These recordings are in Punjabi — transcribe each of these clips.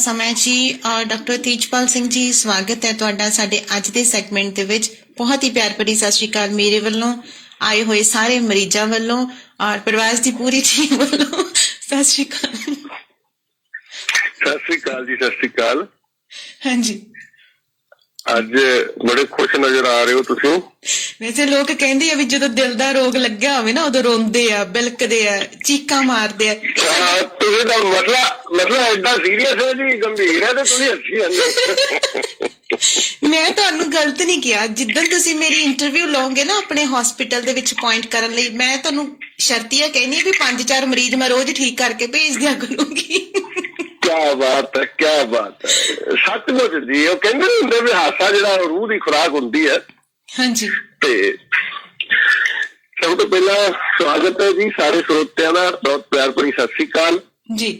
ਸਮਾਂ ਜੀ। ਡਾਕਟਰ ਤੇਜਪਾਲ ਸਿੰਘ ਜੀ, ਸਵਾਗਤ ਹੈ ਤੁਹਾਡਾ ਸਾਡੇ ਅੱਜ ਦੇ ਸੈਗਮੈਂਟ ਦੇ ਵਿੱਚ। ਬਹੁਤ ਹੀ ਪਿਆਰ ਭਰੀ ਸਤਿ ਸ਼੍ਰੀ ਅਕਾਲ ਮੇਰੇ ਵੱਲੋਂ, ਆਏ ਹੋਏ ਸਾਰੇ ਮਰੀਜ਼ਾਂ ਵੱਲੋਂ ਔਰ ਪ੍ਰਵਾਸ ਦੀ ਪੂਰੀ ਟੀਮ ਵੱਲੋਂ। ਸਤਿ ਸ਼੍ਰੀ ਅਕਾਲ। ਸਤਿ ਸ਼੍ਰੀ ਅਕਾਲ ਜੀ, ਸਤਿ ਸ਼੍ਰੀ ਅਕਾਲ। ਹਾਂਜੀ, ਅੱਜ ਬੜੇ ਖੁਸ਼ ਨਜ਼ਰ ਆ ਰਹੇ ਹੋ ਤੁਸੀਂ। ਵੈਸੇ ਲੋਕ ਕਹਿੰਦੇ ਆ ਵੀ ਜਦੋਂ ਦਿਲ ਦਾ ਰੋਗ ਲੱਗਿਆ ਹੋਵੇ ਨਾ ਉਦੋਂ ਰੋਂਦੇ ਆ, ਬਿਲਕਦੇ ਆ, ਚੀਕਾਂ ਮਾਰਦੇ ਆ। ਤੁਸੀਂ ਤਾਂ ਮਸਲਾ ਏਡਾ ਸੀਰੀਅਸ ਹੈ ਜੀ, ਗੰਭੀਰ ਹੈ ਤੇ ਤੁਸੀਂ ਹੱਸੀ ਜਾਂਦੇ। ਮੈਂ ਤੁਹਾਨੂੰ ਗਲਤ ਨਹੀਂ ਕਿਹਾ। ਜਿੱਦਣ ਤੁਸੀਂ ਮੇਰੀ ਇੰਟਰਵਿਊ ਲਓਗੇ ਨਾ ਆਪਣੇ ਹਸਪੀਟਲ ਦੇ ਵਿੱਚ ਅਪੁਆਇੰਟ ਕਰਨ ਲਈ, ਮੈਂ ਤੁਹਾਨੂੰ ਸ਼ਰਤੀਆ ਕਹਿੰਦੀ ਵੀ 5-4 ਮਰੀਜ਼ ਮੈਂ ਰੋਜ਼ ਠੀਕ ਕਰਕੇ ਭੇਜ ਦਿਆ ਕਰੂੰਗੀ। ਕਿਆ ਬਾਤ ਹੈ, ਕਿਆ ਬਾਤ ਹੈ। ਸੱਚਮੁੱਚ ਜੀ, ਉਹ ਕਹਿੰਦੇ ਨੀ ਹੁੰਦੇ ਵੀ ਹਾਸਾ ਜਿਹੜਾ ਰੂਹ ਦੀ ਖੁਰਾਕ ਹੁੰਦੀ ਹੈ। ਹਾਂਜੀ, ਤੇ ਸਭ ਤੋਂ ਪਹਿਲਾਂ ਸਵਾਗਤ ਹੈ ਜੀ ਸਾਰੇ ਸਰੋਤਿਆਂ ਦਾ, ਬਹੁਤ ਪਿਆਰ ਭਰੀ ਸਤਿ ਸ਼੍ਰੀ ਅਕਾਲ ਜੀ।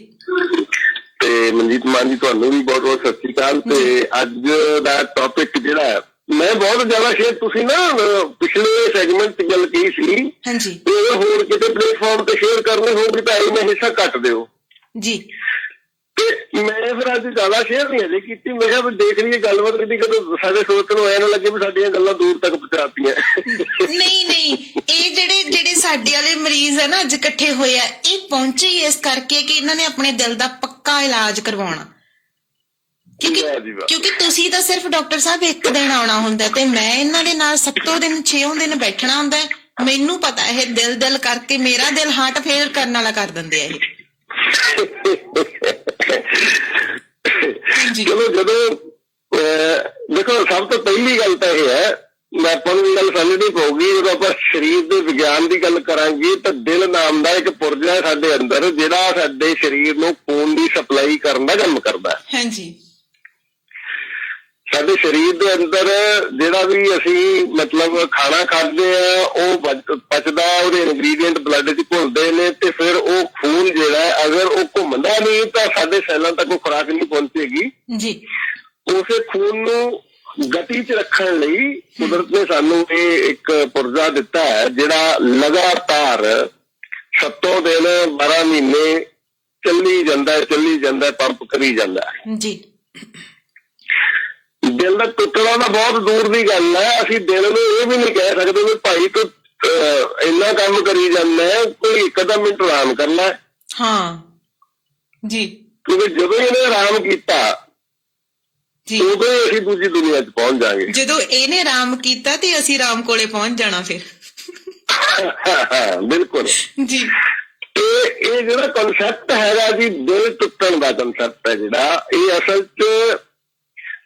ਤੇ ਮਨਜੀਤ ਮਾਨ ਜੀ, ਤੁਹਾਨੂੰ ਵੀ ਬਹੁਤ ਬਹੁਤ ਸਤਿ ਸ਼੍ਰੀ ਅਕਾਲ। ਤੇ ਅੱਜ ਦਾ ਟੌਪਿਕ ਜਿਹੜਾ ਹੈ, ਮੈਂ ਬਹੁਤ ਜ਼ਿਆਦਾ ਸ਼ੇਅਰ, ਤੁਸੀਂ ਨਾ ਪਿਛਲੇ ਸੈਗਮੈਂਟ ਚ ਗੱਲ ਕੀ ਸੀ, ਹਾਂਜੀ, ਤੇ ਹੋਰ ਕਿਤੇ ਪਲੇਟਫਾਰਮ ਤੇ ਸ਼ੇਅਰ ਕਰਨੇ ਹੋਊਗੀ ਤਾਂ ਇਹ ਮੈਂ ਹਿੱਸਾ ਕੱਟ ਦਿਓ ਜੀ। ਤੇ ਮੈਂ ਫਿਰ ਅੱਜ ਜ਼ਿਆਦਾ ਸ਼ੇਅਰ ਨਹੀਂ ਹਜੇ ਕੀਤੀ। ਮੈਂ ਕਿਹਾ ਵੀ ਦੇਖ ਲਈਏ ਗੱਲਬਾਤ ਕੀਤੀ, ਕਦੋਂ ਸਾਡੇ ਸੋਚ ਨੂੰ ਐਂ ਨਾ ਲੱਗੇ ਵੀ ਸਾਡੀਆਂ ਗੱਲਾਂ ਦੂਰ ਤੱਕ ਪਹੁੰਚਾਤੀਆਂ। ਨਹੀਂ, ਇਹ ਜਿਹੜੇ ਸਾਡੇ ਵਾਲੇ ਮਰੀਜ਼ ਆ ਨਾ ਅੱਜ ਇਕੱਠੇ ਹੋਏ ਆ, ਇਹ ਪਹੁੰਚੇ ਹੀ ਇਸ ਕਰਕੇ ਕਿ ਇਹਨਾਂ ਨੇ ਆਪਣੇ ਦਿਲ ਦਾ ਪੱਕਾ ਇਲਾਜ ਕਰਵਾਉਣਾ। ਕਿਉਂਕਿ ਤੁਸੀਂ ਤਾਂ ਸਿਰਫ ਡਾਕਟਰ ਸਾਹਿਬ ਇੱਕ ਦਿਨ ਆਉਣਾ ਹੁੰਦਾ ਤੇ ਮੈਂ ਇਹਨਾਂ ਦੇ ਨਾਲ 7 ਦਿਨ 6 ਦਿਨ ਬੈਠਣਾ ਹੁੰਦਾ। ਮੈਨੂੰ ਪਤਾ ਇਹ ਦਿਲ ਕਰਕੇ ਮੇਰਾ ਦਿਲ ਹਾਰਟ ਫੇਲ ਕਰਨ ਵਾਲਾ ਕਰ ਦਿੰਦੇ ਆ ਇਹ। ਚਲੋ, ਜਦੋਂ ਦੇਖੋ, ਸਭ ਤੋਂ ਪਹਿਲੀ ਗੱਲ ਤਾਂ ਇਹ ਹੈ, ਆਪਾਂ ਨੂੰ ਇਹ ਗੱਲ ਸਮਝਣੀ ਪਊਗੀ, ਜਦੋਂ ਆਪਾਂ ਸਰੀਰ ਦੇ ਵਿਗਿਆਨ ਦੀ ਗੱਲ ਕਰਾਂਗੇ ਤਾਂ ਦਿਲ ਨਾਮ ਦਾ ਇੱਕ ਪੁਰਜਾ ਸਾਡੇ ਅੰਦਰ, ਜਿਹੜਾ ਸਾਡੇ ਸਰੀਰ ਨੂੰ ਖੂਨ ਦੀ ਸਪਲਾਈ ਕਰਨ ਦਾ ਕੰਮ ਕਰਦਾ। ਹਾਂਜੀ, ਸਾਡੇ ਸਰੀਰ ਦੇ ਅੰਦਰ ਜਿਹੜਾ ਵੀ ਅਸੀਂ ਮਤਲਬ ਖਾਣਾ ਖਾਂਦੇ ਆ ਉਹ ਪਚਦਾ, ਉਹਦੇ ਇੰਗਰੀਡੀਐਂਟ ਬਲੱਡ 'ਚ ਘੁਲਦੇ ਨੇ ਤੇ ਫਿਰ ਉਹ ਖੂਨ ਜਿਹੜਾ ਅਗਰ ਉਹ ਘੁੰਮਦਾ ਨਹੀਂ ਤਾਂ ਸਾਡੇ ਸੈੱਲਾਂ ਤੱਕ ਉਹ ਖੁਰਾਕ ਨਹੀਂ ਪਹੁੰਚੇਗੀ ਜੀ। ਉਸੇ ਖੂਨ ਨੂੰ ਗਤੀ 'ਚ ਰੱਖਣ ਲਈ ਕੁਦਰਤ ਨੇ ਸਾਨੂੰ ਇਹ ਇੱਕ ਪੁਰਜਾ ਦਿੱਤਾ ਹੈ, ਜਿਹੜਾ ਲਗਾਤਾਰ 7 ਦਿਨ 12 ਮਹੀਨੇ ਚੱਲੀ ਜਾਂਦਾ, ਪੰਪ ਕਰੀ ਜਾਂਦਾ ਜੀ। ਦਿਲ ਦਾ ਟੁੱਟਣਾ ਤਾਂ ਬਹੁਤ ਦੂਰ ਦੀ ਗੱਲ ਹੈ। ਅਸੀਂ ਦਿਲ ਨੂੰ ਇਹ ਵੀ ਨਹੀਂ ਕਹਿ ਸਕਦੇ ਵੀ ਭਾਈ ਤੂੰ ਇੰਨਾ ਕੰਮ ਕਰੀ ਜਾਂਦਾ, ਕੋਈ ਇੱਕ ਅੱਧਾ ਮਿੰਟ ਆਰਾਮ ਕਰਨਾ ਜੀ। ਕਿਉਂਕਿ ਜਦੋਂ ਇਹਨੇ ਆਰਾਮ ਕੀਤਾ ਉਦੋਂ ਹੀ ਅਸੀਂ ਦੂਜੀ ਦੁਨੀਆ 'ਚ ਪਹੁੰਚ ਜਾਵਾਂਗੇ। ਜਦੋਂ ਇਹਨੇ ਆਰਾਮ ਕੀਤਾ ਤੇ ਅਸੀਂ ਆਰਾਮ ਕੋਲੇ ਪਹੁੰਚ ਜਾਣਾ ਫਿਰ। ਬਿਲਕੁਲ ਜੀ। ਤੇ ਇਹ ਜਿਹੜਾ ਕਨਸੈਪਟ ਹੈਗਾ ਜੀ, ਦਿਲ ਟੁੱਟਣ ਦਾ ਕਨਸੈਪਟ ਹੈ ਜਿਹੜਾ, ਇਹ ਅਸਲ 'ਚ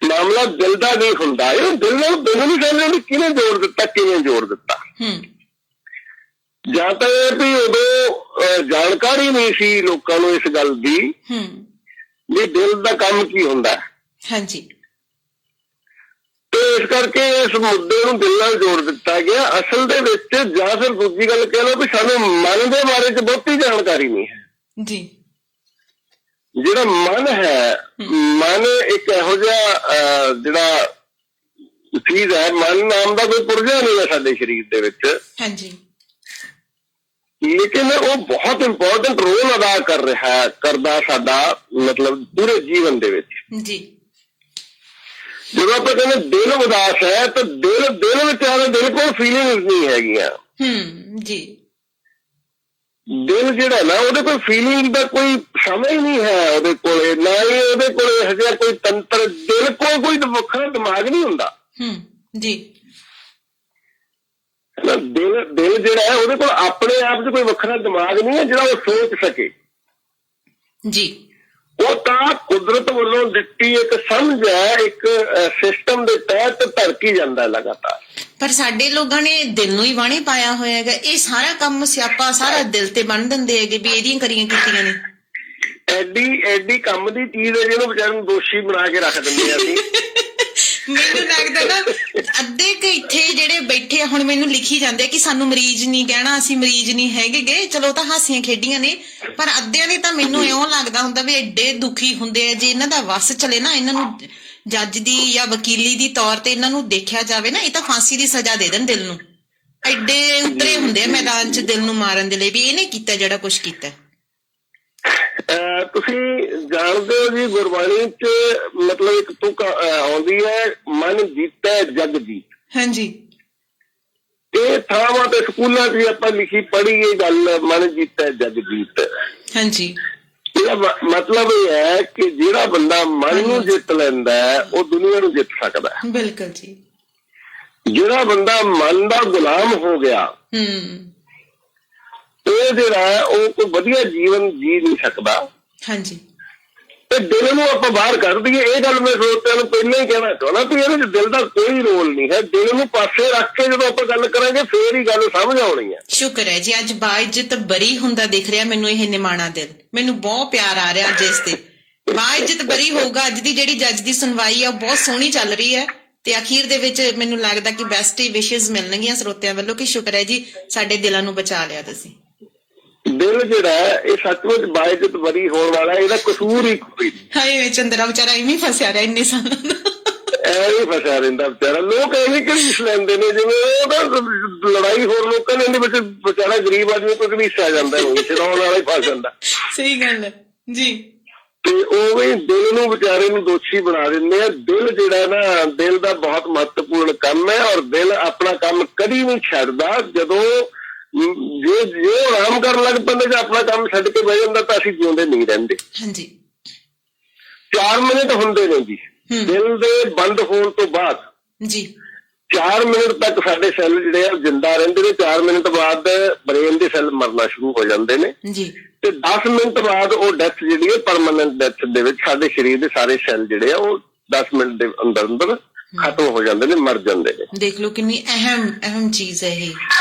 ਮਾਮਲਾ ਦਿਲ ਦਾ ਨਹੀਂ ਹੁੰਦਾ। ਇਹ ਦਿਲ ਨਾਲ ਨਹੀਂ ਸਮਝਦੇ ਕਿਹਨੇ ਜੋੜ ਦਿੱਤਾ, ਕਿਵੇਂ ਜੋੜ ਦਿੱਤਾ। ਜਾਂ ਤਾਂ ਇਹ ਵੀ ਉਦੋਂ ਜਾਣਕਾਰੀ ਨਹੀਂ ਸੀ ਲੋਕਾਂ ਨੂੰ ਇਸ ਗੱਲ ਦੀ ਵੀ ਦਿਲ ਦਾ ਕੰਮ ਕੀ ਹੁੰਦਾ। ਹਾਂਜੀ, ਤੇ ਇਸ ਕਰਕੇ ਇਸ ਮੁੱਦੇ ਨੂੰ ਦਿਲ ਨਾਲ ਜੋੜ ਦਿੱਤਾ ਗਿਆ ਅਸਲ ਦੇ ਵਿੱਚ। ਜਾਂ ਫਿਰ ਦੂਜੀ ਗੱਲ ਕਹਿ ਲਓ ਵੀ ਸਾਨੂੰ ਮਨ ਦੇ ਬਾਰੇ 'ਚ ਬਹੁਤੀ ਜਾਣਕਾਰੀ ਨਹੀਂ ਹੈ ਜੀ। ਜਿਹੜਾ ਮਨ ਹੈ, ਮਨ ਇੱਕ ਇਹੋ ਜਿਹਾ ਜਿਹੜਾ ਚੀਜ਼ ਹੈ, ਮਨ ਨਾਮ ਦਾ ਕੋਈ ਪੁਰਜਾ ਨਹੀਂ ਹੈ ਸਾਡੇ ਸਰੀਰ ਦੇ ਵਿੱਚ। ਹਾਂਜੀ, ਲੇਕਿਨ ਉਹ ਬਹੁਤ ਇੰਪੋਰਟੈਂਟ ਰੋਲ ਅਦਾ ਕਰਦਾ ਸਾਡਾ ਮਤਲਬ ਪੂਰੇ ਜੀਵਨ ਦੇ ਵਿੱਚ ਜੀ। ਜਦੋਂ ਆਪਾਂ ਕਹਿੰਦੇ ਦਿਲ ਉਦਾਸ ਹੈ ਤਾਂ ਦਿਲ ਵਿੱਚ ਆ ਦਿਲ ਕੋਲ ਫੀਲਿੰਗਸ ਨਹੀਂ ਹੈਗੀਆਂ ਜੀ। ਦਿਲ ਜਿਹੜਾ ਨਾ, ਉਹਦੇ ਕੋਲ ਫੀਲਿੰਗ ਦਾ ਕੋਈ ਸਮਾਂ ਹੀ ਨਹੀਂ ਹੈ ਉਹਦੇ ਕੋਲੇ, ਨਾ ਹੀ ਉਹਦੇ ਕੋਲ ਇਹੋ ਜਿਹਾ ਕੋਈ ਤੰਤਰ। ਦਿਲ ਕੋਲ ਕੋਈ ਵੱਖਰਾ ਦਿਮਾਗ ਨਹੀਂ ਹੁੰਦਾ ਜੀ। ਦਿਲ ਜਿਹੜਾ ਹੈ ਉਹਦੇ ਕੋਲ ਆਪਣੇ ਆਪ 'ਚ ਕੋਈ ਵੱਖਰਾ ਦਿਮਾਗ ਨਹੀਂ ਹੈ ਜਿਹੜਾ ਉਹ ਸੋਚ ਸਕੇ ਜੀ। ਉਹ ਤਾਂ ਕੁਦਰਤ ਵੱਲੋਂ ਦਿੱਤੀ ਇੱਕ ਸਮਝ ਹੈ, ਇੱਕ ਸਿਸਟਮ ਦੇ ਤਹਿਤ ਧੜਕੀ ਜਾਂਦਾ ਲਗਾਤਾਰ। ਪਰ ਸਾਡੇ ਲੋਕਾਂ ਨੇ ਦਿਲ ਨੂੰ ਹੀ ਵਾਹਣੇ ਪਾਇਆ ਹੋਇਆ ਹੈਗਾ। ਇਹ ਸਾਰਾ ਕੰਮ ਸਿਆਪਾ ਸਾਰਾ ਦਿਲ ਤੇ ਬੰਨ ਦਿੰਦੇ ਹੈਗੇ ਵੀ ਇਹਦੀਆਂ ਕਰੀਆਂ ਕੀਤੀਆਂ ਨੇ। ਐਡੀ ਕੰਮ ਦੀ ਚੀਜ਼ ਹੈ ਜਿਹਨੂੰ ਵਿਚਾਰੇ ਨੂੰ ਦੋਸ਼ੀ ਬਣਾ ਕੇ ਰੱਖ ਦਿੰਦੇ ਆ ਅਸੀਂ। ਮੈਨੂੰ ਲੱਗਦਾ ਨਾ ਅੱਧੇ ਕੁ ਇੱਥੇ ਜਿਹੜੇ ਬੈਠੇ ਹੁਣ ਮੈਨੂੰ ਲਿਖੀ ਜਾਂਦੇ ਕਿ ਸਾਨੂੰ ਮਰੀਜ਼ ਨਹੀਂ ਕਹਿਣਾ, ਅਸੀਂ ਮਰੀਜ਼ ਨਹੀਂ ਹੈਗੇ ਗੇ। ਚਲੋ ਤਾਂ ਹਾਸੀਆਂ ਖੇਡੀਆਂ ਨੇ, ਪਰ ਅੱਧਿਆਂ ਦੇ ਤਾਂ ਮੈਨੂੰ ਇਉਂ ਲੱਗਦਾ ਹੁੰਦਾ ਵੀ ਐਡੇ ਦੁਖੀ ਹੁੰਦੇ ਆ। ਜੇ ਇਹਨਾਂ ਦਾ ਵੱਸ ਚਲੇ ਨਾ, ਇਹਨਾਂ ਨੂੰ ਜੱਜ ਦੀ ਜਾਂ ਵਕੀਲੀ ਦੀ ਤੌਰ ਤੇ ਇਹਨਾਂ ਨੂੰ ਦੇਖਿਆ ਜਾਵੇ ਨਾ, ਇਹ ਤਾਂ ਫਾਂਸੀ ਦੀ ਸਜ਼ਾ ਦੇ ਦੇਣ ਦਿਲ ਨੂੰ। ਐਡੇ ਉਤਰੇ ਹੁੰਦੇ ਆ ਮੈਦਾਨ 'ਚ ਦਿਲ ਨੂੰ ਮਾਰਨ ਦੇ ਲਈ ਵੀ ਇਹਨੇ ਕੀਤਾ ਜਿਹੜਾ ਕੁਛ ਕੀਤਾ। ਤੁਸੀਂ ਜਾਣਦੇ ਹੋ ਜੀ, ਗੁਰਬਾਣੀ 'ਚ ਮਤਲਬ ਇੱਕ ਤੁਕ ਆਉਂਦੀ ਹੈ, ਮਨ ਜੀਤੈ ਜਗ ਜੀਤ। ਹਾਂਜੀ। ਇਹ ਥਾਵਾਂ ਤੇ ਸਕੂਲਾਂ 'ਚ ਵੀ ਆਪਾਂ ਲਿਖੀ ਪੜ੍ਹੀ ਇਹ ਗੱਲ, ਮਨ ਜੀਤੈ ਜਗ ਜੀਤ। ਹਾਂਜੀ। ਇਹਦਾ ਮਤਲਬ ਇਹ ਹੈ ਕਿ ਜਿਹੜਾ ਬੰਦਾ ਮਨ ਨੂੰ ਜਿੱਤ ਲੈਂਦਾ ਹੈ ਉਹ ਦੁਨੀਆ ਨੂੰ ਜਿੱਤ ਸਕਦਾ ਹੈ। ਬਿਲਕੁਲ ਜੀ। ਜਿਹੜਾ ਬੰਦਾ ਮਨ ਦਾ ਗੁਲਾਮ ਹੋ ਗਿਆ ਇਹ ਜਿਹੜਾ ਹੈ ਉਹ ਕੋਈ ਵਧੀਆ ਜੀਵਨ ਜੀ ਨਹੀਂ ਸਕਦਾ। ਹਾਂਜੀ। ਤੇ ਦਿਲ ਨੂੰ ਆਪਾਂ ਬਾਹਰ ਕੱਢ ਦਈਏ, ਇਹ ਗੱਲ ਮੈਂ ਸਰੋਤਿਆਂ ਨੂੰ ਪਹਿਲਾਂ ਹੀ ਕਹਿਣਾ ਚਾਹੁੰਦਾ ਵੀ ਇਹਦੇ 'ਚ ਦਿਲ ਦਾ ਕੋਈ ਰੋਲ ਨਹੀਂ ਹੈ। ਦਿਲ ਨੂੰ ਪਾਸੇ ਰੱਖ ਕੇ ਜਦੋਂ ਆਪਾਂ ਗੱਲ ਕਰਾਂਗੇ ਫੇਰ ਹੀ ਗੱਲ ਸਮਝ ਆਉਣੀ ਹੈ। ਸ਼ੁਕਰ ਹੈ ਜੀ, ਅੱਜ ਬਾਇਜ਼ਤ ਬਰੀ ਹੁੰਦਾ ਦਿਖ ਰਿਹਾ ਮੈਨੂੰ ਇਹ ਨਿਮਾਣਾ ਦਿਲ, ਮੈਨੂੰ ਬਹੁਤ ਪਿਆਰ ਆ ਰਿਹਾ ਅੱਜ ਇਸ ਤੇ। ਬਾਇਜ਼ਤ ਬਰੀ ਹੋਊਗਾ। ਅੱਜ ਦੀ ਜਿਹੜੀ ਜੱਜ ਦੀ ਸੁਣਵਾਈ ਆ ਉਹ ਬਹੁਤ ਸੋਹਣੀ ਚੱਲ ਰਹੀ ਹੈ ਤੇ ਅਖੀਰ ਦੇ ਵਿੱਚ ਮੈਨੂੰ ਲੱਗਦਾ ਕਿ ਬੈਸਟ ਹੀ ਵਿਸ਼ੇਸ ਮਿਲਣਗੀਆਂ ਸਰੋਤਿਆਂ ਵੱਲੋਂ ਕਿ ਸ਼ੁਕਰ ਹੈ ਜੀ ਸਾਡੇ ਦਿਲਾਂ ਨੂੰ ਬਚਾ ਲਿਆ ਤੁਸੀਂ। ਦਿਲ ਜਿਹੜਾ ਹੈ ਇਹ ਸੱਚਮੁੱਚ ਬਾਇਜ਼ਤ ਬਰੀ ਹੋਣ ਵਾਲਾ, ਇਹਦਾ ਕਸੂਰ ਹੀ ਕੋਈ ਨਹੀਂ। ਹਾਏ ਚੰਦਰਾ ਵਿਚਾਰਾ ਇਵੇਂ ਫਸਿਆ ਰਿਹਾ ਇੰਨੇ ਸਾਲਾਂ ਦਾ। ਐਵੇਂ ਫਸਿਆ ਰਹਿੰਦਾ ਵਿਚਾਰਾ। ਲੋਕ ਐਵੇਂ ਘੜੀਸ ਲੈਂਦੇ ਨੇ ਜਿਵੇਂ ਉਹ ਤਾਂ ਲੜਾਈ ਹੋਰ ਲੋਕਾਂ ਨੇ ਇਹਦੇ ਵਿੱਚ ਵਿਚਾਰਾ ਗਰੀਬ ਆਦਮੀ ਕੋਈ ਘੜੀਸਿਆ ਜਾਂਦਾ, ਛਡਾਉਣ ਵਾਲਾ ਹੀ ਫਸ ਜਾਂਦਾ। ਸਹੀ ਗੱਲ ਹੈ ਜੀ। ਤੇ ਉਵੇਂ ਦਿਲ ਨੂੰ ਵਿਚਾਰੇ ਨੂੰ ਦੋਸ਼ੀ ਬਣਾ ਦਿੰਦੇ ਆ। ਦਿਲ ਜਿਹੜਾ ਨਾ, ਦਿਲ ਦਾ ਬਹੁਤ ਮਹੱਤਵਪੂਰਨ ਕੰਮ ਹੈ ਔਰ ਦਿਲ ਆਪਣਾ ਕੰਮ ਕਦੀ ਨਹੀਂ ਛੱਡਦਾ। ਜਦੋਂ ਜੇ ਆਰਾਮ ਕਰਨ ਲੱਗ ਪੈਂਦੇ ਜਾਂ ਆਪਣਾ ਕੰਮ ਛੱਡ ਕੇ ਬਹਿ ਜਾਂਦਾ ਤਾਂ ਅਸੀਂ ਜਿਉਂਦੇ ਨਹੀਂ ਰਹਿੰਦੇ। ਹਾਂਜੀ। 4 ਮਿੰਟ ਹੁੰਦੇ ਨੇ ਜੀ ਦਿਲ ਦੇ ਬੰਦ ਹੋਣ ਤੋਂ ਬਾਅਦ ਜੀ। 4 ਮਿੰਟ ਤੱਕ ਸਾਡੇ ਸੈੱਲ ਜਿਹੜੇ ਆ ਜਿੰਦਾ ਰਹਿੰਦੇ ਨੇ। 4 ਮਿੰਟ ਬਾਅਦ ਬ੍ਰੇਨ ਦੇ ਸੈੱਲ ਮਰਨਾ ਸ਼ੁਰੂ ਹੋ ਜਾਂਦੇ ਨੇ ਜੀ। ਤੇ 10 ਮਿੰਟ ਬਾਅਦ ਉਹ ਡੈਥ ਜਿਹੜੀ ਹੈ ਪਰਮਾਨੈਂਟ ਡੈਥ ਦੇ ਵਿੱਚ ਸਾਡੇ ਸਰੀਰ ਦੇ ਸਾਰੇ ਸੈੱਲ ਜਿਹੜੇ ਆ ਉਹ 10 ਮਿੰਟ ਦੇ ਅੰਦਰ ਅੰਦਰ ਖਤਮ ਹੋ ਜਾਂਦੇ ਨੇ, ਮਰ ਜਾਂਦੇ ਨੇ। ਦੇਖ ਲਓ ਕਿੰਨੀ ਅਹਿਮ ਚੀਜ਼ ਹੈ ਇਹ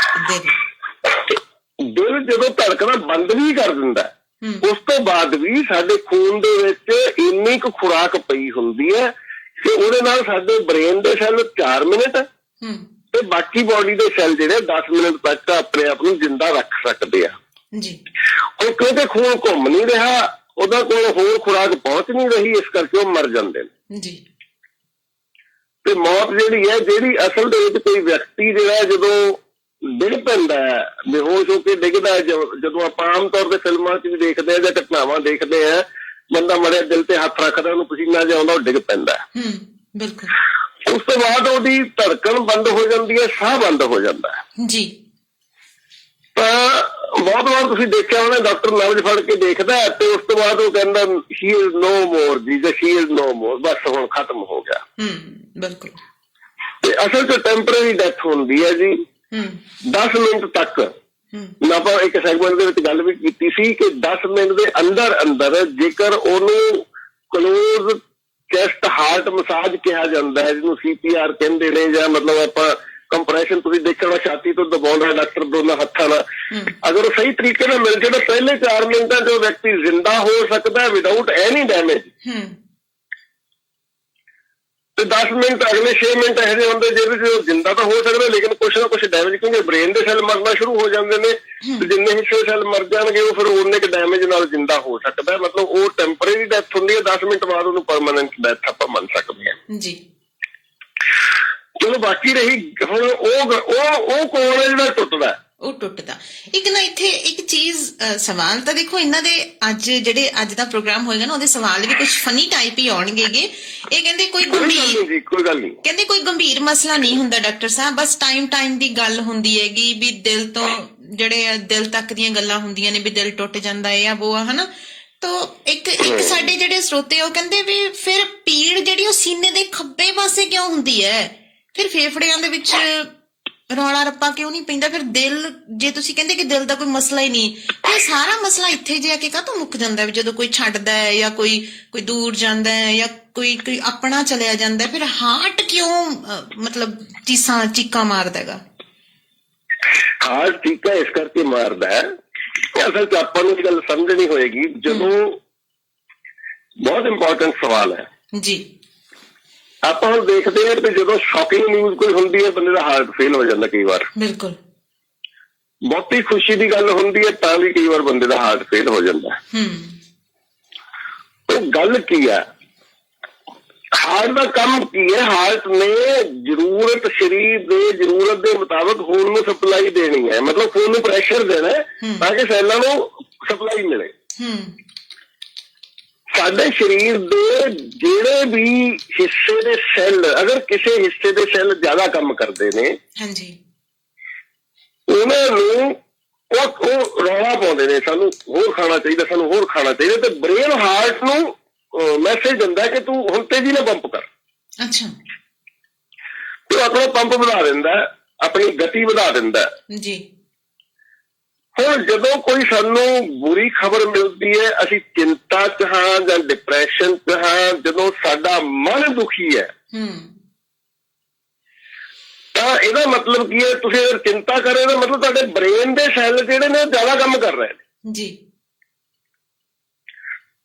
ਦਿਲ। ਦਿਲ ਜਦੋਂ ਧੜਕਣਾ ਬੰਦ ਵੀ ਕਰ ਦਿੰਦਾ ਉਸ ਤੋਂ ਬਾਅਦ ਵੀ ਸਾਡੇ ਖੂਨ ਦੇ ਵਿੱਚ ਇੰਨੀ ਕੁ ਖੁਰਾਕ ਪਈ ਹੁੰਦੀ ਹੈ ਕਿ ਉਹਦੇ ਨਾਲ ਸਾਡੇ ਬ੍ਰੇਨ ਦੇ ਸੈੱਲ 4 ਮਿੰਟ ਤੇ ਬਾਕੀ ਬਾਡੀ ਦੇ ਸੈੱਲ ਜਿਹੜੇ 10 ਮਿੰਟ ਤੱਕ ਆਪਣੇ ਆਪ ਨੂੰ ਜਿੰਦਾ ਰੱਖ ਸਕਦੇ ਆ ਜੀ। ਉਹ ਕਿਉਂਕਿ ਖੂਨ ਘੁੰਮ ਨਹੀਂ ਰਿਹਾ, ਉਹਦਾ ਕੋਲ ਹੋਰ ਖੁਰਾਕ ਪਹੁੰਚ ਨਹੀਂ ਰਹੀ, ਇਸ ਕਰਕੇ ਉਹ ਮਰ ਜਾਂਦੇ ਨੇ ਜੀ। ਤੇ ਮੌਤ ਜਿਹੜੀ ਹੈ, ਜਿਹੜੀ ਅਸਲ ਦੇ ਵਿੱਚ ਕੋਈ ਵਿਅਕਤੀ ਜਿਹੜਾ ਜਦੋਂ ਡਿੱਗ ਪੈਂਦਾ ਹੈ, ਬੇਹੋਸ਼ ਹੋ ਕੇ ਡਿੱਗਦਾ ਹੈ, ਜਦੋਂ ਆਪਾਂ ਆਮ ਤੌਰ ਤੇ ਫਿਲਮਾਂ 'ਚ ਵੀ ਦੇਖਦੇ ਹਾਂ ਜਾਂ ਘਟਨਾਵਾਂ ਦੇਖਦੇ ਹਾਂ, ਬੰਦਾ ਮਰਿਆ ਦਿਲ ਤੇ ਹੱਥ ਰੱਖਦਾ, ਉਹਨੂੰ ਪਸੀਨਾ ਜਿਹਾ ਆਉਂਦਾ, ਉਹ ਡਿੱਗ ਪੈਂਦਾ ਹੈ। ਬਿਲਕੁਲ। ਉਸ ਤੋਂ ਬਾਅਦ ਉਹਦੀ ਧੜਕਣ ਬੰਦ ਹੋ ਜਾਂਦੀ ਹੈ, ਸਾਹ ਬੰਦ ਹੋ ਜਾਂਦਾ ਹੈ ਜੀ। ਤਾਂ ਬਹੁਤ ਵਾਰ ਤੁਸੀਂ ਦੇਖਿਆ ਹੋਣਾ ਡਾਕਟਰ ਨਬਜ਼ ਫੜ ਕੇ ਦੇਖਦਾ ਤੇ ਉਸ ਤੋਂ ਬਾਅਦ ਉਹ ਕਹਿੰਦਾ ਸ਼ੀ ਇਜ਼ ਨੋ ਮੋਰ ਜੀ, ਸ਼ੀ ਇਜ਼ ਨੋ ਮੋਰ, ਬਸ ਹੁਣ ਖਤਮ ਹੋ ਗਿਆ। ਬਿਲਕੁਲ। ਤੇ ਅਸਲ 'ਚ ਟੈਂਪਰੇਰੀ ਡੈਥ ਹੁੰਦੀ ਹੈ ਜੀ 10 ਮਿੰਟ ਤੱਕ। ਆਪਾਂ ਇੱਕ ਸੈਗਮੈਂਟ ਦੇ ਵਿੱਚ ਗੱਲ ਵੀ ਕੀਤੀ ਸੀ ਕਿ 10 ਮਿੰਟ ਦੇ ਅੰਦਰ ਅੰਦਰ ਜੇਕਰ ਉਹਨੂੰ ਕਲੋਜ਼ ਚੈਸਟ ਹਾਰਟ ਮਸਾਜ ਕਿਹਾ ਜਾਂਦਾ ਹੈ, ਜਿਹਨੂੰ CPR ਕਹਿੰਦੇ ਨੇ, ਜਾਂ ਮਤਲਬ ਆਪਾਂ ਕੰਪਰੈਸ਼ਨ ਤੁਸੀਂ ਦੇਖਣਾ ਛਾਤੀ ਤੋਂ ਦਬਾਉਣਾ ਡਾਕਟਰ ਦੋਨਾਂ ਹੱਥਾਂ ਨਾਲ, ਅਗਰ ਉਹ ਸਹੀ ਤਰੀਕੇ ਨਾਲ ਮਿਲ ਜਾਵੇ ਪਹਿਲੇ 4 ਮਿੰਟਾਂ 'ਚ ਉਹ ਵਿਅਕਤੀ ਜ਼ਿੰਦਾ ਹੋ ਸਕਦਾ ਹੈ ਵਿਦਆਊਟ ਐਨੀ ਡੈਮੇਜ। ਤੇ 10 ਮਿੰਟ ਅਗਲੇ 6 ਮਿੰਟ ਇਹੋ ਜਿਹੇ ਹੁੰਦੇ ਜਿਹਦੇ 'ਚ ਉਹ ਜ਼ਿੰਦਾ ਤਾਂ ਹੋ ਸਕਦਾ ਲੇਕਿਨ ਕੁਛ ਨਾ ਕੁਛ ਡੈਮੇਜ, ਕਿਉਂਕਿ ਬ੍ਰੇਨ ਦੇ ਸੈੱਲ ਮਰਨਾ ਸ਼ੁਰੂ ਹੋ ਜਾਂਦੇ ਨੇ ਤੇ ਜਿੰਨੇ ਹਿੱਸੇ ਸੈੱਲ ਮਰ ਜਾਣਗੇ ਉਹ ਫਿਰ ਉਨੇ ਕੁ ਡੈਮੇਜ ਨਾਲ ਜ਼ਿੰਦਾ ਹੋ ਸਕਦਾ। ਮਤਲਬ ਉਹ ਟੈਂਪਰੇਰੀ ਡੈਥ ਹੁੰਦੀ ਹੈ, 10 ਮਿੰਟ ਬਾਅਦ ਉਹਨੂੰ ਪਰਮਾਨੈਂਟ ਡੈਥ ਆਪਾਂ ਮੰਨ ਸਕਦੇ ਹਾਂ ਜੀ। ਚਲੋ ਬਾਕੀ ਰਹੀ ਹੁਣ ਉਹ ਕੌਣ ਹੈ ਜਿਹੜਾ ਟੁੱਟਦਾ? ਉਹ ਟੁੱਟਦਾ। ਇੱਕ ਨਾ ਇੱਥੇ ਇੱਕ ਚੀਜ਼ ਸਵਾਲ ਤਾਂ ਦੇਖੋ ਇਹਨਾਂ ਦੇ ਅੱਜ ਦਾ ਪ੍ਰੋਗਰਾਮ ਹੋਏਗਾ ਨਾ ਉਹਦੇ ਸਵਾਲ ਵੀ ਕੁਝ ਫਨੀ ਟਾਈਪ ਹੀ ਆਉਣਗੇ। ਇਹ ਕਹਿੰਦੇ ਕੋਈ ਗੰਭੀਰ ਮਸਲਾ ਨਹੀਂ ਹੁੰਦਾ ਡਾਕਟਰ ਸਾਹਿਬ, ਬਸ ਟਾਈਮ ਦੀ ਗੱਲ ਹੁੰਦੀ ਹੈਗੀ ਵੀ ਦਿਲ ਤੋਂ ਜਿਹੜੇ ਦਿਲ ਤੱਕ ਦੀਆਂ ਗੱਲਾਂ ਹੁੰਦੀਆਂ ਨੇ ਵੀ ਦਿਲ ਟੁੱਟ ਜਾਂਦਾ ਹੈ ਆ ਉਹ ਆ ਹਨਾ। ਤਾਂ ਇੱਕ ਸਾਡੇ ਜਿਹੜੇ ਸਰੋਤੇ ਉਹ ਕਹਿੰਦੇ ਵੀ ਫਿਰ ਪੀੜ ਜਿਹੜੀ ਉਹ ਸੀਨੇ ਦੇ ਖੱਬੇ ਪਾਸੇ ਕਿਉਂ ਹੁੰਦੀ ਹੈ, ਫਿਰ ਫੇਫੜਿਆਂ ਦੇ ਵਿੱਚ ਰੌਲਾ ਰੱਪਾ ਕਿਉਂ ਨਹੀਂ ਪੈਂਦਾ? ਫਿਰ ਦਿਲ, ਜੇ ਤੁਸੀਂ ਕਹਿੰਦੇ ਕਿ ਦਿਲ ਦਾ ਕੋਈ ਮਸਲਾ ਹੀ ਨਹੀਂ, ਇਹ ਸਾਰਾ ਮਸਲਾ ਇੱਥੇ ਜੇ ਆ ਕੇ ਕਾਹਤੋਂ ਮੁੱਕ ਜਾਂਦਾ ਵੀ ਜਦੋਂ ਕੋਈ ਛੱਡਦਾ ਹੈ ਜਾਂ ਕੋਈ ਦੂਰ ਜਾਂਦਾ ਹੈ ਜਾਂ ਕੋਈ ਆਪਣਾ ਚਲਿਆ ਜਾਂਦਾ, ਫਿਰ ਹਾਰਟ ਕਿਉਂ ਮਤਲਬ ਚੀਕਾਂ ਮਾਰਦਾ ਹੈਗਾ? ਹਾਰਟ ਚੀਕਾਂ ਇਸ ਕਰਕੇ ਮਾਰਦਾ ਹੈ, ਅਸਲ 'ਚ ਆਪਾਂ ਨੂੰ ਇਹ ਗੱਲ ਸਮਝਣੀ ਹੋਏਗੀ। ਜਦੋਂ ਬਹੁਤ ਇੰਪੋਰਟੈਂਟ ਸਵਾਲ ਹੈ ਜੀ। ਆਪਾਂ ਹੁਣ ਦੇਖਦੇ ਹਾਂ ਕਿ ਜਦੋਂ ਸ਼ੌਕਿੰਗ ਨਿਊਜ਼ ਕੋਈ ਹੁੰਦੀ ਹੈ ਬੰਦੇ ਦਾ ਹਾਰਟ ਫੇਲ ਹੋ ਜਾਂਦਾ ਕਈ ਵਾਰ। ਬਿਲਕੁਲ। ਬਹੁਤੀ ਖੁਸ਼ੀ ਦੀ ਗੱਲ ਹੁੰਦੀ ਹੈ ਤਾਂ ਵੀ ਕਈ ਵਾਰ ਬੰਦੇ ਦਾ ਹਾਰਟ ਫੇਲ ਹੋ ਜਾਂਦਾ। ਉਹ ਗੱਲ ਕੀ ਹੈ? ਹਾਰਟ ਦਾ ਕੰਮ ਕੀ ਹੈ? ਹਾਰਟ ਨੇ ਸਰੀਰ ਦੇ ਜ਼ਰੂਰਤ ਦੇ ਮੁਤਾਬਕ ਖੂਨ ਨੂੰ ਸਪਲਾਈ ਦੇਣੀ ਹੈ, ਮਤਲਬ ਖੂਨ ਨੂੰ ਪ੍ਰੈਸ਼ਰ ਦੇਣਾ ਤਾਂ ਕਿ ਸੈੱਲਾਂ ਨੂੰ ਸਪਲਾਈ ਮਿਲੇ। ਸਾਡੇ ਸਰੀਰ ਦੇ ਜਿਹੜੇ ਵੀ ਹਿੱਸੇ ਦੇ ਸੈੱਲ, ਅਗਰ ਕਿਸੇ ਹਿੱਸੇ ਦੇ ਸੈੱਲ ਜ਼ਿਆਦਾ ਕੰਮ ਕਰਦੇ ਨੇ, ਹਾਂਜੀ, ਉਹਨਾਂ ਨੂੰ ਉਹ ਰੌਲਾ ਪਾਉਂਦੇ ਨੇ, ਸਾਨੂੰ ਹੋਰ ਖਾਣਾ ਚਾਹੀਦਾ, ਸਾਨੂੰ ਹੋਰ ਖਾਣਾ ਚਾਹੀਦਾ, ਤੇ ਬ੍ਰੇਨ ਹਾਰਟ ਨੂੰ ਮੈਸੇਜ ਦਿੰਦਾ ਕਿ ਤੂੰ ਹੁਣ ਤੇਜ਼ੀ ਨਾਲ ਪੰਪ ਕਰ। ਅੱਛਾ, ਤੇ ਆਪਣਾ ਪੰਪ ਵਧਾ ਦਿੰਦਾ, ਆਪਣੀ ਗਤੀ ਵਧਾ ਦਿੰਦਾ ਜੀ। ਹੁਣ ਜਦੋਂ ਕੋਈ ਸਾਨੂੰ ਬੁਰੀ ਖਬਰ ਮਿਲਦੀ ਹੈ, ਅਸੀਂ ਚਿੰਤਾ 'ਚ ਹਾਂ ਜਾਂ ਡਿਪਰੈਸ਼ਨ 'ਚ ਹਾਂ, ਜਦੋਂ ਸਾਡਾ ਮਨ ਦੁਖੀ ਹੈ, ਤਾਂ ਇਹਦਾ ਮਤਲਬ ਕੀ ਹੈ? ਤੁਸੀਂ ਅਗਰ ਚਿੰਤਾ ਕਰ ਰਹੇ ਹੋ, ਮਤਲਬ ਤੁਹਾਡੇ ਬ੍ਰੇਨ ਦੇ ਸੈੱਲ ਜਿਹੜੇ ਨੇ ਉਹ ਜ਼ਿਆਦਾ ਕੰਮ ਕਰ ਰਹੇ ਨੇ ਜੀ।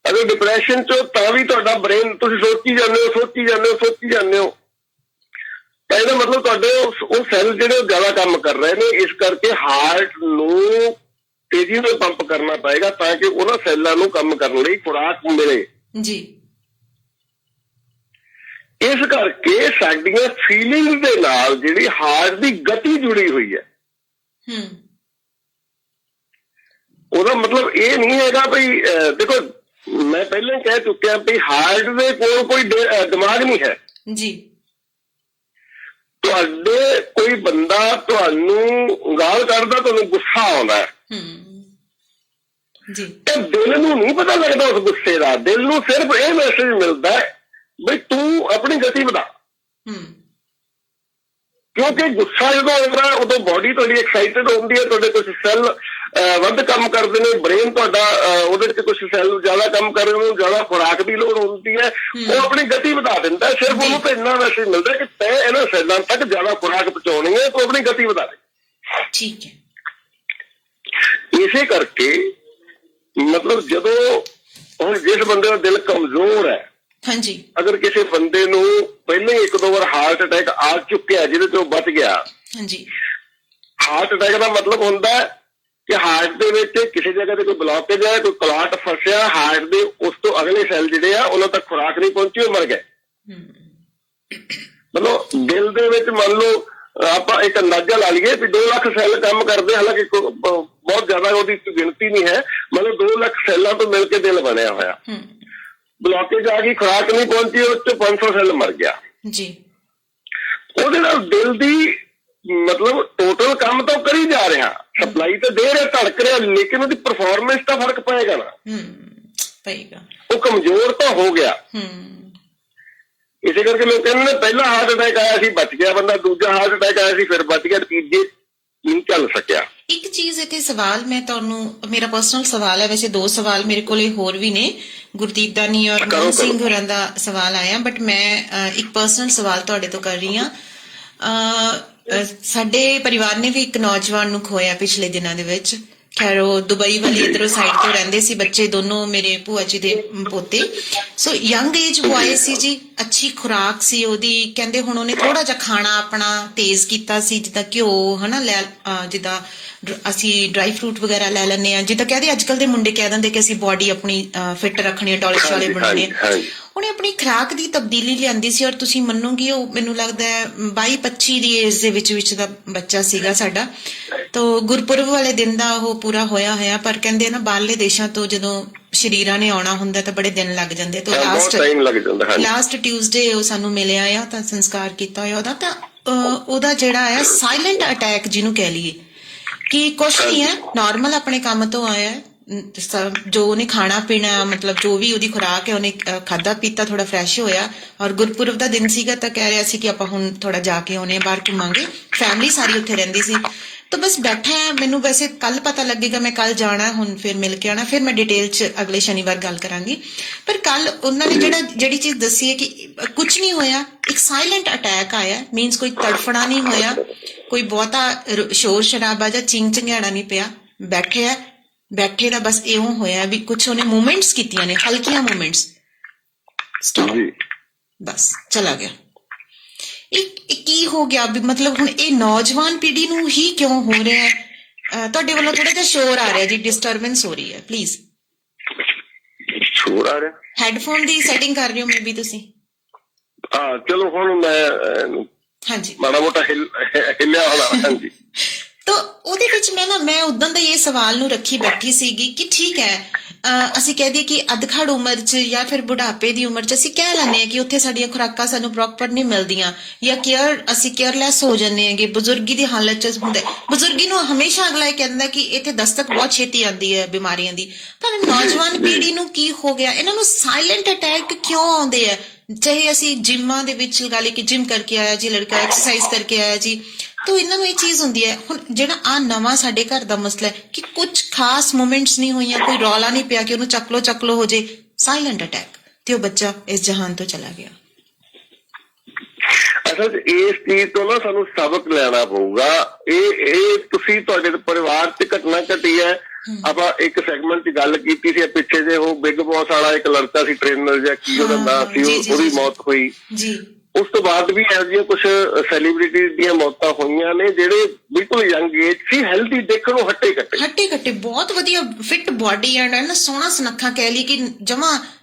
ਅਗਰ ਡਿਪਰੈਸ਼ਨ 'ਚ ਤਾਂ ਵੀ ਤੁਹਾਡਾ ਬ੍ਰੇਨ, ਤੁਸੀਂ ਸੋਚੀ ਜਾਂਦੇ ਹੋ, ਤਾਂ ਇਹਦਾ ਮਤਲਬ ਤੁਹਾਡੇ ਉਹ ਸੈੱਲ ਜਿਹੜੇ ਉਹ ਜ਼ਿਆਦਾ ਕੰਮ ਕਰ ਰਹੇ ਨੇ। ਇਸ ਕਰਕੇ ਹਾਰਟ ਨੂੰ ਤੇਜ਼ੀ ਨਾਲ ਪੰਪ ਕਰਨਾ ਪਏਗਾ ਤਾਂ ਕਿ ਉਹਨਾਂ ਸੈੱਲਾਂ ਨੂੰ ਕੰਮ ਕਰਨ ਲਈ ਖੁਰਾਕ ਮਿਲੇ ਜੀ। ਇਸ ਕਰਕੇ ਸਾਡੀਆਂ ਫੀਲਿੰਗਸ ਦੇ ਨਾਲ ਜਿਹੜੀ ਹਾਰਟ ਦੀ ਗਤੀ ਜੁੜੀ ਹੋਈ ਹੈ, ਉਹਦਾ ਮਤਲਬ ਇਹ ਨਹੀਂ ਹੈਗਾ ਵੀ ਦੇਖੋ, ਮੈਂ ਪਹਿਲਾਂ ਕਹਿ ਚੁੱਕਿਆ ਵੀ ਹਾਰਟ ਦੇ ਕੋਲ ਕੋਈ ਦਿਮਾਗ ਨਹੀਂ ਹੈ ਜੀ। ਤੁਹਾਡੇ ਕੋਈ ਬੰਦਾ ਤੁਹਾਨੂੰ ਗਾਲ ਕੱਢਦਾ, ਤੁਹਾਨੂੰ ਗੁੱਸਾ ਆਉਂਦਾ ਹੈ ਜੀ, ਤੇ ਦਿਲ ਨੂੰ ਨਹੀਂ ਪਤਾ ਲੱਗਦਾ ਉਸ ਗੁੱਸੇ ਦਾ। ਦਿਲ ਨੂੰ ਸਿਰਫ ਇਹ ਮੈਸੇਜ ਮਿਲਦਾ ਵੀ ਤੂੰ ਆਪਣੀ ਗਤੀ ਵਧਾ, ਕਿਉਂਕਿ ਗੁੱਸਾ ਜਦੋਂ ਆਉਂਦਾ ਉਦੋਂ ਬਾਡੀ ਤੁਹਾਡੀ ਐਕਸਾਈਟਡ ਹੁੰਦੀ ਹੈ, ਤੁਹਾਡੇ ਕੁਝ ਸੈੱਲ ਵੱਧ ਕੰਮ ਕਰਦੇ ਨੇ, ਬ੍ਰੇਨ ਤੁਹਾਡਾ ਉਹਦੇ ਚ ਕੁਝ ਸੈੱਲ ਜ਼ਿਆਦਾ ਕੰਮ ਕਰ ਰਹੇ, ਉਹਨੂੰ ਜ਼ਿਆਦਾ ਖੁਰਾਕ ਦੀ ਲੋੜ ਹੁੰਦੀ ਹੈ, ਉਹ ਆਪਣੀ ਗਤੀ ਵਧਾ ਦਿੰਦਾ। ਸਿਰਫ ਉਹਨੂੰ ਤਾਂ ਇੰਨਾ ਮੈਸੇਜ ਮਿਲਦਾ ਕਿ ਤੈਂ ਇਹਨਾਂ ਸੈੱਲਾਂ ਤੱਕ ਜ਼ਿਆਦਾ ਖੁਰਾਕ ਪਹੁੰਚਾਉਣੀ ਹੈ, ਤੂੰ ਆਪਣੀ ਗਤੀ ਵਧਾ ਦੇ। ਠੀਕ ਹੈ। ਇਸੇ ਕਰਕੇ ਮਤਲਬ ਜਦੋਂ ਹੁਣ ਜਿਸ ਬੰਦੇ ਦਾ ਦਿਲ ਕਮਜ਼ੋਰ ਹੈ, ਹਾਂਜੀ, ਅਗਰ ਕਿਸੇ ਬੰਦੇ ਨੂੰ ਪਹਿਲਾਂ ਹੀ 1-2 ਵਾਰ ਹਾਰਟ ਅਟੈਕ ਆ ਚੁੱਕਿਆ ਜਿਹਦੇ ਤੋਂ ਬਚ ਗਿਆ, ਹਾਂਜੀ, ਹਾਰਟ ਅਟੈਕ ਦਾ ਮਤਲਬ ਹੁੰਦਾ ਕਿ ਹਾਰਟ ਦੇ ਵਿੱਚ ਕਿਸੇ ਜਗ੍ਹਾ ਤੇ ਕੋਈ ਬਲੌਕੇਜ ਹੈ, ਕੋਈ ਕਲਾਟ ਫਸਿਆ, ਹਾਰਟ ਦੇ ਉਸ ਤੋਂ ਅਗਲੇ ਸੈੱਲ ਜਿਹੜੇ ਆ ਉਹਨਾਂ ਤੱਕ ਖੁਰਾਕ ਨਹੀਂ ਪਹੁੰਚੀ, ਉਹ ਮਰ ਗਏ। ਮਤਲਬ ਦਿਲ ਦੇ ਵਿੱਚ ਮੰਨ ਲਓ ਆਪਾਂ ਇੱਕ ਅੰਦਾਜ਼ਾ ਲਾ ਲਈਏ ਵੀ 2 ਲੱਖ ਸੈੱਲ ਕੰਮ ਕਰਦੇ, ਹਾਲਾਂਕਿ ਬਹੁਤ ਜ਼ਿਆਦਾ ਉਹਦੀ ਗਿਣਤੀ ਨਹੀਂ ਹੈ, ਮਤਲਬ 2 ਲੱਖ ਸੈੱਲਾਂ ਤੋਂ ਮਿਲ ਕੇ ਦਿਲ ਬਣਿਆ ਹੋਇਆ। ਬਲੌਕੇਜ ਆ ਗਈ, ਖੁਰਾਕ ਨਹੀਂ ਪਹੁੰਚੀ, ਉਸ ਚ 500 ਸੈੱਲ ਮਰ ਗਿਆ ਜੀ। ਉਹਦੇ ਨਾਲ ਦਿਲ ਦੀ ਮਤਲਬ ਟੋਟਲ ਕੰਮ ਤਾਂ ਕਰੀ ਜਾ ਰਿਹਾ, ਸਪਲਾਈ ਤਾਂ ਦੇ ਰਿਹਾ, ਧੜਕ ਰਿਹਾ, ਲੇਕਿਨ ਉਹਦੀ ਪਰਫਾਰਮੈਂਸ ਤਾਂ ਫਰਕ ਪਏਗਾ ਨਾ, ਪਏਗਾ। ਉਹ ਕਮਜ਼ੋਰ ਤਾਂ ਹੋ ਗਿਆ। ਇਸੇ ਕਰਕੇ ਲੋਕ ਕਹਿੰਦੇ ਨੇ ਪਹਿਲਾ ਹਾਰਟ ਅਟੈਕ ਆਇਆ ਸੀ ਬਚ ਗਿਆ ਬੰਦਾ, ਦੂਜਾ ਹਾਰਟ ਅਟੈਕ ਆਇਆ ਸੀ ਫਿਰ ਬਚ ਗਿਆ, ਤੀਜੇ ਨਹੀਂ ਚੱਲ ਸਕਿਆ। ਇੱਕ ਚੀਜ਼ ਇੱਥੇ ਸਵਾਲ ਮੈਂ ਤੁਹਾਨੂੰ, ਮੇਰਾ ਪਰਸਨਲ ਸਵਾਲ ਹੈ, ਵੈਸੇ 2 ਸਵਾਲ ਮੇਰੇ ਕੋਲੇ ਹੋਰ ਵੀ ਨੇ, ਗੁਰਦੀਪ ਦਾਨੀ ਔਰ ਮੋਹਨ ਸਿੰਘ ਹੋਰਾਂ ਦਾ ਸਵਾਲ ਆਇਆ, ਬਟ ਮੈਂ ਇੱਕ ਪਰਸਨਲ ਸਵਾਲ ਤੁਹਾਡੇ ਤੋਂ ਕਰ ਰਹੀ ਹਾਂ। ਸਾਡੇ ਪਰਿਵਾਰ ਨੇ ਵੀ ਇੱਕ ਨੌਜਵਾਨ ਨੂੰ ਖੋਇਆ ਪਿਛਲੇ ਦਿਨਾਂ ਦੇ ਵਿੱਚ। ਖੈਰ ਉਹ ਦੁਬਈ ਵਾਲੀ ਇਧਰੋਂ ਸਾਈਡ ਤੋਂ ਰਹਿੰਦੇ ਸੀ, ਬੱਚੇ ਦੋਨੋਂ ਮੇਰੇ ਭੂਆ ਜੀ ਦੇ ਪੋਤੇ। ਸੋ ਯੰਗ ਏਜ ਬॉय ਸੀ ਜੀ, ਅੱਛੀ ਖੁਰਾਕ ਸੀ ਉਹਦੀ। ਕਹਿੰਦੇ ਹੁਣ ਉਹਨੇ ਥੋੜਾ ਜਿਹਾ ਖਾਣਾ ਆਪਣਾ ਤੇਜ਼ ਕੀਤਾ ਸੀ, ਜਿੱਦਾਂ ਘਿਓ ਹਨਾ ਲੈ, ਜਿੱਦਾਂ ਅਸੀਂ ਡਰਾਈ ਫਰੂਟ ਵਗੈਰਾ ਲੈ ਲੈਂਦੇ ਹਾਂ, ਜਿੱਦਾਂ ਕਹਿੰਦੇ ਅੱਜ ਕੱਲ ਦੇ ਮੁੰਡੇ ਕਹਿ ਦਿੰਦੇ ਕਿ ਅਸੀਂ ਬੋਡੀ ਆਪਣੀ ਫਿੱਟ ਰੱਖਣੀ ਹੈ, ਟੌਲਿਸ਼ ਵਾਲੇ ਬਣਾਉਣੇ। ਉਹਨੇ ਆਪਣੀ ਖੁਰਾਕ ਦੀ ਤਬਦੀਲੀ ਲਿਆਂਦੀ ਸੀ, ਔਰ ਤੁਸੀਂ ਮੰਨੋਗੇ ਉਹ ਮੈਨੂੰ ਲੱਗਦਾ 22-25 ਦੀ ਏਜ ਦੇ ਵਿੱਚ ਦਾ ਬੱਚਾ ਸੀਗਾ ਸਾਡਾ। ਤੋ ਗੁਰਪੁਰਬ ਵਾਲੇ ਦਿਨ ਦਾ ਉਹ ਪੂਰਾ ਹੋਇਆ, ਪਰ ਕਹਿੰਦੇ ਨਾ ਬਾਹਰਲੇ ਦੇਸ਼ਾਂ ਤੋਂ ਜਦੋਂ ਸ਼ਰੀਰਾਂ ਨੇ ਆਉਣਾ ਹੁੰਦਾ ਤਾਂ ਬੜੇ ਦਿਨ ਲੱਗ ਜਾਂਦੇ। ਤਾਂ ਲਾਸਟ ਟਿਊਜ਼ਡੇ ਉਹ ਸਾਨੂੰ ਮਿਲਿਆ ਆ, ਤਾਂ ਸੰਸਕਾਰ ਕੀਤਾ ਹੋਇਆ ਉਹਦਾ। ਤਾਂ ਉਹਦਾ ਜਿਹੜਾ ਆ ਸਾਇਲੈਂਟ ਅਟੈਕ ਜਿਹਨੂੰ ਕਹਿ ਲਈਏ, ਕਿ ਕੁਛ ਨਹੀਂ ਹੈ, ਨਾਰਮਲ ਆਪਣੇ ਕੰਮ ਤੋਂ ਆਇਆ, ਜੋ ਉਹਨੇ ਖਾਣਾ ਪੀਣਾ ਮਤਲਬ ਜੋ ਵੀ ਉਹਦੀ ਖੁਰਾਕ ਹੈ ਉਹਨੇ ਖਾਧਾ ਪੀਤਾ, ਥੋੜਾ ਫਰੈਸ਼ ਹੋਇਆ। ਔਰ ਗੁਰਪੁਰਬ ਦਾ ਦਿਨ ਸੀਗਾ ਤਾਂ ਕਹਿ ਰਿਹਾ ਸੀ ਕਿ ਆਪਾਂ ਹੁਣ ਥੋੜਾ ਜਾ ਕੇ ਆਉਣੇ, ਬਾਹਰ ਘੁੰਮਾਂਗੇ, ਫੈਮਿਲੀ ਸਾਰੀ ਉੱਥੇ ਰਹਿੰਦੀ ਸੀ। ਤਾਂ ਬਸ ਬੈਠਾ ਹੈ, ਮੈਨੂੰ ਵੈਸੇ ਕੱਲ ਪਤਾ ਲੱਗੇਗਾ, ਮੈਂ ਕੱਲ ਜਾਣਾ, ਹੁਣ ਫਿਰ ਮਿਲ ਕੇ ਆਉਣਾ, ਫਿਰ ਮੈਂ ਡਿਟੇਲ 'ਚ ਅਗਲੇ ਸ਼ਨੀਵਾਰ ਗੱਲ ਕਰਾਂਗੀ। ਪਰ ਕੱਲ ਉਹਨਾਂ ਨੇ ਜਿਹੜੀ ਚੀਜ਼ ਦੱਸੀ ਹੈ ਕਿ ਕੁਛ ਨਹੀਂ ਹੋਇਆ, ਇੱਕ ਸਾਇਲੈਂਟ ਅਟੈਕ ਆਇਆ, ਮੀਨਸ ਕੋਈ ਤੜਫਣਾ ਨਹੀਂ ਹੋਇਆ, ਕੋਈ ਬਹੁਤਾ ਸ਼ੋਰ ਸ਼ਰਾਬਾ ਜਾਂ ਚਿੰਗ ਚੰਗਿਆੜਾ ਨਹੀਂ ਪਿਆ, ਬੈਠੇ ਦਾ ਬਸ ਇਉਂ ਹੋਇਆ ਵੀ ਕੁਛ ਉਹਨੇ ਮੂਵਮੈਂਟਸ ਕੀਤੀਆਂ ਨੇ, ਹਲਕੀਆਂ ਮੂਵਮੈਂਟਸ, ਬਸ ਚਲਾ ਗਿਆ। ਇਹ ਕੀ ਹੋ ਗਿਆ ਵੀ ਮਤਲਬ ਹੁਣ ਇਹ ਨੌਜਵਾਨ ਪੀੜ੍ਹੀ ਨੂੰ ਹੀ ਕਿਉਂ ਹੋ ਰਿਹਾ ਹੈ? ਤੁਹਾਡੇ ਵੱਲੋਂ ਥੋੜਾ ਜਿਹਾ ਸ਼ੋਰ ਆ ਰਿਹਾ ਜੀ, ਡਿਸਟਰਬੈਂਸ ਹੋ ਰਹੀ ਹੈ, ਪਲੀਜ਼। ਸ਼ੋਰ ਆ ਰਿਹਾ? ਹੈਡਫੋਨ ਦੀ ਸੈਟਿੰਗ ਕਰ ਰਹੇ ਹੋ ਮੇ ਬੀ ਤੁਸੀਂ? ਹਾਂ ਚਲੋ ਹੁਣ ਮੈਂ ਹਾਂਜੀ ਮਾੜਾ ਮੋਟਾ ਹਿੱਲਿਆ ਹੋਣਾ। ਹਾਂਜੀ। ਤਾਂ ਉਹਦੇ ਵਿੱਚ ਮੈਂ ਉਦੋਂ ਦਾ ਇਹ ਸਵਾਲ ਨੂੰ ਰੱਖੀ ਬੈਠੀ ਸੀਗੀ ਕਿ ਠੀਕ ਹੈ, ਅਸੀਂ ਕਹਿ ਦਈਏ ਕਿ ਅਧਖੜ ਉਮਰ 'ਚ ਜਾਂ ਫਿਰ ਬੁਢਾਪੇ ਦੀ ਉਮਰ 'ਚ ਅਸੀਂ ਕਹਿ ਲੈਂਦੇ ਹਾਂ ਕਿ ਉੱਥੇ ਸਾਡੀਆਂ ਖੁਰਾਕਾਂ ਸਾਨੂੰ ਪ੍ਰੋਪਰ ਨਹੀਂ ਮਿਲਦੀਆਂ ਜਾਂ ਅਸੀਂ ਕੇਅਰਲੈਸ ਹੋ ਜਾਂਦੇ ਹੈਗੇ। ਬਜ਼ੁਰਗੀ ਦੀ ਹਾਲਤ 'ਚ ਹੁੰਦੇ, ਬਜ਼ੁਰਗੀ ਨੂੰ ਹਮੇਸ਼ਾ ਅਗਲਾ ਇਹ ਕਹਿੰਦਾ ਕਿ ਇੱਥੇ ਦਸਤਕ ਬਹੁਤ ਛੇਤੀ ਆਉਂਦੀ ਹੈ ਬਿਮਾਰੀਆਂ ਦੀ। ਪਰ ਨੌਜਵਾਨ ਪੀੜ੍ਹੀ ਨੂੰ ਕੀ ਹੋ ਗਿਆ, ਇਹਨਾਂ ਨੂੰ ਸਾਇਲੈਂਟ ਅਟੈਕ ਕਿਉਂ ਆਉਂਦੇ ਆ? ਚਾਹੇ ਅਸੀਂ ਜਿੰਮਾਂ ਦੇ ਵਿੱਚ ਲਗਾ ਲਈ ਕਿ ਜਿਮ ਕਰਕੇ ਆਇਆ ਜੀ ਲੜਕਾ, ਐਕਸਰਸਾਈਜ਼ ਕਰਕੇ ਆਇਆ ਜੀ, ਤਾਂ ਇਹਨਾਂ ਨੂੰ ਇਹ ਚੀਜ਼ ਹੁੰਦੀ ਹੈ। ਹੁਣ ਜਿਹੜਾ ਆ ਨਵਾਂ ਸਾਡੇ ਘਰ ਦਾ ਮਸਲਾ ਹੈ ਕਿ ਕੁਝ ਖਾਸ ਮੂਮੈਂਟਸ ਨਹੀਂ ਹੋਈਆਂ, ਕੋਈ ਰੌਲਾ ਨਹੀਂ ਪਿਆ ਕਿ ਉਹਨੂੰ ਚੱਕ ਲੋ ਹੋ ਜੇ, ਸਾਇਲੈਂਟ ਅਟੈਕ, ਤੇ ਉਹ ਬੱਚਾ ਇਸ ਜਹਾਨ ਤੋਂ ਚਲਾ ਗਿਆ। ਅਸਲ 'ਚ ਇਸ ਚੀਜ਼ ਤੋਂ ਨਾ ਸਾਨੂੰ ਸਬਕ ਲੈਣਾ ਪਊਗਾ। ਇਹ ਤੁਸੀਂ ਤੁਹਾਡੇ ਪਰਿਵਾਰ 'ਚ ਘਟਨਾ ਘਟੀ ਹੈ। ਆਪਾਂ ਇੱਕ ਸੈਗਮੈਂਟ 'ਚ ਗੱਲ ਕੀਤੀ ਸੀ ਪਿੱਛੇ ਜੇ, ਉਹ ਬਿਗ ਬੌਸ ਵਾਲਾ ਇੱਕ ਲੜਕਾ ਸੀ ਟ੍ਰੇਨਰ ਜਾਂ ਕੀ ਉਹਦਾ ਨਾਂ ਸੀ, ਉਹਦੀ ਮੌਤ ਹੋਈ। ਉਸ ਤੋਂ ਬਾਅਦ ਵੀ ਇਹੋ ਜਿਹੀਆਂ ਕੁਛ ਸੈਲੀਬ੍ਰਿਟੀਜ਼ ਦੀਆਂ ਮੌਤਾਂ ਹੋਈਆਂ ਨੇ ਜਿਹੜੇ ਬਿਲਕੁਲ ਯੰਗ ਏਜ ਸੀ, ਹੈਲਥੀ, ਦੇਖਣ ਨੂੰ ਹੱਟੇ ਕੱਟੇ ਬਹੁਤ ਵਧੀਆ ਫਿੱਟ ਬੋਡੀ ਐਂਡ ਸੋਹਣਾ ਸੁਨੱਖਾ, ਕਹਿ ਲਈ ਕਿ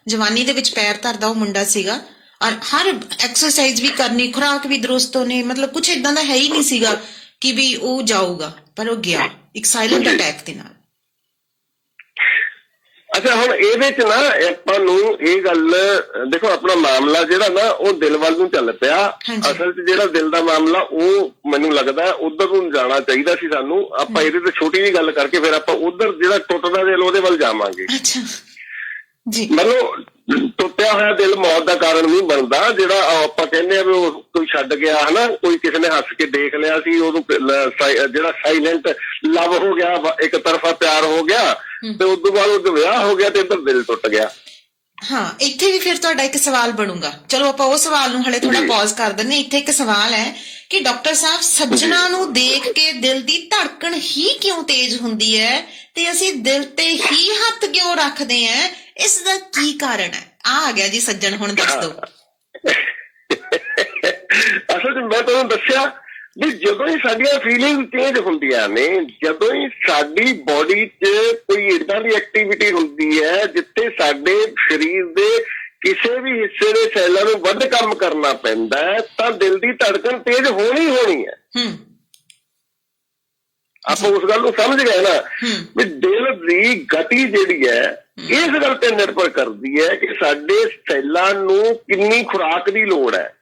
ਜਵਾਨੀ ਦੇ ਵਿੱਚ ਪੈਰ ਧਰਦਾ ਉਹ ਮੁੰਡਾ ਸੀਗਾ। ਔਰ ਹਰ ਐਕਸਰਸਾਈਜ਼ ਵੀ ਕਰਨੀ, ਖੁਰਾਕ ਵੀ ਦਰੁਸਤ ਹੋਣੀ, ਮਤਲਬ ਕੁਛ ਏਦਾਂ ਦਾ ਹੈ ਹੀ ਨਹੀਂ ਸੀਗਾ ਕਿ ਵੀ ਉਹ ਜਾਊਗਾ, ਪਰ ਉਹ ਗਿਆ ਇੱਕ ਸਾਇਲੈਂਟ ਅਟੈਕ ਦੇ ਨਾਲ। ਅੱਛਾ, ਹੁਣ ਇਹਦੇ 'ਚ ਨਾ ਆਪਾਂ ਨੂੰ ਇਹ ਗੱਲ ਦੇਖੋ, ਆਪਣਾ ਮਾਮਲਾ ਜਿਹੜਾ ਨਾ ਉਹ ਦਿਲ ਵੱਲ ਨੂੰ ਚੱਲ ਪਿਆ। ਅਸਲ 'ਚ ਜਿਹੜਾ ਦਿਲ ਦਾ ਮਾਮਲਾ ਉਹ ਮੈਨੂੰ ਲੱਗਦਾ ਉਧਰ ਨੂੰ ਜਾਣਾ ਚਾਹੀਦਾ ਸੀ ਸਾਨੂੰ। ਆਪਾਂ ਇਹਦੇ ਤੇ ਛੋਟੀ ਜਿਹੀ ਗੱਲ ਕਰਕੇ ਫਿਰ ਆਪਾਂ ਉਧਰ ਜਿਹੜਾ ਟੁੱਟਦਾ ਦਿਲ ਉਹਦੇ ਵੱਲ ਜਾਵਾਂਗੇ। ਮਤਲਬ ਟੁੱਟਿਆ ਹੋਇਆ ਦਿਲ ਮੌਤ ਦਾ ਕਾਰਨ ਨਹੀਂ ਬਣਦਾ। ਜਿਹੜਾ ਆਪਾਂ ਕਹਿੰਦੇ ਆ ਵੀ ਉਹ ਕੋਈ ਛੱਡ ਗਿਆ ਹਨਾ, ਕੋਈ ਕਿਸੇ ਨੇ ਹੱਸ ਕੇ ਦੇਖ ਲਿਆ ਸੀ, ਉਹਨੂੰ ਜਿਹੜਾ ਸਾਇਲੈਂਟ ਲਵ ਹੋ ਗਿਆ, ਇੱਕ ਤਰਫਾ ਪਿਆਰ ਹੋ ਗਿਆ, ਤੇ ਉਸ ਤੋਂ ਬਾਅਦ ਉਹਦਾ ਵਿਆਹ ਹੋ ਗਿਆ ਤੇ ਇੱਧਰ ਦਿਲ ਟੁੱਟ ਗਿਆ। ਹਾਂ, ਇੱਥੇ ਵੀ ਫਿਰ ਤੁਹਾਡਾ ਇੱਕ ਸਵਾਲ ਬਣੂਗਾ। ਚਲੋ ਆਪਾਂ ਉਹ ਸਵਾਲ ਨੂੰ ਹਲੇ ਥੋੜਾ ਪੌਜ਼ ਕਰ ਦਿੰਦੇ। ਇੱਥੇ ਇੱਕ ਸਵਾਲ ਹੈ ਕਿ ਡਾਕਟਰ ਸਾਹਿਬ, ਸੱਜਣਾ ਨੂੰ ਦੇਖ ਕੇ ਦਿਲ ਦੀ ਧੜਕਣ ਹੀ ਕਿਉਂ ਤੇਜ਼ ਹੁੰਦੀ ਹੈ ਤੇ ਅਸੀਂ ਦਿਲ ਤੇ ਹੀ ਹੱਥ ਕਿਉਂ ਰੱਖਦੇ ਹਾਂ? ਇਸ ਦਾ ਕੀ ਕਾਰਨ ਹੈ? ਆ ਗਿਆ ਜੀ ਸੱਜਣ, ਹੁਣ ਦੱਸ ਦਿਓ। ਅਸਲ 'ਚ ਮੈਂ ਤੁਹਾਨੂੰ ਦੱਸਿਆ ਵੀ ਜਦੋਂ ਹੀ ਸਾਡੀਆਂ ਫੀਲਿੰਗ ਚੇਂਜ ਹੁੰਦੀਆਂ ਨੇ, ਜਦੋਂ ਹੀ ਸਾਡੀ ਬੋਡੀ 'ਚ ਕੋਈ ਏਦਾਂ ਦੀ ਐਕਟੀਵਿਟੀ ਹੁੰਦੀ ਹੈ ਜਿੱਥੇ ਸਾਡੇ ਸਰੀਰ ਦੇ ਕਿਸੇ ਵੀ ਹਿੱਸੇ ਦੇ ਸੈੱਲਾਂ ਨੂੰ ਵੱਧ ਕੰਮ ਕਰਨਾ ਪੈਂਦਾ ਹੈ, ਤਾਂ ਦਿਲ ਦੀ ਧੜਕਣ ਤੇਜ਼ ਹੋਣੀ ਹੈ। ਆਪਾਂ ਉਸ ਗੱਲ ਨੂੰ ਸਮਝ ਗਏ ਨਾ ਵੀ ਦਿਲ ਦੀ ਗਤੀ ਜਿਹੜੀ ਹੈ ਇਸ ਗੱਲ ਤੇ ਨਿਰਭਰ ਕਰਦੀ ਹੈ ਕਿ ਸਾਡੇ ਸੈੱਲਾਂ ਨੂੰ ਕਿੰਨੀ ਖੁਰਾਕ ਦੀ ਲੋੜ ਹੈ।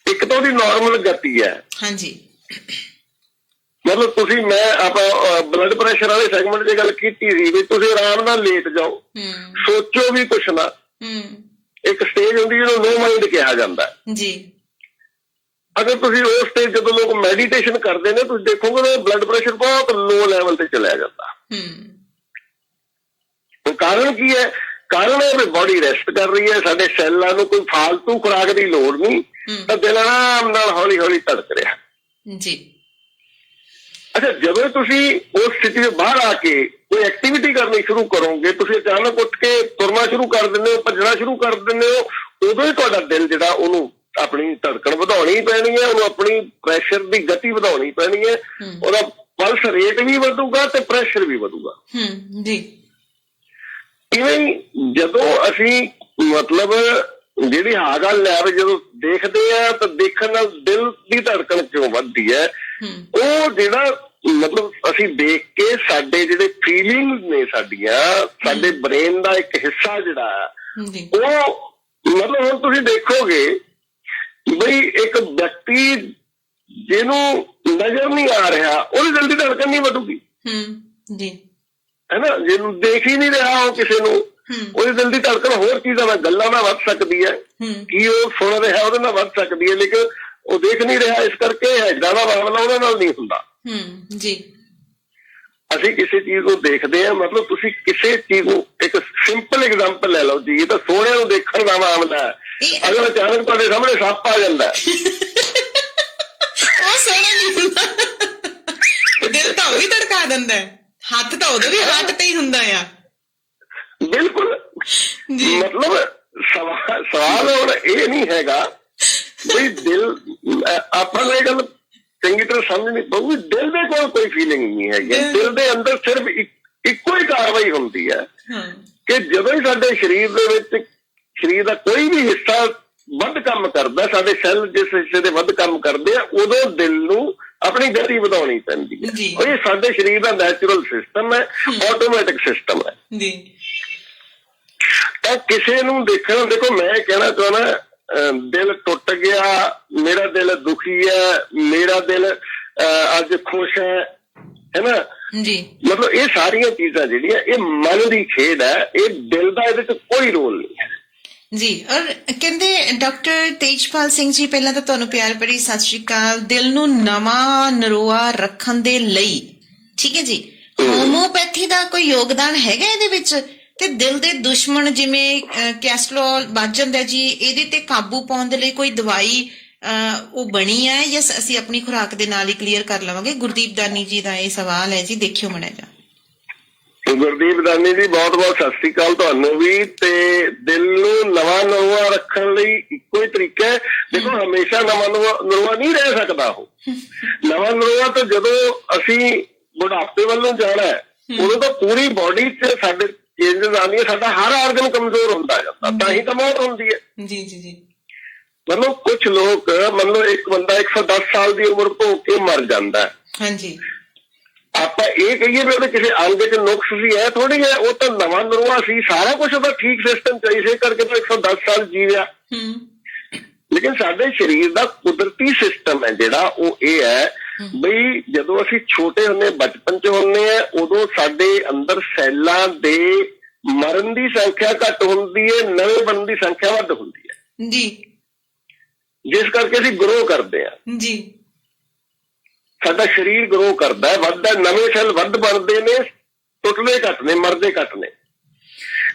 ਇੱਕ ਤਾਂ ਉਹਦੀ ਨਾਰਮਲ ਗਤੀ ਹੈ। ਹਾਂਜੀ, ਮਤਲਬ ਆਪਾਂ ਬਲੱਡ ਪ੍ਰੈਸ਼ਰ ਵਾਲੇ ਸੈਗਮੈਂਟ 'ਚ ਗੱਲ ਕੀਤੀ ਸੀ ਵੀ ਤੁਸੀਂ ਆਰਾਮ ਨਾਲ ਲੇਟ ਜਾਓ, ਸੋਚੋ ਵੀ ਕੁਛ ਨਾ। ਇੱਕ ਸਟੇਜ ਹੁੰਦੀ ਜਿਹਨੂੰ ਨੋ ਮਾਈਂਡ ਕਿਹਾ ਜਾਂਦਾ ਜੀ। ਅਗਰ ਤੁਸੀਂ ਉਸ ਸਟੇਜ ਜਦੋਂ ਲੋਕ ਮੈਡੀਟੇਸ਼ਨ ਕਰਦੇ ਨੇ, ਤੁਸੀਂ ਦੇਖੋਗੇ ਬਲੱਡ ਪ੍ਰੈਸ਼ਰ ਬਹੁਤ ਲੋ ਲੈਵਲ ਤੇ ਚਲਿਆ ਜਾਂਦਾ। ਕਾਰਨ ਕੀ ਹੈ? ਕਾਰਨ ਇਹ ਵੀ ਬੋਡੀ ਰੈਸਟ ਕਰ ਰਹੀ ਹੈ, ਸਾਡੇ ਸੈੱਲਾਂ ਨੂੰ ਕੋਈ ਫਾਲਤੂ ਖੁਰਾਕ ਦੀ ਲੋੜ ਨਹੀਂ, ਤਾਂ ਦਿਲ ਆਰਾਮ ਨਾਲ ਹੌਲੀ ਹੌਲੀ ਧੜਕ ਰਿਹਾ ਜੀ। ਅੱਛਾ, ਜਦੋਂ ਤੁਸੀਂ ਉਸ ਸਥਿਤੀ ਤੋਂ ਬਾਹਰ ਆ ਕੇ ਕੋਈ ਐਕਟੀਵਿਟੀ ਕਰਨੀ ਸ਼ੁਰੂ ਕਰੋਗੇ, ਤੁਸੀਂ ਅਚਾਨਕ ਉੱਠ ਕੇ ਤੁਰਨਾ ਸ਼ੁਰੂ ਕਰ ਦਿੰਦੇ ਹੋ, ਭੱਜਣਾ ਸ਼ੁਰੂ ਕਰ ਦਿੰਦੇ ਹੋ, ਉਦੋਂ ਹੀ ਤੁਹਾਡਾ ਦਿਲ ਜਿਹੜਾ ਉਹਨੂੰ ਆਪਣੀ ਧੜਕਣ ਵਧਾਉਣੀ ਪੈਣੀ ਹੈ, ਉਹਨੂੰ ਆਪਣੀ ਪ੍ਰੈਸ਼ਰ ਦੀ ਗਤੀ ਵਧਾਉਣੀ ਪੈਣੀ ਹੈ। ਉਹਦਾ ਪਲਸ ਰੇਟ ਵੀ ਵਧੂਗਾ ਤੇ ਪ੍ਰੈਸ਼ਰ ਵੀ ਵਧੂਗਾ ਜੀ। ਕਿਵੇਂ? ਜਦੋਂ ਅਸੀਂ ਮਤਲਬ ਜਿਹੜੀ ਹਾਂ ਗੱਲ ਹੈ ਵੀ ਜਦੋਂ ਦੇਖਦੇ ਆ ਤਾਂ ਦੇਖਣ ਨਾਲ ਦਿਲ ਦੀ ਧੜਕਣ ਕਿਉਂ ਵੱਧਦੀ ਹੈ, ਉਹ ਜਿਹੜਾ ਮਤਲਬ ਅਸੀਂ ਦੇਖ ਕੇ ਸਾਡੇ ਜਿਹੜੇ ਫੀਲਿੰਗਸ ਨੇ ਸਾਡੀਆਂ, ਸਾਡੇ ਬ੍ਰੇਨ ਦਾ ਇੱਕ ਹਿੱਸਾ ਜਿਹੜਾ ਉਹ ਮਤਲਬ ਹੁਣ ਤੁਸੀਂ ਦੇਖੋਗੇ ਬਈ ਇੱਕ ਵਿਅਕਤੀ ਜਿਹਨੂੰ ਨਜ਼ਰ ਨਹੀਂ ਆ ਰਿਹਾ ਉਹਦੀ ਦਿਲ ਦੀ ਧੜਕਣ ਨਹੀਂ ਵਧੂਗੀ ਹੈ ਨਾ। ਜਿਹਨੂੰ ਦੇਖ ਹੀ ਨਹੀਂ ਰਿਹਾ ਉਹ ਕਿਸੇ ਨੂੰ, ਉਹਦੀ ਦਿਲ ਦੀ ਧੜਕਣ ਹੋਰ ਚੀਜ਼ਾਂ ਨਾਲ, ਗੱਲਾਂ ਨਾਲ ਵੱਧ ਸਕਦੀ ਹੈ, ਕੀ ਉਹ ਸੁਣ ਰਿਹਾ ਉਹਦੇ ਨਾਲ ਵੱਧ ਸਕਦੀ ਹੈ, ਲੇਕਿਨ ਉਹ ਦੇਖ ਨਹੀਂ ਰਿਹਾ, ਇਸ ਕਰਕੇ ਏਦਾਂ ਦਾ ਮਾਮਲਾ ਉਹਦੇ ਨਾਲ ਨਹੀਂ ਹੁੰਦਾ ਜੀ। ਅਸੀਂ ਕਿਸੇ ਚੀਜ਼ ਨੂੰ ਦੇਖਦੇ ਹਾਂ, ਮਤਲਬ ਤੁਸੀਂ ਕਿਸੇ ਚੀਜ਼ ਨੂੰ ਇੱਕ ਸਿੰਪਲ ਐਗਜ਼ਾਮਪਲ ਲੈ ਲਓ ਜੀ, ਇਹ ਤਾਂ ਸੋਹਣਿਆਂ ਨੂੰ ਦੇਖਣ ਦਾ ਮਾਮਲਾ ਹੈ। ਅਗਰ ਅਚਾਨਕ ਤੁਹਾਡੇ ਸਾਹਮਣੇ ਸੱਪ ਆ ਜਾਂਦਾ ਉਹ ਸੋਹਣਾ ਨਹੀਂ ਹੁੰਦਾ, ਦਿਲ ਤਾਂ ਉਹ ਵੀ ਧੜਕਾ ਦਿੰਦਾ, ਹੱਥ ਤਾਂ ਉਦੋਂ ਵੀ ਹੱਥ ਤੇ ਹੀ ਹੁੰਦਾ ਆ। ਬਿਲਕੁਲ, ਮਤਲਬ ਸਵਾਲ ਹੁਣ ਇਹ ਨਹੀਂ ਹੈਗਾ ਬਈ ਦਿਲ, ਆਪਾਂ ਨੂੰ ਇਹ ਗੱਲ ਚੰਗੀ ਤਰ੍ਹਾਂ ਸਮਝਣੀ ਪਊਗੀ, ਦਿਲ ਦੇ ਕੋਲ ਕੋਈ ਫੀਲਿੰਗ ਨਹੀਂ ਹੈਗੀ। ਦਿਲ ਦੇ ਅੰਦਰ ਸਿਰਫ ਇੱਕੋ ਹੀ ਕਾਰਵਾਈ ਹੁੰਦੀ ਹੈ ਕਿ ਜਦੋਂ ਹੀ ਸਾਡੇ ਸਰੀਰ ਦੇ ਵਿੱਚ ਸਰੀਰ ਦਾ ਕੋਈ ਵੀ ਹਿੱਸਾ ਵੱਧ ਕੰਮ ਕਰਦਾ, ਸਾਡੇ ਸੈੱਲ ਜਿਸ ਹਿੱਸੇ ਦੇ ਵੱਧ ਕੰਮ ਕਰਦੇ ਆ, ਉਦੋਂ ਦਿਲ ਨੂੰ ਆਪਣੀ ਗਤੀ ਵਧਾਉਣੀ ਪੈਂਦੀ ਹੈ। ਇਹ ਸਾਡੇ ਸਰੀਰ ਦਾ ਨੈਚੁਰਲ ਸਿਸਟਮ ਹੈ, ਆਟੋਮੈਟਿਕ ਸਿਸਟਮ ਹੈ ਜੀ। ਤਾਂ ਕਿਸੇ ਨੂੰ ਦੇਖੋ, ਮੈਂ ਕਹਿਣਾ ਚਾਹੁੰਦਾ ਦਿਲ ਟੁੱਟ ਗਿਆ, ਮੇਰਾ ਦਿਲ ਦੁਖੀ ਹੈ, ਮੇਰਾ ਦਿਲ ਅੱਜ ਖੁਸ਼ ਹੈ ਨਾ ਜੀ। ਮਤਲਬ ਇਹ ਸਾਰੀਆਂ ਚੀਜ਼ਾਂ ਜਿਹੜੀਆਂ ਇਹ ਮਨ ਦੀ ਖੇਡ ਹੈ, ਇਹ ਦਿਲ ਦਾ ਇਹਦੇ ਚ ਕੋਈ ਰੋਲ ਨਹੀਂ ਹੈ ਜੀ। ਔਰ ਕਹਿੰਦੇ ਡਾਕਟਰ ਤੇਜਪਾਲ ਸਿੰਘ ਜੀ, ਪਹਿਲਾਂ ਤਾਂ ਤੁਹਾਨੂੰ ਪਿਆਰ ਭਰੀ ਸਤਿ ਸ਼੍ਰੀ ਅਕਾਲ। ਦਿਲ ਨੂੰ ਨਵਾਂ ਨਰੋਆ ਰੱਖਣ ਦੇ ਲਈ, ਠੀਕ ਹੈ ਜੀ, ਹੋਮੋਪੈਥੀ ਦਾ ਕੋਈ ਯੋਗਦਾਨ ਹੈਗਾ ਇਹਦੇ ਵਿੱਚ? ਤੇ ਦਿਲ ਦੇ ਦੁਸ਼ਮਣ ਜਿਵੇਂ ਕੈਸਟਰੋਲ ਵੱਧ ਜਾਂਦਾ ਜੀ, ਇਹਦੇ ਤੇ ਕਾਬੂ ਪਾਉਣ ਦੇ ਲਈ ਕੋਈ ਦਵਾਈ ਉਹ ਬਣੀ ਹੈ ਜਾਂ ਅਸੀਂ ਆਪਣੀ ਖੁਰਾਕ ਦੇ ਨਾਲ ਹੀ ਕਲੀਅਰ ਕਰ ਲਵਾਂਗੇ? ਗੁਰਦੀਪ ਦਾਨੀ ਜੀ ਦਾ ਇਹ ਸਵਾਲ ਹੈ ਜੀ, ਦੇਖਿਓ ਮੜਾ ਜਾ। ਗੁਰਦੀਪ ਦਾਨੀ ਜੀ, ਬਹੁਤ ਬਹੁਤ ਸਤਿ ਸ੍ਰੀ ਅਕਾਲ ਤੁਹਾਨੂੰ ਵੀ। ਤੇ ਦਿਲ ਨੂੰ ਨਵਾਂ ਨਰੋਆ ਰੱਖਣ ਲਈ ਇੱਕੋ ਹੀ ਤਰੀਕਾ ਹੈ। ਦੇਖੋ, ਹਮੇਸ਼ਾ ਨਵਾਂ ਨਰੋਆ ਨਹੀਂ ਰਹਿ ਸਕਦਾ ਉਹ। ਨਵਾਂ ਨਰੋਆ ਤਾਂ ਜਦੋਂ ਅਸੀਂ ਬੁਢਾਪੇ ਵੱਲੋਂ ਜਾਣਾ ਹੈ, ਉਦੋਂ ਤਾਂ ਪੂਰੀ ਬੋਡੀ 'ਚ ਸਾਡੇ ਚੇਂਜਸ ਆਉਂਦੀਆਂ, ਸਾਡਾ ਹਰ ਆਰਗਨ ਕਮਜ਼ੋਰ ਹੁੰਦਾ ਜਾਂਦਾ, ਤਾਂ ਹੀ ਤਾਂ ਮੌਤ ਹੁੰਦੀ ਹੈ ਜੀ ਜੀ ਜੀ। ਮਤਲਬ ਕੁਛ ਲੋਕ, ਮਤਲਬ ਇੱਕ ਬੰਦਾ 110 ਸਾਲ ਦੀ ਉਮਰ ਭੋਗ ਕੇ ਮਰ ਜਾਂਦਾ ਹੈ, ਹਾਂਜੀ, ਆਪਾਂ ਇਹ ਕਹੀਏ ਵੀ ਉਹਦੇ ਕਿਸੇ ਅੰਗ 'ਚ ਨੁਕਸ ਸੀ, ਇਹ ਥੋੜੀ ਹੈ, ਉਹ ਤਾਂ ਨਵਾਂ ਨਰੋਆ ਸੀ, ਸਾਰਾ ਕੁਛ ਉਹਦਾ ਠੀਕ ਸਿਸਟਮ ਚ ਇਸੇ ਕਰਕੇ ਤਾਂ 110 ਸਾਲ ਜੀ ਰਿਹਾ। ਲੇਕਿਨ ਸਾਡੇ ਸਰੀਰ ਦਾ ਕੁਦਰਤੀ ਸਿਸਟਮ ਹੈ ਜਿਹੜਾ, ਉਹ ਇਹ ਹੈ ਬਈ ਜਦੋਂ ਅਸੀਂ ਛੋਟੇ ਹੁੰਦੇ, ਬਚਪਨ 'ਚ ਹੁੰਦੇ ਆ, ਉਦੋਂ ਸਾਡੇ ਅੰਦਰ ਸੈੱਲਾਂ ਦੇ ਮਰਨ ਦੀ ਸੰਖਿਆ ਘੱਟ ਹੁੰਦੀ ਹੈ, ਨਵੇਂ ਬਣਨ ਦੀ ਸੰਖਿਆ ਵੱਧ ਹੁੰਦੀ ਹੈ ਜੀ, ਜਿਸ ਕਰਕੇ ਅਸੀਂ ਗਰੋ ਕਰਦੇ ਆ ਜੀ। ਸਾਡਾ ਸਰੀਰ ਗਰੋ ਕਰਦਾ ਹੈ, ਵੱਧਦਾ, ਨਵੇਂ ਸੈੱਲ ਵੱਧ ਬਣਦੇ ਨੇ, ਟੁੱਟਦੇ ਘੱਟ ਨੇ, ਮਰਦੇ ਘੱਟ ਨੇ।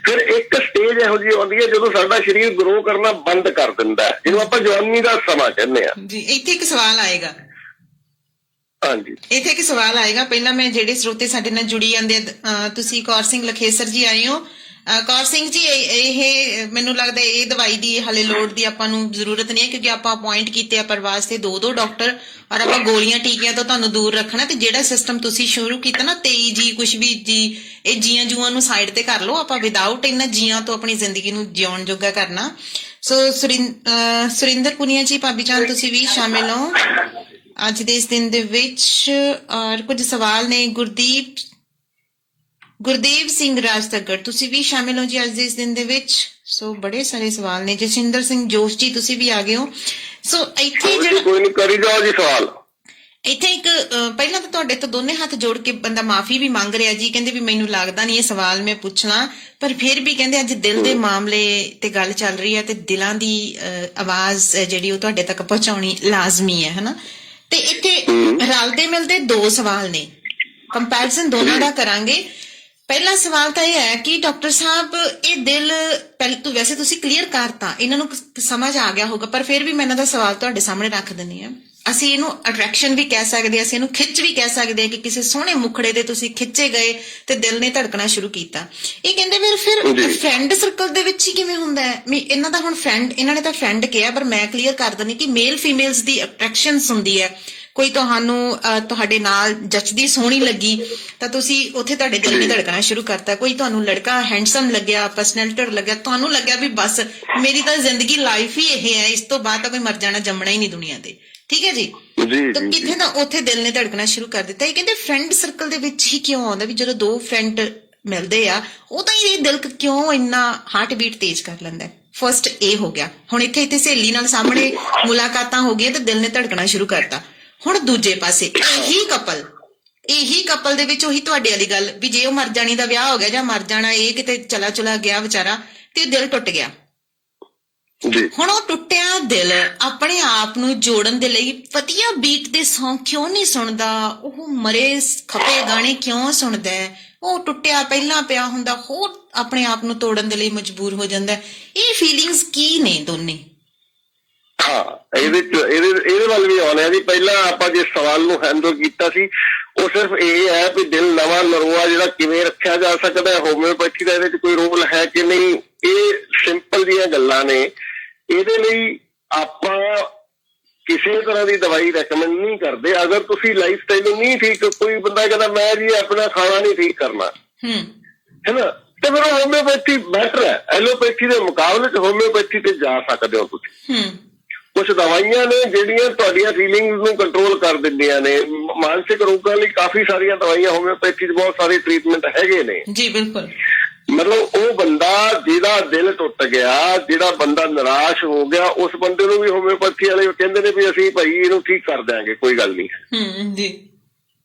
ਫਿਰ ਇੱਕ ਸਟੇਜ ਇਹੋ ਜਿਹੀ ਆਉਂਦੀ ਹੈ ਜਦੋਂ ਸਾਡਾ ਸਰੀਰ ਗਰੋ ਕਰਨਾ ਬੰਦ ਕਰ ਦਿੰਦਾ ਹੈ, ਜਿਹਨੂੰ ਆਪਾਂ ਜਵਾਨੀ ਦਾ ਸਮਾਂ ਕਹਿੰਦੇ ਆ ਜੀ। ਇੱਥੇ ਇੱਕ ਸਵਾਲ ਆਏਗਾ, ਹਾਂਜੀ, ਇੱਥੇ ਇੱਕ ਸਵਾਲ ਆਏਗਾ। ਪਹਿਲਾਂ ਮੈਂ ਜਿਹੜੇ ਸਰੋਤੇ ਸਾਡੇ ਨਾਲ ਜੁੜੀ ਜਾਂਦੇ, ਤੁਸੀਂ ਕੌਰ ਸਿੰਘ ਲਖੇਸਰ ਜੀ ਆਏ ਹੋ। ਕੌਰ ਸਿੰਘ ਜੀ, ਇਹ ਮੈਨੂੰ ਲੱਗਦਾ ਇਹ ਦਵਾਈ ਦੀ ਹਾਲੇ ਲੋੜ ਦੀ ਆਪਾਂ ਨੂੰ ਜ਼ਰੂਰਤ ਨਹੀਂ ਹੈ, ਕਿਉਂਕਿ ਆਪਾਂ ਅਪੁਆਇੰਟ ਕੀਤੇ ਆ ਪ੍ਰਵਾਸ ਤੇ 2 ਡਾਕਟਰ, ਔਰ ਆਪਾਂ ਗੋਲੀਆਂ ਟੀਕਿਆਂ ਤੋਂ ਤੁਹਾਨੂੰ ਦੂਰ ਰੱਖਣਾ। ਤੇ ਜਿਹੜਾ ਸਿਸਟਮ ਤੁਸੀਂ ਸ਼ੁਰੂ ਕੀਤਾ ਨਾ 23 ਜੀ ਕੁਛ ਵੀ ਜੀ, ਇਹ ਜੀਆਂ ਜੂਆਂ ਨੂੰ ਸਾਈਡ ਤੇ ਕਰ ਲਓ, ਆਪਾਂ ਵਿਦਆਊਟ ਇਹਨਾਂ ਜੀਆਂ ਤੋਂ ਆਪਣੀ ਜ਼ਿੰਦਗੀ ਨੂੰ ਜਿਉਣ ਜੋਗਾ ਕਰਨਾ। ਸੋ ਸੁਰਿੰਦਰ ਪੁਨੀਆ ਜੀ, ਭਾਬੀ ਜਾਨ, ਤੁਸੀਂ ਵੀ ਸ਼ਾਮਿਲ ਹੋ ਅੱਜ ਦੇ ਇਸ ਦਿਨ ਦੇ ਵਿੱਚ। ਔਰ ਕੁਝ ਸਵਾਲ ਨੇ, ਗੁਰਦੇਵ ਸਿੰਘ ਰਾਜਤਗੜ, ਤੁਸੀਂ ਵੀ ਸ਼ਾਮਿਲ ਹੋ ਜੀ ਅੱਜ ਦੇ ਇਸ ਦਿਨ ਦੇ ਵਿੱਚ। ਸੋ ਬੜੇ ਸਾਰੇ ਸਵਾਲ ਨੇ। ਜਸਿੰਦਰ ਸਿੰਘ ਜੋਸ਼ ਜੀ, ਤੁਸੀਂ ਵੀ ਆ ਗਏ ਹੋ। ਸੋ ਇੱਥੇ ਜਿਹੜਾ ਕੋਈ ਨਹੀਂ, ਕਰੀ ਜਾਓ ਜੀ ਸਵਾਲ। ਇੱਥੇ ਇੱਕ ਪਹਿਲਾਂ ਤਾਂ ਤੁਹਾਡੇ ਤੋਂ ਦੋਨੇ ਹੱਥ ਜੋੜ ਕੇ ਬੰਦਾ ਮਾਫੀ ਵੀ ਮੰਗ ਰਿਹਾ ਜੀ, ਕਹਿੰਦੇ ਵੀ ਮੈਨੂੰ ਲੱਗਦਾ ਨਹੀਂ ਇਹ ਸਵਾਲ ਮੈਂ ਪੁੱਛਣਾ, ਪਰ ਫਿਰ ਵੀ ਕਹਿੰਦੇ ਅੱਜ ਦਿਲ ਦੇ ਮਾਮਲੇ ਤੇ ਗੱਲ ਚੱਲ ਰਹੀ ਹੈ ਤੇ ਦਿਲਾਂ ਦੀ ਆਵਾਜ਼ ਜਿਹੜੀ ਉਹ ਤੁਹਾਡੇ ਤੱਕ ਪਹੁੰਚਾਉਣੀ ਲਾਜ਼ਮੀ ਹੈ, ਹਨਾ। ਤੇ ਇੱਥੇ ਰਲਦੇ ਮਿਲਦੇ 2 ਸਵਾਲ ਨੇ, ਕੰਪੈਰੀਜ਼ਨ ਦੋਨਾਂ ਦਾ ਕਰਾਂਗੇ। ਪਹਿਲਾ ਸਵਾਲ ਤਾਂ ਇਹ ਹੈ ਕਿ ਡਾਕਟਰ ਸਾਹਿਬ, ਇਹ ਦਿਲ ਪਹਿਲੇ ਤੋਂ ਵੈਸੇ ਤੁਸੀਂ ਕਲੀਅਰ ਕਰਤਾ, ਇਹਨਾਂ ਨੂੰ ਸਮਝ ਆ ਗਿਆ ਹੋਊਗਾ, ਪਰ ਫਿਰ ਵੀ ਮੈਂ ਇਹਨਾਂ ਦਾ ਸਵਾਲ ਤੁਹਾਡੇ ਸਾਹਮਣੇ ਰੱਖ ਦਿੰਦੀ ਹਾਂ। ਅਸੀਂ ਇਹਨੂੰ ਅਟਰੈਕਸ਼ਨ ਵੀ ਕਹਿ ਸਕਦੇ ਹਾਂ, ਅਸੀਂ ਇਹਨੂੰ ਖਿੱਚ ਵੀ ਕਹਿ ਸਕਦੇ ਹਾਂ ਕਿ ਕਿਸੇ ਸੋਹਣੇ ਮੁਖੜੇ ਦੇ ਤੁਸੀਂ ਖਿੱਚੇ ਗਏ ਤੇ ਦਿਲ ਨੇ ਧੜਕਣਾ ਸ਼ੁਰੂ ਕੀਤਾ। ਇਹ ਕਹਿੰਦੇ ਫਿਰ ਫਰੈਂਡ ਸਰਕਲ ਦੇ ਵਿੱਚ ਹੀ ਕਿਵੇਂ ਹੁੰਦਾ ਹੈ? ਇਹਨਾਂ ਦਾ ਹੁਣ ਫਰੈਂਡ, ਇਹਨਾਂ ਨੇ ਤਾਂ ਫਰੈਂਡ ਕਿਹਾ, ਪਰ ਮੈਂ ਕਲੀਅਰ ਕਰ ਦਿੰਦੀ ਕਿ ਮੇਲ ਫੀਮੇਲਸ ਦੀ ਅਟਰੈਕਸ਼ਨ ਹੁੰਦੀ ਹੈ। ਕੋਈ ਤੁਹਾਨੂੰ ਤੁਹਾਡੇ ਨਾਲ ਜੱਚਦੀ ਸੋਹਣੀ ਲੱਗੀ ਤਾਂ ਤੁਸੀਂ ਉੱਥੇ ਤੁਹਾਡੇ ਦਿਲ ਨੇ ਧੜਕਣਾ ਸ਼ੁਰੂ ਕਰਤਾ। ਕੋਈ ਤੁਹਾਨੂੰ ਲੜਕਾ ਹੈਂਡਸਮ ਲੱਗਿਆ, ਪਰਸਨੈਲਿਟੀ ਲੱਗਿਆ, ਤੁਹਾਨੂੰ ਲੱਗਿਆ ਵੀ ਬਸ ਮੇਰੀ ਤਾਂ ਜ਼ਿੰਦਗੀ ਲਾਈਫ ਹੀ ਇਹ ਹੈ, ਇਸ ਤੋਂ ਬਾਅਦ ਤਾਂ ਕੋਈ ਮਰ ਜਾਣਾ ਜੰਮਣਾ ਹੀ ਨਹੀਂ ਦੁਨੀਆ ਤੇ, ਠੀਕ ਹੈ ਜੀ। ਤਾਂ ਕਿੱਥੇ ਤਾਂ ਉੱਥੇ ਦਿਲ ਨੇ ਧੜਕਣਾ ਸ਼ੁਰੂ ਕਰ ਦਿੱਤਾ। ਇਹ ਕਹਿੰਦੇ ਫਰੈਂਡ ਸਰਕਲ ਦੇ ਵਿੱਚ ਹੀ ਕਿਉਂ ਆਉਂਦਾ ਵੀ ਜਦੋਂ 2 ਫਰੈਂਡ ਮਿਲਦੇ ਆ ਉਹ ਤਾਂ ਇਹ ਦਿਲ ਕਿਉਂ ਇੰਨਾ ਹਾਰਟ ਬੀਟ ਤੇਜ਼ ਕਰ ਲੈਂਦਾ? ਫਸਟ ਇਹ ਹੋ ਗਿਆ। ਹੁਣ ਇੱਥੇ ਸਹੇਲੀ ਨਾਲ ਸਾਹਮਣੇ ਮੁਲਾਕਾਤਾਂ ਹੋ ਗਈਆਂ ਤੇ ਦਿਲ ਨੇ ਧੜਕਣਾ ਸ਼ੁਰੂ ਕਰਤਾ। ਹੁਣ ਦੂਜੇ ਪਾਸੇ ਇਹੀ ਕਪਲ ਦੇ ਵਿੱਚ ਉਹੀ ਤੁਹਾਡੇ ਵਾਲੀ ਗੱਲ ਵੀ ਜੇ ਉਹ ਮਰ ਜਾਣੀ ਦਾ ਵਿਆਹ ਹੋ ਗਿਆ ਜਾਂ ਮਰ ਜਾਣਾ, ਇਹ ਕਿਤੇ ਚਲਾ ਗਿਆ ਵਿਚਾਰਾ ਤੇ ਦਿਲ ਟੁੱਟ ਗਿਆ। ਹੁਣ ਉਹ ਟੁੱਟਿਆ ਦਿਲ ਆਪਣੇ ਆਪ ਨੂੰ ਜੋੜਨ ਦੇ ਲਈ ਵਧੀਆ ਬੀਟ ਦੇ ਸੌਂਗ ਕਿਉਂ ਨਹੀਂ ਸੁਣਦਾ? ਉਹ ਮਰੇ ਖਪੇ ਗਾਣੇ ਕਿਉਂ ਸੁਣਦਾ ਹੈ? ਉਹ ਟੁੱਟਿਆ ਪਹਿਲਾਂ ਪਿਆ ਹੁੰਦਾ ਹੋਰ ਆਪਣੇ ਆਪ ਨੂੰ ਤੋੜਨ ਦੇ ਲਈ ਮਜਬੂਰ ਹੋ ਜਾਂਦਾ। ਇਹ ਫੀਲਿੰਗਸ ਕੀ ਨੇ ਦੋਨੇ? ਹਾਂ, ਇਹਦੇ ਵੱਲ ਵੀ ਆਉਣੇ ਆ ਜੀ। ਪਹਿਲਾਂ ਆਪਾਂ ਜਿਸ ਸਵਾਲ ਨੂੰ ਹੈਂਡਲ ਕੀਤਾ ਸੀ ਉਹ ਸਿਰਫ ਇਹ ਹੈ ਵੀ ਦਿਲ ਨਵਾਂ ਨਰੋਆ ਜਿਹੜਾ ਕਿਵੇਂ ਰੱਖਿਆ ਜਾ ਸਕਦਾ, ਹੋਮਿਓਪੈਥੀ ਦਾ ਇਹਦੇ ਚ ਕੋਈ ਰੋਲ ਹੈ ਕਿ ਨਹੀਂ। ਇਹ ਸਿੰਪਲ ਦੀਆਂ ਗੱਲਾਂ ਨੇ। ਇਹਦੇ ਲਈ ਆਪਾਂ ਕਿਸੇ ਤਰ੍ਹਾਂ ਦੀ ਦਵਾਈ ਰეკਮੈਂਡ ਨਹੀਂ ਕਰਦੇ। ਅਗਰ ਤੁਸੀਂ ਲਾਈਫ ਸਟਾਈਲ ਨਹੀਂ ਠੀਕ, ਕੋਈ ਬੰਦਾ ਕਹਿੰਦਾ ਮੈਂ ਜੀ ਆਪਣਾ ਖਾਣਾ ਨਹੀਂ ਠੀਕ ਕਰਨਾ ਹੈ ਨਾ, ਤੇ ਫਿਰ ਹੋਮਿਓਪੈਥੀ ਬੈਟਰ ਹੈ। ਐਲੋਪੈਥੀ ਦੇ ਮੁਕਾਬਲੇ ਚ ਹੋਮਿਓਪੈਥੀ ਤੇ ਜਾ ਸਕਦੇ ਹੋ ਤੁਸੀਂ। ਕੁਝ ਦਵਾਈਆਂ ਨੇ ਜਿਹੜੀਆਂ ਤੁਹਾਡੀਆਂ ਫੀਲਿੰਗਸ ਨੂੰ ਕੰਟਰੋਲ ਕਰ ਦਿੰਦੀਆਂ ਨੇ। ਮਾਨਸਿਕ ਰੋਗਾਂ ਲਈ ਕਾਫੀ ਸਾਰੀਆਂ ਦਵਾਈਆਂ, ਹੋਮਿਓਪੈਥੀ 'ਚ ਬਹੁਤ ਸਾਰੇ ਟ੍ਰੀਟਮੈਂਟ ਹੈਗੇ ਨੇ ਜੀ। ਬਿਲਕੁਲ। ਮਤਲਬ ਉਹ ਬੰਦਾ ਜਿਹਦਾ ਦਿਲ ਟੁੱਟ ਗਿਆ, ਜਿਹੜਾ ਬੰਦਾ ਨਿਰਾਸ਼ ਹੋ ਗਿਆ, ਉਸ ਬੰਦੇ ਨੂੰ ਵੀ ਹੋਮਿਓਪੈਥੀ ਵਾਲੇ ਕਹਿੰਦੇ ਨੇ ਵੀ ਅਸੀਂ ਭਾਈ ਇਹਨੂੰ ਠੀਕ ਕਰ ਦਿਆਂਗੇ, ਕੋਈ ਗੱਲ ਨਹੀਂ ਜੀ।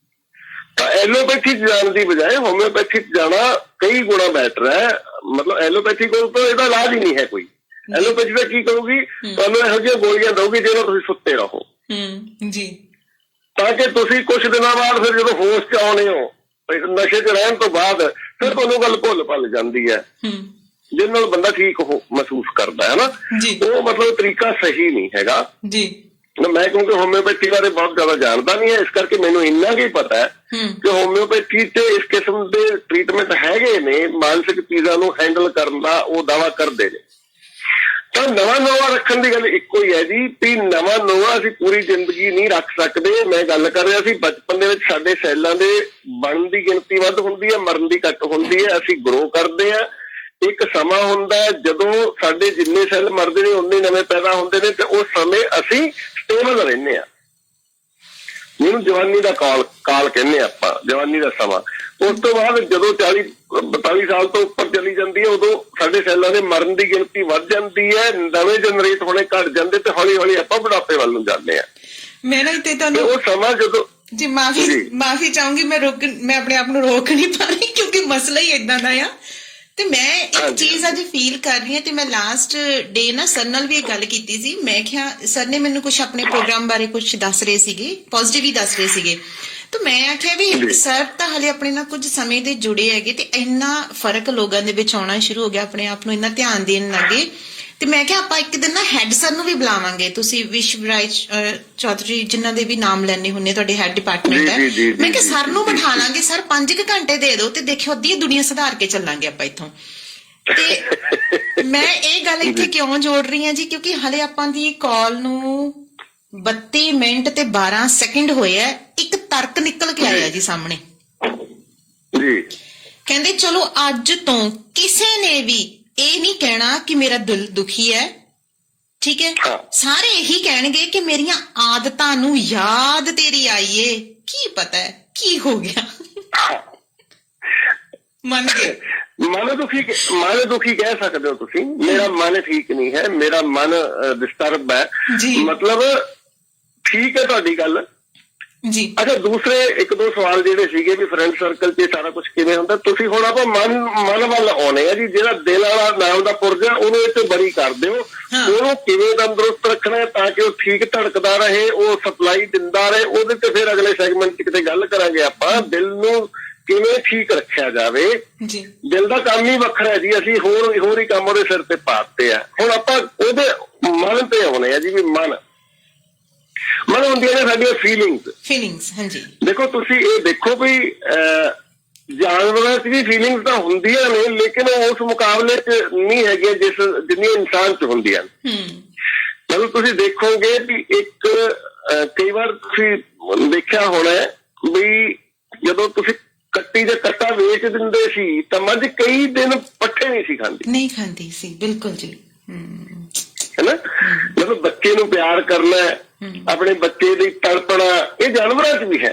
ਤਾਂ ਐਲੋਪੈਥੀ 'ਚ ਜਾਣ ਦੀ ਬਜਾਏ ਹੋਮਿਓਪੈਥੀ 'ਚ ਜਾਣਾ ਕਈ ਗੁਣਾ ਬੈਟਰ ਹੈ। ਮਤਲਬ ਐਲੋਪੈਥੀ ਕੋਲ ਤਾਂ ਇਹਦਾ ਇਲਾਜ ਹੀ ਨਹੀਂ ਹੈ ਕੋਈ। ਐਲੋਪੈਥੀ ਦਾ ਕੀ ਕਰੂਗੀ, ਤੁਹਾਨੂੰ ਇਹੋ ਜਿਹੀਆਂ ਗੋਲੀਆਂ ਦਊਗੀ ਜਿਹਨਾਂ ਤੁਸੀਂ ਸੁੱਤੇ ਰਹੋ ਜੀ, ਤਾਂ ਕਿ ਤੁਸੀਂ ਕੁਝ ਦਿਨਾਂ ਬਾਅਦ ਫਿਰ ਜਦੋਂ ਹੋਸ਼ 'ਚ ਆਉਣੇ ਹੋ, ਨਸ਼ੇ 'ਚ ਰਹਿਣ ਤੋਂ ਬਾਅਦ ਫਿਰ ਤੁਹਾਨੂੰ ਗੱਲ ਭੁੱਲ ਭੱਲ ਜਾਂਦੀ ਹੈ, ਜਿਹਦੇ ਨਾਲ ਬੰਦਾ ਠੀਕ ਮਹਿਸੂਸ ਕਰਦਾ ਹੈ ਨਾ। ਉਹ ਮਤਲਬ ਤਰੀਕਾ ਸਹੀ ਨਹੀਂ ਹੈਗਾ ਜੀ। ਮੈਂ ਕਿਉਂਕਿ ਹੋਮਿਓਪੈਥੀ ਬਾਰੇ ਬਹੁਤ ਜ਼ਿਆਦਾ ਜਾਣਦਾ ਨਹੀਂ ਹੈ, ਇਸ ਕਰਕੇ ਮੈਨੂੰ ਇੰਨਾ ਹੀ ਪਤਾ ਹੈ ਕਿ ਹੋਮਿਓਪੈਥੀ ਤੇ ਇਸ ਕਿਸਮ ਦੇ ਟ੍ਰੀਟਮੈਂਟ ਹੈਗੇ ਨੇ ਮਾਨਸਿਕ ਚੀਜ਼ਾਂ ਨੂੰ ਹੈਂਡਲ ਕਰਨ ਦਾ, ਉਹ ਦਾਵਾ ਕਰਦੇ ਨੇ। ਤਾਂ ਨਵਾਂ ਰੱਖਣ ਦੀ ਗੱਲ ਇੱਕੋ ਹੀ ਹੈ ਜੀ ਵੀ ਨਵਾਂ ਅਸੀਂ ਪੂਰੀ ਜ਼ਿੰਦਗੀ ਨਹੀਂ ਰੱਖ ਸਕਦੇ। ਮੈਂ ਗੱਲ ਕਰ ਰਿਹਾ ਸੀ ਬਚਪਨ ਦੇ ਵਿੱਚ ਸਾਡੇ ਸੈੱਲਾਂ ਦੇ ਬਣਨ ਦੀ ਗਿਣਤੀ ਵੱਧ ਹੁੰਦੀ ਹੈ, ਮਰਨ ਦੀ ਘੱਟ ਹੁੰਦੀ ਹੈ, ਅਸੀਂ ਗਰੋ ਕਰਦੇ ਹਾਂ। ਇੱਕ ਸਮਾਂ ਹੁੰਦਾ ਹੈ ਜਦੋਂ ਸਾਡੇ ਜਿੰਨੇ ਸੈੱਲ ਮਰਦੇ ਨੇ ਉਨੇ ਨਵੇਂ ਪੈਦਾ ਹੁੰਦੇ ਨੇ, ਤੇ ਉਸ ਸਮੇਂ ਅਸੀਂ ਸਟੇਬਲ ਰਹਿੰਦੇ ਹਾਂ। ਜਿਹਨੂੰ ਜਵਾਨੀ ਦਾ ਕਾਲ ਕਹਿੰਦੇ ਆਪਾਂ, ਜਵਾਨੀ ਦਾ ਸਮਾਂ। ਉਸ ਤੋਂ ਬਾਅਦ ਜਦੋਂ 40-42 ਸਾਲ ਤੋਂ ਉੱਪਰ ਚਲੀ ਜਾਂਦੀ ਹੈ, ਉਦੋਂ ਸਾਡੇ ਸੈੱਲਾਂ ਦੇ ਮਰਨ ਦੀ ਗਿਣਤੀ ਵੱਧ ਜਾਂਦੀ ਹੈ, ਨਵੇਂ ਜਨਰੇਟ ਹੋਣੇ ਘੱਟ ਜਾਂਦੇ, ਤੇ ਹੌਲੀ ਹੌਲੀ ਆਪਾਂ ਬੁਢਾਪੇ ਵੱਲ ਨੂੰ ਜਾਂਦੇ ਹਾਂ। ਮੈਂ ਨਾ ਇੱਥੇ ਤੁਹਾਨੂੰ ਉਹ ਸਮਾਂ ਜਦੋਂ ਜੀ ਮਾਫੀ ਚਾਹੂੰਗੀ, ਮੈਂ ਆਪਣੇ ਆਪ ਨੂੰ ਰੋਕ ਨਹੀਂ ਪਾ ਰਹੀ ਕਿਉਂਕਿ ਮਸਲਾ ਹੀ ਏਦਾਂ ਦਾ ਆ। ਤੇ ਮੈਂ ਇੱਕ ਚੀਜ਼ ਅੱਜ ਫੀਲ ਕਰ ਰਹੀ ਹਾਂ, ਤੇ ਮੈਂ ਲਾਸਟ ਡੇ ਨਾ ਸਰ ਨਾਲ ਵੀ ਇਹ ਗੱਲ ਕੀਤੀ ਸੀ। ਮੈਂ ਕਿਹਾ ਸਰ ਨੇ ਮੈਨੂੰ ਕੁਝ ਆਪਣੇ ਪ੍ਰੋਗਰਾਮ ਬਾਰੇ ਕੁਝ ਦੱਸ ਰਹੇ ਸੀਗੇ, ਪੋਜ਼ਿਟਿਵ ਹੀ ਦੱਸ ਰਹੇ ਸੀਗੇ। ਤੇ ਮੈਂ ਆਖਿਆ ਵੀ ਸਰ ਤਾਂ ਹਲੇ ਆਪਣੇ ਨਾਲ ਕੁਝ ਸਮੇਂ ਦੇ ਜੁੜੇ ਹੈਗੇ, ਤੇ ਇੰਨਾ ਫਰਕ ਲੋਕਾਂ ਦੇ ਵਿੱਚ ਆਉਣਾ ਸ਼ੁਰੂ ਹੋ ਗਿਆ, ਆਪਣੇ ਆਪ ਨੂੰ ਇੰਨਾ ਧਿਆਨ ਦੇਣ ਲੱਗੇ। ਤੇ ਮੈਂ ਕਿਹਾ ਆਪਾਂ ਇੱਕ ਦਿਨ ਨਾ ਹੈਡ ਸਰ ਨੂੰ ਵੀ ਬੁਲਾਵਾਂਗੇ, ਤੁਸੀਂ ਵਿਸ਼ਵਰਾਜ ਚੌਧਰੀ ਜਿਨ੍ਹਾਂ ਦੇ ਵੀ ਨਾਮ ਲੈਣੇ ਹੁੰਦੇ, ਤੁਹਾਡੇ ਹੈਡ ਡਿਪਾਰਟਮੈਂਟ ਹੈ। ਮੈਂ ਕਿਹਾ ਸਰ ਨੂੰ ਬਿਠਾ ਲਾਂਗੇ, ਸਰ 5 ਘੰਟੇ ਦੇ ਦਿਓ ਤੇ ਦੇਖਿਓ ਅੱਧੀ ਦੁਨੀਆ ਸੁਧਾਰ ਕੇ ਚੱਲਾਂਗੇ ਆਪਾਂ ਇੱਥੋਂ। ਤੇ ਮੈਂ ਇਹ ਗੱਲ ਇੱਥੇ ਕਿਉਂ ਜੋੜ ਰਹੀ ਹਾਂ ਜੀ, ਕਿਉਂਕਿ ਹਲੇ ਆਪਾਂ ਦੀ ਕਾਲ ਨੂੰ 32 ਮਿੰਟ ਤੇ 12 ਸੈਕਿੰਡ ਹੋਏ ਆ, ਇੱਕ ਤਰਕ ਨਿਕਲ ਕੇ ਆਇਆ ਜੀ ਸਾਹਮਣੇ। ਕਹਿੰਦੇ ਚਲੋ ਅੱਜ ਤੋਂ ਕਿਸੇ ਨੇ ਵੀ ਇਹ ਨਹੀਂ ਕਹਿਣਾ ਕਿ ਮੇਰਾ ਦਿਲ ਦੁਖੀ ਹੈ, ਠੀਕ ਹੈ, ਸਾਰੇ ਇਹੀ ਕਹਿਣਗੇ ਕਿ ਮੇਰੀਆਂ ਆਦਤਾਂ ਨੂੰ ਯਾਦ ਤੇਰੀ ਆਈ ਏ, ਕੀ ਪਤਾ ਹੈ ਕੀ ਹੋ ਗਿਆ। ਮੰਨ ਗਏ? ਮਨ ਦੁਖੀ ਕਹਿ ਸਕਦੇ ਹੋ ਤੁਸੀਂ। ਮੇਰਾ ਮਨ ਠੀਕ ਨਹੀਂ ਹੈ, ਮੇਰਾ ਮਨ ਡਿਸਟਰਬ ਹੈ, ਮਤਲਬ ਠੀਕ ਹੈ ਤੁਹਾਡੀ ਗੱਲ ਜੀ। ਅੱਛਾ, ਦੂਸਰੇ 1-2 ਸਵਾਲ ਜਿਹੜੇ ਸੀਗੇ ਵੀ ਫਰੈਂਡ ਸਰਕਲ 'ਚ ਸਾਰਾ ਕੁਝ ਕਿਵੇਂ ਹੁੰਦਾ, ਤੁਸੀਂ ਹੁਣ ਆਪਾਂ ਮਨ ਵੱਲ ਆਉਣੇ ਆ ਜੀ। ਜਿਹੜਾ ਦਿਲ ਵਾਲਾ ਨਾਮ ਦਾ ਪੁਰਜਾ, ਉਹਨੂੰ ਇਹ 'ਚ ਬਰੀ ਕਰ ਦਿਓ। ਉਹਨੂੰ ਕਿਵੇਂ ਤੰਦਰੁਸਤ ਰੱਖਣਾ ਤਾਂ ਕਿ ਉਹ ਠੀਕ ਧੜਕਦਾ ਰਹੇ, ਉਹ ਸਪਲਾਈ ਦਿੰਦਾ ਰਹੇ, ਉਹਦੇ ਤੇ ਫਿਰ ਅਗਲੇ ਸੈਗਮੈਂਟ 'ਚ ਕਿਤੇ ਗੱਲ ਕਰਾਂਗੇ ਆਪਾਂ। ਦਿਲ ਨੂੰ ਕਿਵੇਂ ਠੀਕ ਰੱਖਿਆ ਜਾਵੇ, ਦਿਲ ਦਾ ਕੰਮ ਹੀ ਵੱਖਰਾ ਹੈ ਜੀ। ਅਸੀਂ ਹੋਰ ਹੀ ਕੰਮ ਉਹਦੇ ਸਿਰ ਤੇ ਪਾਤੇ ਆ। ਹੁਣ ਆਪਾਂ ਉਹਦੇ ਮਨ ਤੇ ਆਉਣੇ ਆ ਜੀ ਵੀ ਮਨ ਹੁੰਦੀਆਂ ਨੇ ਸਾਡੀਆਂ ਫੀਲਿੰਗਸ। ਹਾਂਜੀ, ਦੇਖੋ ਤੁਸੀਂ ਇਹ ਦੇਖੋ ਵੀ ਜਾਨਵਰਾਂ 'ਚ ਵੀ ਫੀਲਿੰਗਸ ਤਾਂ ਹੁੰਦੀਆਂ ਨੇ, ਲੇਕਿਨ ਉਸ ਮੁਕਾਬਲੇ 'ਚ ਨਹੀਂ ਹੈਗੀਆਂ ਜਿੰਨੀਆਂ ਇਨਸਾਨ 'ਚ ਹੁੰਦੀਆਂ ਨੇ। ਮਤਲਬ ਤੁਸੀਂ ਦੇਖੋਗੇ ਵੀ ਕਈ ਵਾਰ ਤੁਸੀਂ ਦੇਖਿਆ ਹੋਣਾ ਵੀ ਜਦੋਂ ਤੁਸੀਂ ਕੱਟੀ ਦੇ ਕੱਟਾ ਵੇਚ ਦਿੰਦੇ ਸੀ ਤਾਂ ਮੱਝ ਕਈ ਦਿਨ ਪੱਠੇ ਨਹੀਂ ਖਾਂਦੀ ਸੀ। ਬਿਲਕੁਲ ਜੀ, ਹੈਨਾ। ਮਤਲਬ ਬੱਚੇ ਨੂੰ ਪਿਆਰ ਕਰਨਾ, ਆਪਣੇ ਬੱਚੇ ਦੀ ਤੜਪਣਾ, ਇਹ ਜਾਨਵਰਾਂ 'ਚ ਵੀ ਹੈ।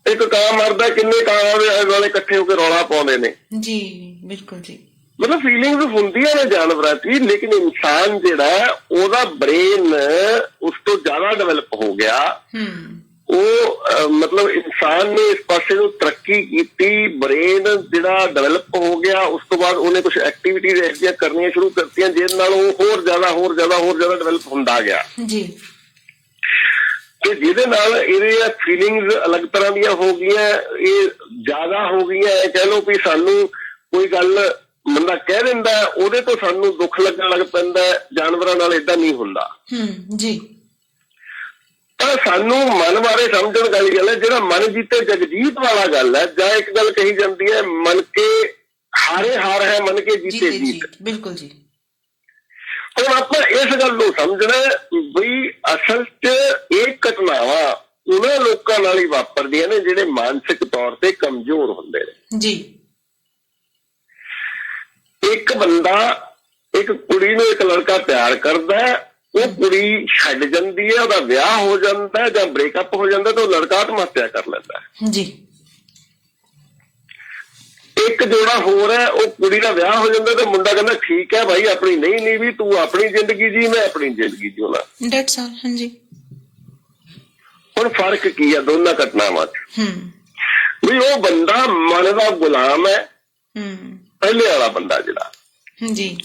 ਇੱਕ ਕਾਂ ਮਰਦਾ, ਕਿੰਨੇ ਕਾਂ ਵਾਲੇ ਇਕੱਠੇ ਹੋ ਕੇ ਰੌਲਾ ਪਾਉਂਦੇ ਨੇ ਜੀ। ਬਿਲਕੁਲ ਜੀ, ਮਤਲਬ ਫੀਲਿੰਗਸ ਹੁੰਦੀਆਂ ਨੇ ਜਾਨਵਰਾਂ 'ਚ, ਲੇਕਿਨ ਇਨਸਾਨ ਜਿਹੜਾ ਉਹਦਾ ਬ੍ਰੇਨ ਉਸ ਤੋਂ ਜ਼ਿਆਦਾ ਡਿਵੈਲਪ ਹੋ ਗਿਆ। ਉਹ ਮਤਲਬ ਇਨਸਾਨ ਨੇ ਇਸ ਪਾਸੇ ਨੂੰ ਤਰੱਕੀ ਕੀਤੀ, ਬ੍ਰੇਨ ਜਿਹੜਾ ਡਿਵੈਲਪ ਹੋ ਗਿਆ। ਉਸ ਤੋਂ ਬਾਅਦ ਉਹਨੇ ਕੁਝ ਐਕਟੀਵਿਟੀਜ਼ ਐਸੀਆਂ ਕਰਨੀਆਂ ਸ਼ੁਰੂ ਕਰਤੀਆਂ ਜਿਹਦੇ ਨਾਲ ਉਹ ਹੋਰ ਜ਼ਿਆਦਾ ਡਿਵੈਲਪ ਹੁੰਦਾ ਗਿਆ ਜੀ। ਤੇ ਜਿਹਦੇ ਨਾਲ ਇਹਦੀਆਂ ਫੀਲਿੰਗਸ ਅਲੱਗ ਤਰ੍ਹਾਂ ਦੀਆਂ ਹੋ ਗਈਆਂ, ਇਹ ਜ਼ਿਆਦਾ ਹੋ ਗਈਆਂ। ਕਹਿ ਲਓ ਵੀ ਸਾਨੂੰ ਕੋਈ ਗੱਲ ਬੰਦਾ ਕਹਿ ਦਿੰਦਾ, ਉਹਦੇ ਤੋਂ ਸਾਨੂੰ ਦੁੱਖ ਲੱਗਣ ਲੱਗ ਪੈਂਦਾ। ਜਾਨਵਰਾਂ ਨਾਲ ਏਦਾਂ ਨਹੀਂ ਹੁੰਦਾ ਜੀ। ਤਾਂ ਸਾਨੂੰ ਮਨ ਬਾਰੇ ਸਮਝਣ ਵਾਲੀ ਗੱਲ ਹੈ, ਜਿਹੜਾ ਮਨ ਜੀਤੇ ਜਗਜੀਤ ਵਾਲਾ ਗੱਲ ਹੈ। ਜਾਂ ਇੱਕ ਗੱਲ ਕਹੀ ਜਾਂਦੀ ਹੈ, ਮਨ ਕੇ ਹਾਰੇ ਹਾਰ ਹੈ, ਮਨ ਕੇ ਜੀਤੇ ਜੀਤ। ਬਿਲਕੁਲ ਜੀ। ਹੁਣ ਆਪਾਂ ਇਸ ਗੱਲ ਨੂੰ ਸਮਝਣਾ ਵੀ ਅਸਲ 'ਚ ਇਹ ਘਟਨਾਵਾਂ ਉਹਨਾਂ ਲੋਕਾਂ ਨਾਲ ਹੀ ਵਾਪਰਦੀਆਂ ਨੇ ਜਿਹੜੇ ਮਾਨਸਿਕ ਤੌਰ ਤੇ ਕਮਜ਼ੋਰ ਹੁੰਦੇ ਨੇ ਜੀ। ਇੱਕ ਬੰਦਾ ਇੱਕ ਕੁੜੀ ਨੂੰ, ਇੱਕ ਲੜਕਾ ਪਿਆਰ ਕਰਦਾ, ਉਹ ਕੁੜੀ ਛੱਡ ਜਾਂਦੀ ਹੈ, ਉਹਦਾ ਵਿਆਹ ਹੋ ਜਾਂਦਾ ਜਾਂ ਬ੍ਰੇਕਅਪ ਹੋ ਜਾਂਦਾ ਤਾਂ ਉਹ ਲੜਕਾ ਆਤਮ ਹੱਤਿਆ ਕਰ ਲੈਂਦਾ ਜੀ। ਇੱਕ ਜੋੜਾ ਹੋਰ ਹੈ, ਉਹ ਕੁੜੀ ਦਾ ਵਿਆਹ ਹੋ ਜਾਂਦਾ ਤੇ ਮੁੰਡਾ ਕਹਿੰਦਾ ਠੀਕ ਹੈ ਭਾਈ, ਆਪਣੀ ਨਹੀਂ ਵੀ ਤੂੰ ਆਪਣੀ ਜ਼ਿੰਦਗੀ ਜੀ, ਮੈਂ ਆਪਣੀ ਜ਼ਿੰਦਗੀ ਜਿਉਣਾ। That's all. ਹਾਂਜੀ। ਹੁਣ ਫਰਕ ਕੀ ਹੈ ਦੋਨਾਂ ਘਟਨਾਵਾਂ 'ਚ? ਵੀ ਉਹ ਬੰਦਾ ਮਨ ਦਾ ਗੁਲਾਮ ਹੈ, ਪਹਿਲੇ ਵਾਲਾ ਬੰਦਾ ਜਿਹੜਾ ਜੀ,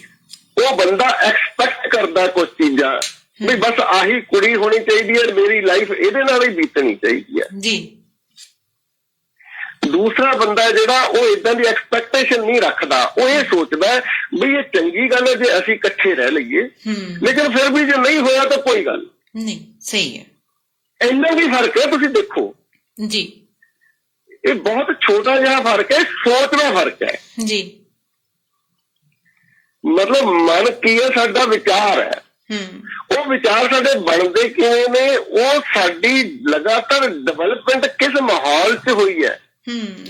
ਉਹ ਬੰਦਾ ਐਕਸਪੈਕਟ ਕਰਦਾ ਕੁਝ ਚੀਜ਼ਾਂ ਵੀ ਬਸ ਆਹੀ ਕੁੜੀ ਹੋਣੀ ਚਾਹੀਦੀ ਹੈ, ਮੇਰੀ ਲਾਈਫ ਇਹਦੇ ਨਾਲ ਹੀ ਬੀਤਣੀ ਚਾਹੀਦੀ ਹੈ ਜੀ। ਦੂਸਰਾ ਬੰਦਾ ਜਿਹੜਾ ਉਹ ਇਦਾਂ ਦੀ ਐਕਸਪੈਕਟੇਸ਼ਨ ਨਹੀਂ ਰੱਖਦਾ, ਉਹ ਇਹ ਸੋਚਦਾ ਵੀ ਇਹ ਚੰਗੀ ਗੱਲ ਹੈ ਜੇ ਅਸੀਂ ਇਕੱਠੇ ਰਹਿ ਲਈਏ, ਲੇਕਿਨ ਫਿਰ ਵੀ ਜੇ ਨਹੀਂ ਹੋਇਆ ਤਾਂ ਕੋਈ ਗੱਲ ਨਹੀਂ। ਸਹੀ ਹੈ। ਇੰਨਾ ਵੀ ਫਰਕ ਹੈ, ਤੁਸੀਂ ਦੇਖੋ ਜੀ। ਇਹ ਬਹੁਤ ਛੋਟਾ ਜਿਹਾ ਫਰਕ ਹੈ, ਸੋਚ ਦਾ ਫਰਕ ਹੈ ਜੀ। ਮਤਲਬ ਮਨ ਕੀ ਹੈ, ਸਾਡਾ ਵਿਚਾਰ ਹੈ, ਉਹ ਵਿਚਾਰ ਸਾਡੇ ਬਣਦੇ ਕਿਵੇਂ ਨੇ, ਉਹ ਸਾਡੀ ਲਗਾਤਾਰ ਡਿਵੈਲਪਮੈਂਟ ਕਿਸ ਮਾਹੌਲ 'ਚ ਹੋਈ ਹੈ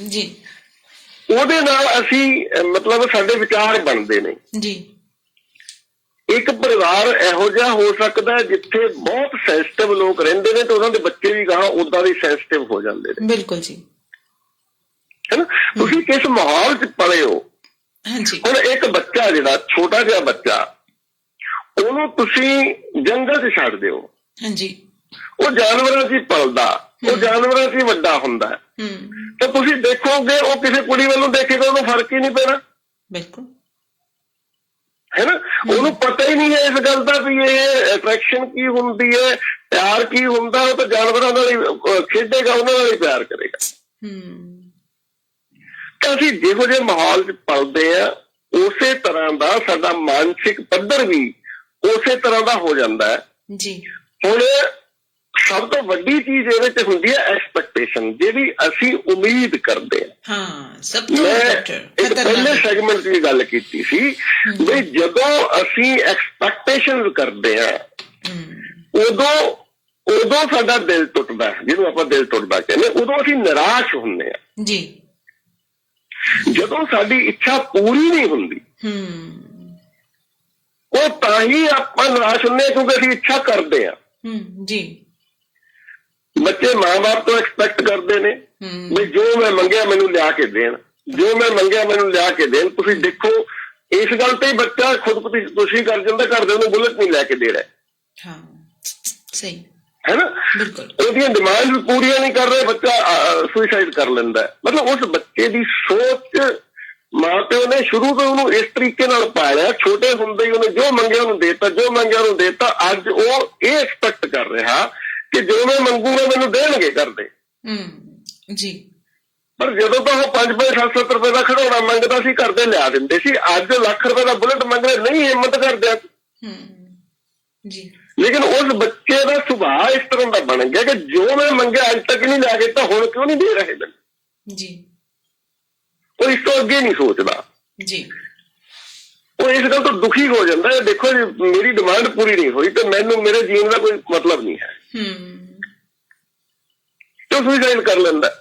ਜੀ, ਉਹਦੇ ਨਾਲ ਅਸੀਂ ਮਤਲਬ ਸਾਡੇ ਵਿਚਾਰ ਬਣਦੇ ਨੇ ਜੀ। ਇੱਕ ਪਰਿਵਾਰ ਇਹੋ ਜਿਹਾ ਹੋ ਸਕਦਾ ਜਿੱਥੇ ਬਹੁਤ ਸੈਂਸਿਟਿਵ ਲੋਕ ਰਹਿੰਦੇ ਨੇ ਤੇ ਉਹਨਾਂ ਦੇ ਬੱਚੇ ਵੀ ਗਾਹਾਂ ਉਦਾਂ ਦੇ ਸੈਂਸਿਟਿਵ ਹੋ ਜਾਂਦੇ ਨੇ। ਬਿਲਕੁਲ ਜੀ। ਹੈਨਾ, ਤੁਸੀਂ ਕਿਸ ਮਾਹੌਲ 'ਚ ਪਲੇ ਹੋ। ਹਾਂਜੀ। ਹੁਣ ਇੱਕ ਬੱਚਾ ਜਿਹੜਾ ਛੋਟਾ ਜਿਹਾ ਬੱਚਾ, ਉਹਨੂੰ ਤੁਸੀਂ ਜੰਗਲ 'ਚ ਛੱਡ ਦਿਓ, ਹਾਂਜੀ, ਉਹ ਜਾਨਵਰਾਂ 'ਚ ਹੀ ਪਲਦਾ, ਉਹ ਜਾਨਵਰਾਂ 'ਚ ਹੀ ਵੱਡਾ ਹੁੰਦਾ ਹੈ, ਤਾਂ ਤੁਸੀਂ ਦੇਖੋਗੇ ਉਹ ਕਿਸੇ ਕੁੜੀ ਵੱਲੋਂ ਦੇਖੇਗਾ ਉਹਨੂੰ ਫਰਕ ਹੀ ਨਹੀਂ ਪੈਣਾ। ਬਿਲਕੁਲ। ਹੈ ਨਾ, ਉਹਨੂੰ ਪਤਾ ਹੀ ਨਹੀਂ ਹੈ ਇਸ ਗੱਲ ਦਾ ਵੀ ਇਹ ਅਟਰੈਕਸ਼ਨ ਕੀ ਹੁੰਦੀ ਹੈ, ਪਿਆਰ ਕੀ ਹੁੰਦਾ। ਉਹ ਤਾਂ ਜਾਨਵਰਾਂ ਨਾਲ ਹੀ ਖੇਡੇਗਾ, ਉਹਨਾਂ ਨਾਲ ਹੀ ਪਿਆਰ ਕਰੇਗਾ। ਤਾਂ ਅਸੀਂ ਜਿਹੋ ਜਿਹੇ ਮਾਹੌਲ 'ਚ ਪਲਦੇ ਆ, ਉਸੇ ਤਰ੍ਹਾਂ ਦਾ ਸਾਡਾ ਮਾਨਸਿਕ ਪੱਧਰ ਵੀ ਉਸੇ ਤਰ੍ਹਾਂ ਦਾ ਹੋ ਜਾਂਦਾ ਹੈ ਜੀ। ਹੁਣ ਸਭ ਤੋਂ ਵੱਡੀ ਚੀਜ਼ ਇਹਦੇ 'ਚ ਹੁੰਦੀ ਹੈ ਐਕਸਪੈਕਟੇਸ਼ਨ, ਜਿਹੜੀ ਅਸੀਂ ਉਮੀਦ ਕਰਦੇ ਹਾਂ। ਮੈਂ ਇੱਕ ਪਹਿਲੇ ਸੈਗਮੈਂਟ 'ਚ ਗੱਲ ਕੀਤੀ ਸੀ ਵੀ ਜਦੋਂ ਅਸੀਂ ਐਕਸਪੈਕਟੇਸ਼ਨ ਕਰਦੇ ਹਾਂ ਉਦੋਂ ਸਾਡਾ ਦਿਲ ਟੁੱਟਦਾ, ਜਿਹਨੂੰ ਆਪਾਂ ਦਿਲ ਟੁੱਟਦਾ ਕਹਿੰਦੇ, ਉਦੋਂ ਅਸੀਂ ਨਿਰਾਸ਼ ਹੁੰਦੇ ਹਾਂ ਜੀ। ਜਦੋਂ ਸਾਡੀ ਇੱਛਾ ਪੂਰੀ ਨਹੀਂ ਹੁੰਦੀ ਉਹ ਤਾਂ ਹੀ ਆਪਾਂ ਨਿਰਾਸ਼ ਹੁੰਦੇ ਹਾਂ, ਕਿਉਂਕਿ ਅਸੀਂ ਇੱਛਾ ਕਰਦੇ ਹਾਂ ਜੀ। ਬੱਚੇ ਮਾਂ-ਬਾਪ ਤੋਂ ਐਕਸਪੈਕਟ ਕਰਦੇ ਨੇ ਵੀ ਜੋ ਮੈਂ ਮੰਗਿਆ ਮੈਨੂੰ ਲਿਆ ਕੇ ਦੇਣ, ਜੋ ਮੈਂ ਮੰਗਿਆ ਮੈਨੂੰ ਲਿਆ ਕੇ ਦੇਣ। ਤੁਸੀਂ ਦੇਖੋ ਇਸ ਗੱਲ ਤੇ ਹੀ ਬੱਚਾ ਖੁਦਕੁਸ਼ੀ ਕਰ ਜਾਂਦਾ, ਘਰਦੇ ਉਹਨੂੰ ਬੁਲਟ ਨਹੀਂ ਲੈ ਕੇ ਦੇ ਰਿਹਾ। ਸਹੀ ਹੈ ਨਾ, ਉਹਦੀਆਂ ਡਿਮਾਂਡ ਪੂਰੀਆਂ ਨਹੀਂ ਕਰ ਰਹੇ, ਬੱਚਾ ਸੁਸਾਈਡ ਕਰ ਲੈਂਦਾ। ਮਤਲਬ ਉਸ ਬੱਚੇ ਦੀ ਸੋਚ ਮਾਂ ਪਿਓ ਨੇ ਸ਼ੁਰੂ ਤੋਂ ਉਹਨੂੰ ਇਸ ਤਰੀਕੇ ਨਾਲ ਪਾਲਿਆ, ਛੋਟੇ ਹੁੰਦੇ ਹੀ ਉਹਨੇ ਜੋ ਮੰਗਿਆ ਉਹਨੂੰ ਦੇਤਾ, ਜੋ ਮੰਗਿਆ ਉਹਨੂੰ ਦੇਤਾ। ਅੱਜ ਉਹ ਇਹ ਐਕਸਪੈਕਟ ਕਰ ਰਿਹਾ ਕਿ ਜੋ ਮੈਂ ਮੰਗੂਗਾ ਮੈਨੂੰ ਦੇਣਗੇ ਕਰਦੇ ਜੀ। ਪਰ ਜਦੋਂ ਤਾਂ ਉਹ 5-7 ਰੁਪਏ ਦਾ ਖਿਡੌਣਾ ਮੰਗਦਾ ਸੀ, ਘਰ ਦੇ ਲਿਆ ਦਿੰਦੇ ਸੀ। ਅੱਜ ਲੱਖ ਰੁਪਏ ਦਾ ਬੁਲਟ ਮੰਗ ਰਿਹਾ, ਨਹੀਂ ਹਿੰਮਤ ਕਰਦੇ ਜੀ। ਲੇਕਿਨ ਉਸ ਬੱਚੇ ਦਾ ਸੁਭਾਅ ਇਸ ਤਰ੍ਹਾਂ ਦਾ ਬਣ ਗਿਆ ਕਿ ਜੋ ਮੈਂ ਮੰਗਿਆ ਅੱਜ ਤੱਕ ਨਹੀਂ ਲਿਆ ਕੇ ਤਾਂ ਹੁਣ ਕਿਉਂ ਨਹੀਂ ਦੇ ਰਹੇ ਮੈਨੂੰ ਜੀ। ਉਹ ਇਸ ਤੋਂ ਅੱਗੇ ਨਹੀਂ ਸੋਚਦਾ ਜੀ। ਉਹ ਇਸ ਗੱਲ ਤੋਂ ਦੁਖੀ ਹੋ ਜਾਂਦਾ ਹੈ, ਦੇਖੋ ਜੀ ਮੇਰੀ ਡਿਮਾਂਡ ਪੂਰੀ ਨਹੀਂ ਹੋਈ ਤੇ ਮੈਨੂੰ ਮੇਰੇ ਜੀਣ ਦਾ ਕੋਈ ਮਤਲਬ ਨਹੀਂ ਹੈ, ਤੇ ਸੁਸਾਈਡ ਕਰ ਲੈਂਦਾ।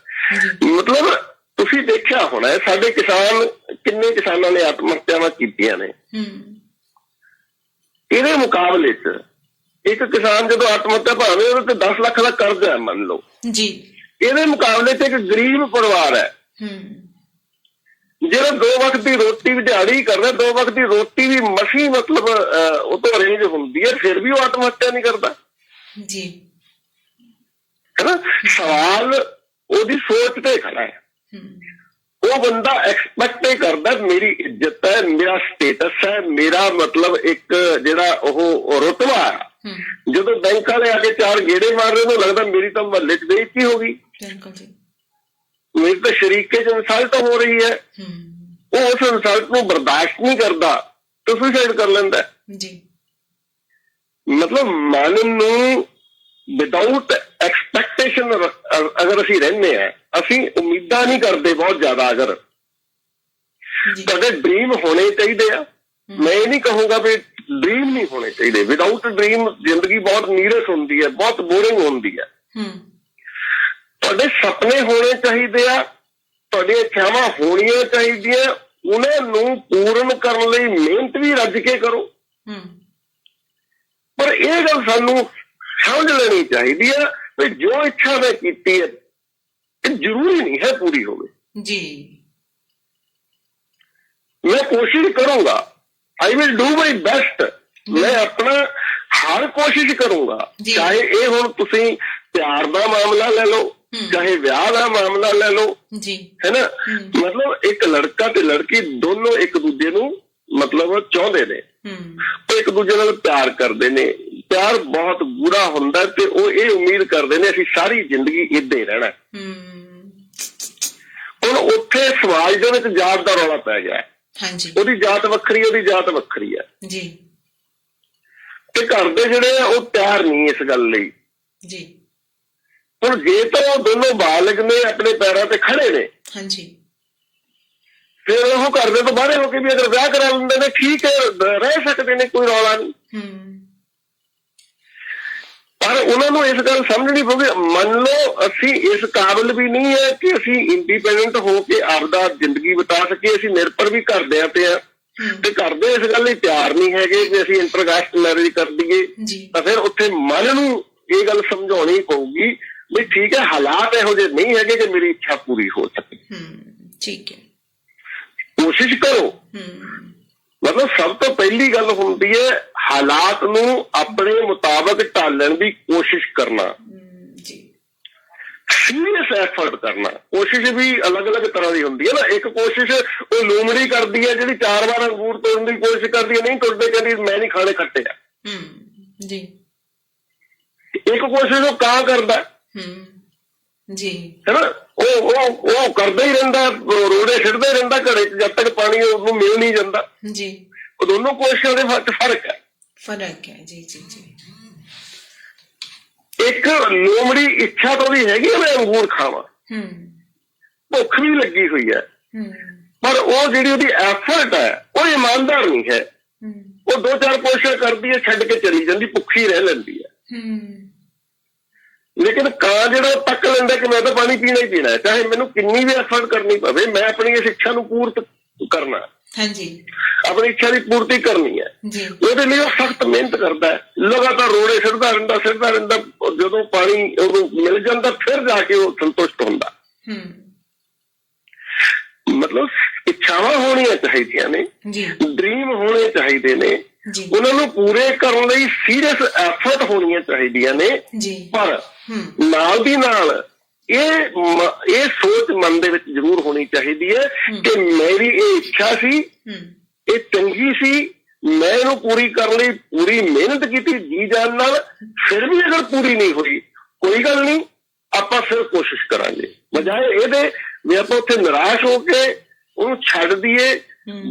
ਮਤਲਬ ਤੁਸੀਂ ਦੇਖਿਆ ਹੋਣਾ ਸਾਡੇ ਕਿਸਾਨ, ਕਿੰਨੇ ਕਿਸਾਨਾਂ ਨੇ ਆਤਮ ਹੱਤਿਆਵਾਂ ਕੀਤੀਆਂ ਨੇ। ਇਹਦੇ ਮੁਕਾਬਲੇ 'ਚ ਇੱਕ ਕਿਸਾਨ ਜਦੋਂ ਆਤਮ ਹੱਤਿਆ, ਭਾਵੇਂ ਉਹਦੇ ਤੇ 10 ਲੱਖ ਦਾ ਕਰਜ਼ਾ ਹੈ ਮੰਨ ਲਓ ਜੀ, ਇਹਦੇ ਮੁਕਾਬਲੇ 'ਚ ਇੱਕ ਗਰੀਬ ਪਰਿਵਾਰ ਹੈ ਜਿਹੜਾ 2 ਵਕਤ ਦੀ ਰੋਟੀ ਵੀ ਦਿਹਾੜੀ ਕਰਦਾ, 2 ਵਕਤ ਦੀ ਰੋਟੀ ਵੀ ਮਸੀਂ ਮਤਲਬ ਉਹ ਤੋਂ ਅਰੇਂਜ ਹੁੰਦੀ ਹੈ, ਫਿਰ ਵੀ ਉਹ ਆਤਮ ਹੱਤਿਆ ਨਹੀਂ ਕਰਦਾ ਜੀ। ਹੈਨਾ, ਸਵਾਲ ਉਹਦੀ ਸੋਚ ਤੇ ਖੜਾ ਹੈ। ਉਹ ਬੰਦਾ ਐਕਸਪੈਕਟ ਹੀ ਕਰਦਾ ਮੇਰੀ ਇੱਜ਼ਤ ਹੈ, ਮੇਰਾ ਸਟੇਟਸ ਹੈ, ਮੇਰਾ ਮਤਲਬ ਇੱਕ ਜਿਹੜਾ ਉਹ ਰੁਤਬਾ ਹੈ। ਜਦੋਂ ਬੈਂਕ ਵਾਲੇ ਆ ਕੇ 4 ਗੇੜੇ ਮਾਰ ਰਹੇ ਉਹਨੂੰ ਲੱਗਦਾ ਮੇਰੀ ਤਾਂ ਮਹੱਲੇ 'ਚ ਬੇਇੱਜ਼ਤੀ ਹੋ ਗਈ, ਮੇਰੀ ਤਾਂ ਸ਼ਰੀਕੇ 'ਚ ਇਨਸਲਟ ਹੋ ਰਹੀ ਹੈ। ਉਹ ਉਸ ਇਨਸਲਟ ਨੂੰ ਬਰਦਾਸ਼ਤ ਨਹੀਂ ਕਰਦਾ ਤੇ ਸੁਸਾਈਡ ਕਰ ਲੈਂਦਾ ਜੀ। ਮਤਲਬ ਮਨ ਨੂੰ ਵਿਦਾਊਟ ਐਕਸਪੈਕਟੇਸ਼ਨ ਅਗਰ ਅਸੀਂ ਰਹਿੰਦੇ ਹਾਂ, ਅਸੀਂ ਉਮੀਦਾਂ ਨਹੀਂ ਕਰਦੇ ਬਹੁਤ ਜ਼ਿਆਦਾ। ਅਗਰ ਤੁਹਾਡੇ ਡ੍ਰੀਮ ਹੋਣੇ ਚਾਹੀਦੇ ਆ, ਮੈਂ ਇਹ ਨਹੀਂ ਕਹੂੰਗਾ ਵੀ ਡ੍ਰੀਮ ਨਹੀਂ ਹੋਣੇ ਚਾਹੀਦੇ। ਵਿਦਾਊਟ ਡ੍ਰੀਮ ਜ਼ਿੰਦਗੀ ਬਹੁਤ ਨੀਰਸ ਹੁੰਦੀ ਹੈ, ਬਹੁਤ ਬੋਰਿੰਗ ਹੁੰਦੀ ਹੈ। ਤੁਹਾਡੇ ਸੁਪਨੇ ਹੋਣੇ ਚਾਹੀਦੇ ਆ, ਤੁਹਾਡੀਆਂ ਇੱਛਾਵਾਂ ਹੋਣੀਆਂ ਚਾਹੀਦੀਆਂ, ਉਹਨਾਂ ਨੂੰ ਪੂਰਨ ਕਰਨ ਲਈ ਮਿਹਨਤ ਵੀ ਰੱਜ ਕੇ ਕਰੋ। ਪਰ ਇਹ ਗੱਲ ਸਾਨੂੰ ਸਮਝ ਲੈਣੀ ਚਾਹੀਦੀ ਹੈ ਵੀ ਜੋ ਇੱਛਾ ਮੈਂ ਕੀਤੀ ਹੈ ਇਹ ਜ਼ਰੂਰੀ ਨਹੀਂ ਹੈ ਪੂਰੀ ਹੋਵੇ ਜੀ। ਮੈਂ ਕੋਸ਼ਿਸ਼ ਕਰੂੰਗਾ, I will do my best, ਮੈਂ ਆਪਣਾ ਹਰ ਕੋਸ਼ਿਸ਼ ਕਰੂੰਗਾ। ਚਾਹੇ ਇਹ ਹੁਣ ਤੁਸੀਂ ਪਿਆਰ ਦਾ ਮਾਮਲਾ ਲੈ ਲਓ, ਚਾਹੇ ਵਿਆਹ ਦਾ ਮਾਮਲਾ ਲੈ ਲਓ ਜੀ, ਹੈ ਨਾ। ਮਤਲਬ ਇੱਕ ਲੜਕਾ ਤੇ ਲੜਕੀ ਦੋਨੋਂ ਇੱਕ ਦੂਜੇ ਨੂੰ ਮਤਲਬ ਚਾਹੁੰਦੇ ਨੇ, ਉਹ ਇੱਕ ਦੂਜੇ ਨਾਲ ਪਿਆਰ ਕਰਦੇ ਨੇ। ਪਿਆਰ ਬਹੁਤ ਗੂੜਾ ਹੁੰਦਾ ਤੇ ਉਹ ਇਹ ਉਮੀਦ ਕਰਦੇ ਨੇ ਅਸੀਂ ਸਾਰੀ ਜ਼ਿੰਦਗੀ ਏਦਾਂ ਹੀ ਰਹਿਣਾ। ਹੁਣ ਉੱਥੇ ਸਮਾਜ ਦੇ ਵਿੱਚ ਜਾਤ ਦਾ ਰੌਲਾ ਪੈ ਗਿਆ। ਹਾਂਜੀ, ਉਹਦੀ ਜਾਤ ਵੱਖਰੀ, ਉਹਦੀ ਜਾਤ ਵੱਖਰੀ ਹੈ ਜੀ, ਤੇ ਘਰ ਦੇ ਜਿਹੜੇ ਆ ਉਹ ਤਿਆਰ ਨਹੀਂ ਇਸ ਗੱਲ ਲਈ ਜੀ। ਹੁਣ ਜੇ ਤਾਂ ਉਹ ਦੋਨੋਂ ਬਾਲਗ ਨੇ, ਆਪਣੇ ਪੈਰਾਂ ਤੇ ਖੜੇ ਨੇ, ਹਾਂਜੀ, ਫਿਰ ਉਹ ਘਰ ਦੇ ਤੋਂ ਬਾਹਰ ਹੋ ਕੇ ਵੀ ਅਗਰ ਵਿਆਹ ਕਰਾ ਲੈਂਦੇ ਨੇ ਠੀਕ ਹੈ, ਰਹਿ ਸਕਦੇ ਨੇ, ਕੋਈ ਰੌਲਾ ਨਹੀਂ। ਪਰ ਉਹਨਾਂ ਨੂੰ ਇਸ ਗੱਲ ਸਮਝਣੀ ਪਊਗੀ, ਮੰਨ ਲਓ ਅਸੀਂ ਇਸ ਕਾਬਿਲ ਵੀ ਨਹੀਂ ਹੈ ਕਿ ਅਸੀਂ ਇੰਡੀਪੈਂਡੈਂਟ ਹੋ ਕੇ ਆਪਦਾ ਜ਼ਿੰਦਗੀ ਬਿਤਾ ਸਕੀਏ, ਅਸੀਂ ਨਿਰਭਰ ਵੀ ਘਰਦਿਆਂ ਤੇ ਆ ਤੇ ਕਰਦੇ ਇਸ ਗੱਲ ਲਈ ਤਿਆਰ ਨਹੀਂ ਹੈਗੇ ਕਿ ਅਸੀਂ ਇੰਟਰਕਾਸਟ ਮੈਰਿਜ ਕਰ ਦਈਏ, ਤਾਂ ਫਿਰ ਉੱਥੇ ਮਨ ਨੂੰ ਇਹ ਗੱਲ ਸਮਝਾਉਣੀ ਪਊਗੀ ਵੀ ਠੀਕ ਹੈ, ਹਾਲਾਤ ਇਹੋ ਜਿਹੇ ਨਹੀਂ ਹੈਗੇ ਕਿ ਮੇਰੀ ਇੱਛਾ ਪੂਰੀ ਹੋ ਸਕੇ। ਠੀਕ ਹੈ, ਕੋਸ਼ਿਸ਼ ਕਰੋ। ਮਤਲਬ ਸਭ ਤੋਂ ਪਹਿਲੀ ਗੱਲ ਹੁੰਦੀ ਹੈ ਹਾਲਾਤ ਨੂੰ ਆਪਣੇ ਮੁਤਾਬਕ ਢਾਲਣ ਦੀ ਕੋਸ਼ਿਸ਼ ਕਰਨਾ, ਸੀਰੀਅਸ ਐਫਰਟ ਕਰਨਾ। ਕੋਸ਼ਿਸ਼ ਵੀ ਅਲੱਗ-ਅਲੱਗ ਤਰ੍ਹਾਂ ਦੀ ਹੁੰਦੀ ਹੈ ਨਾ। ਇੱਕ ਕੋਸ਼ਿਸ਼ ਉਹ ਲੂਮੜੀ ਕਰਦੀ ਹੈ ਜਿਹੜੀ 4 ਵਾਰ ਅੰਗੂਰ ਤੋੜਨ ਦੀ ਕੋਸ਼ਿਸ਼ ਕਰਦੀ ਹੈ, ਨਹੀਂ ਟੁੱਟਦੇ, ਕਹਿੰਦੀ ਮੈਂ ਨਹੀਂ ਖਾਣੇ ਖੱਟੇ ਆ ਜੀ। ਇੱਕ ਕੋਸ਼ਿਸ਼ ਉਹ ਕਾਂ ਕਰਦਾ ਜੀ, ਹੈ ਨਾ, ਉਹ ਕਰਦਾ ਹੀ ਰਹਿੰਦਾ, ਰੋੜੇ ਛਿੜਦਾ ਹੀ ਰਹਿੰਦਾ ਘੜੇ ਚ ਜਦ ਤੱਕ ਪਾਣੀ ਉਹਨੂੰ ਮਿਲ ਨਹੀਂ ਜਾਂਦਾ ਜੀ। ਉਹ ਦੋਨੋਂ ਕੋਸ਼ਿਸ਼ਾਂ ਦੇ ਵਿੱਚ ਫਰਕ ਹੈ। ਜੀ ਜੀ ਜੀ। ਇੱਕ ਲੋਮੜੀ ਇੱਛਾ ਤਾਂ ਉਹਦੀ ਹੈਗੀ ਮੈਂ ਅੰਗੂਰ ਖਾਵਾਂ, ਭੁੱਖ ਵੀ ਲੱਗੀ ਹੋਈ ਹੈ, ਪਰ ਉਹ ਜਿਹੜੀ ਉਹਦੀ ਐਫਰਟ ਹੈ ਉਹ ਇਮਾਨਦਾਰ ਨਹੀਂ ਹੈ। ਉਹ 2-4 ਕੋਸ਼ਿਸ਼ਾਂ ਕਰਦੀ ਹੈ, ਛੱਡ ਕੇ ਚਲੀ ਜਾਂਦੀ, ਭੁੱਖੀ ਰਹਿ ਲੈਂਦੀ ਹੈ। ਲੇਕਿਨ ਕਾਂ ਜਿਹੜਾ ਤੱਕ ਲੈਂਦਾ ਕਿ ਮੈਂ ਤਾਂ ਪਾਣੀ ਪੀਣਾ ਹੀ ਪੀਣਾ ਹੈ, ਚਾਹੇ ਮੈਨੂੰ ਕਿੰਨੀ ਵੀ ਐਫਰਟ ਕਰਨੀ ਪਵੇ, ਮੈਂ ਆਪਣੀ ਇਸ ਇੱਛਾ ਨੂੰ ਪੂਰਤ ਕਰਨਾ, ਆਪਣੀ ਇੱਛਾ ਦੀ ਪੂਰਤੀ ਕਰਨੀ ਹੈ। ਉਹਦੇ ਲਈ ਉਹ ਸਖਤ ਮਿਹਨਤ ਕਰਦਾ ਹੈ, ਲਗਾਤਾਰ ਰੋੜੇ ਸਿੱਟਦਾ ਰਹਿੰਦਾ। ਜਦੋਂ ਪਾਣੀ ਉਹਨੂੰ ਮਿਲ ਜਾਂਦਾ ਫਿਰ ਜਾ ਕੇ ਉਹ ਸੰਤੁਸ਼ਟ ਹੁੰਦਾ। ਮਤਲਬ ਇੱਛਾਵਾਂ ਹੋਣੀਆਂ ਚਾਹੀਦੀਆਂ ਨੇ, ਡ੍ਰੀਮ ਹੋਣੇ ਚਾਹੀਦੇ ਨੇ, ਉਹਨਾਂ ਨੂੰ ਪੂਰੇ ਕਰਨ ਲਈ ਸੀਰੀਅਸ ਐਫਰਟ ਹੋਣੀਆਂ ਚਾਹੀਦੀਆਂ ਨੇ। ਪਰ ਨਾਲ ਦੀ ਨਾਲ ਇਹ ਸੋਚ ਮਨ ਦੇ ਵਿੱਚ ਜ਼ਰੂਰ ਹੋਣੀ ਚਾਹੀਦੀ ਹੈ ਕਿ ਮੇਰੀ ਇਹ ਇੱਛਾ ਸੀ, ਇਹ ਚੰਗੀ ਸੀ, ਮੈਂ ਇਹਨੂੰ ਪੂਰੀ ਕਰਨ ਲਈ ਪੂਰੀ ਮਿਹਨਤ ਕੀਤੀ ਜੀ ਜਾਨ ਨਾਲ, ਫਿਰ ਵੀ ਅਗਰ ਪੂਰੀ ਨਹੀਂ ਹੋਈ ਕੋਈ ਗੱਲ ਨਹੀਂ, ਆਪਾਂ ਫਿਰ ਕੋਸ਼ਿਸ਼ ਕਰਾਂਗੇ। ਬਜਾਏ ਇਹਦੇ ਵੀ ਆਪਾਂ ਉੱਥੇ ਨਿਰਾਸ਼ ਹੋ ਕੇ ਉਹਨੂੰ ਛੱਡ ਦਈਏ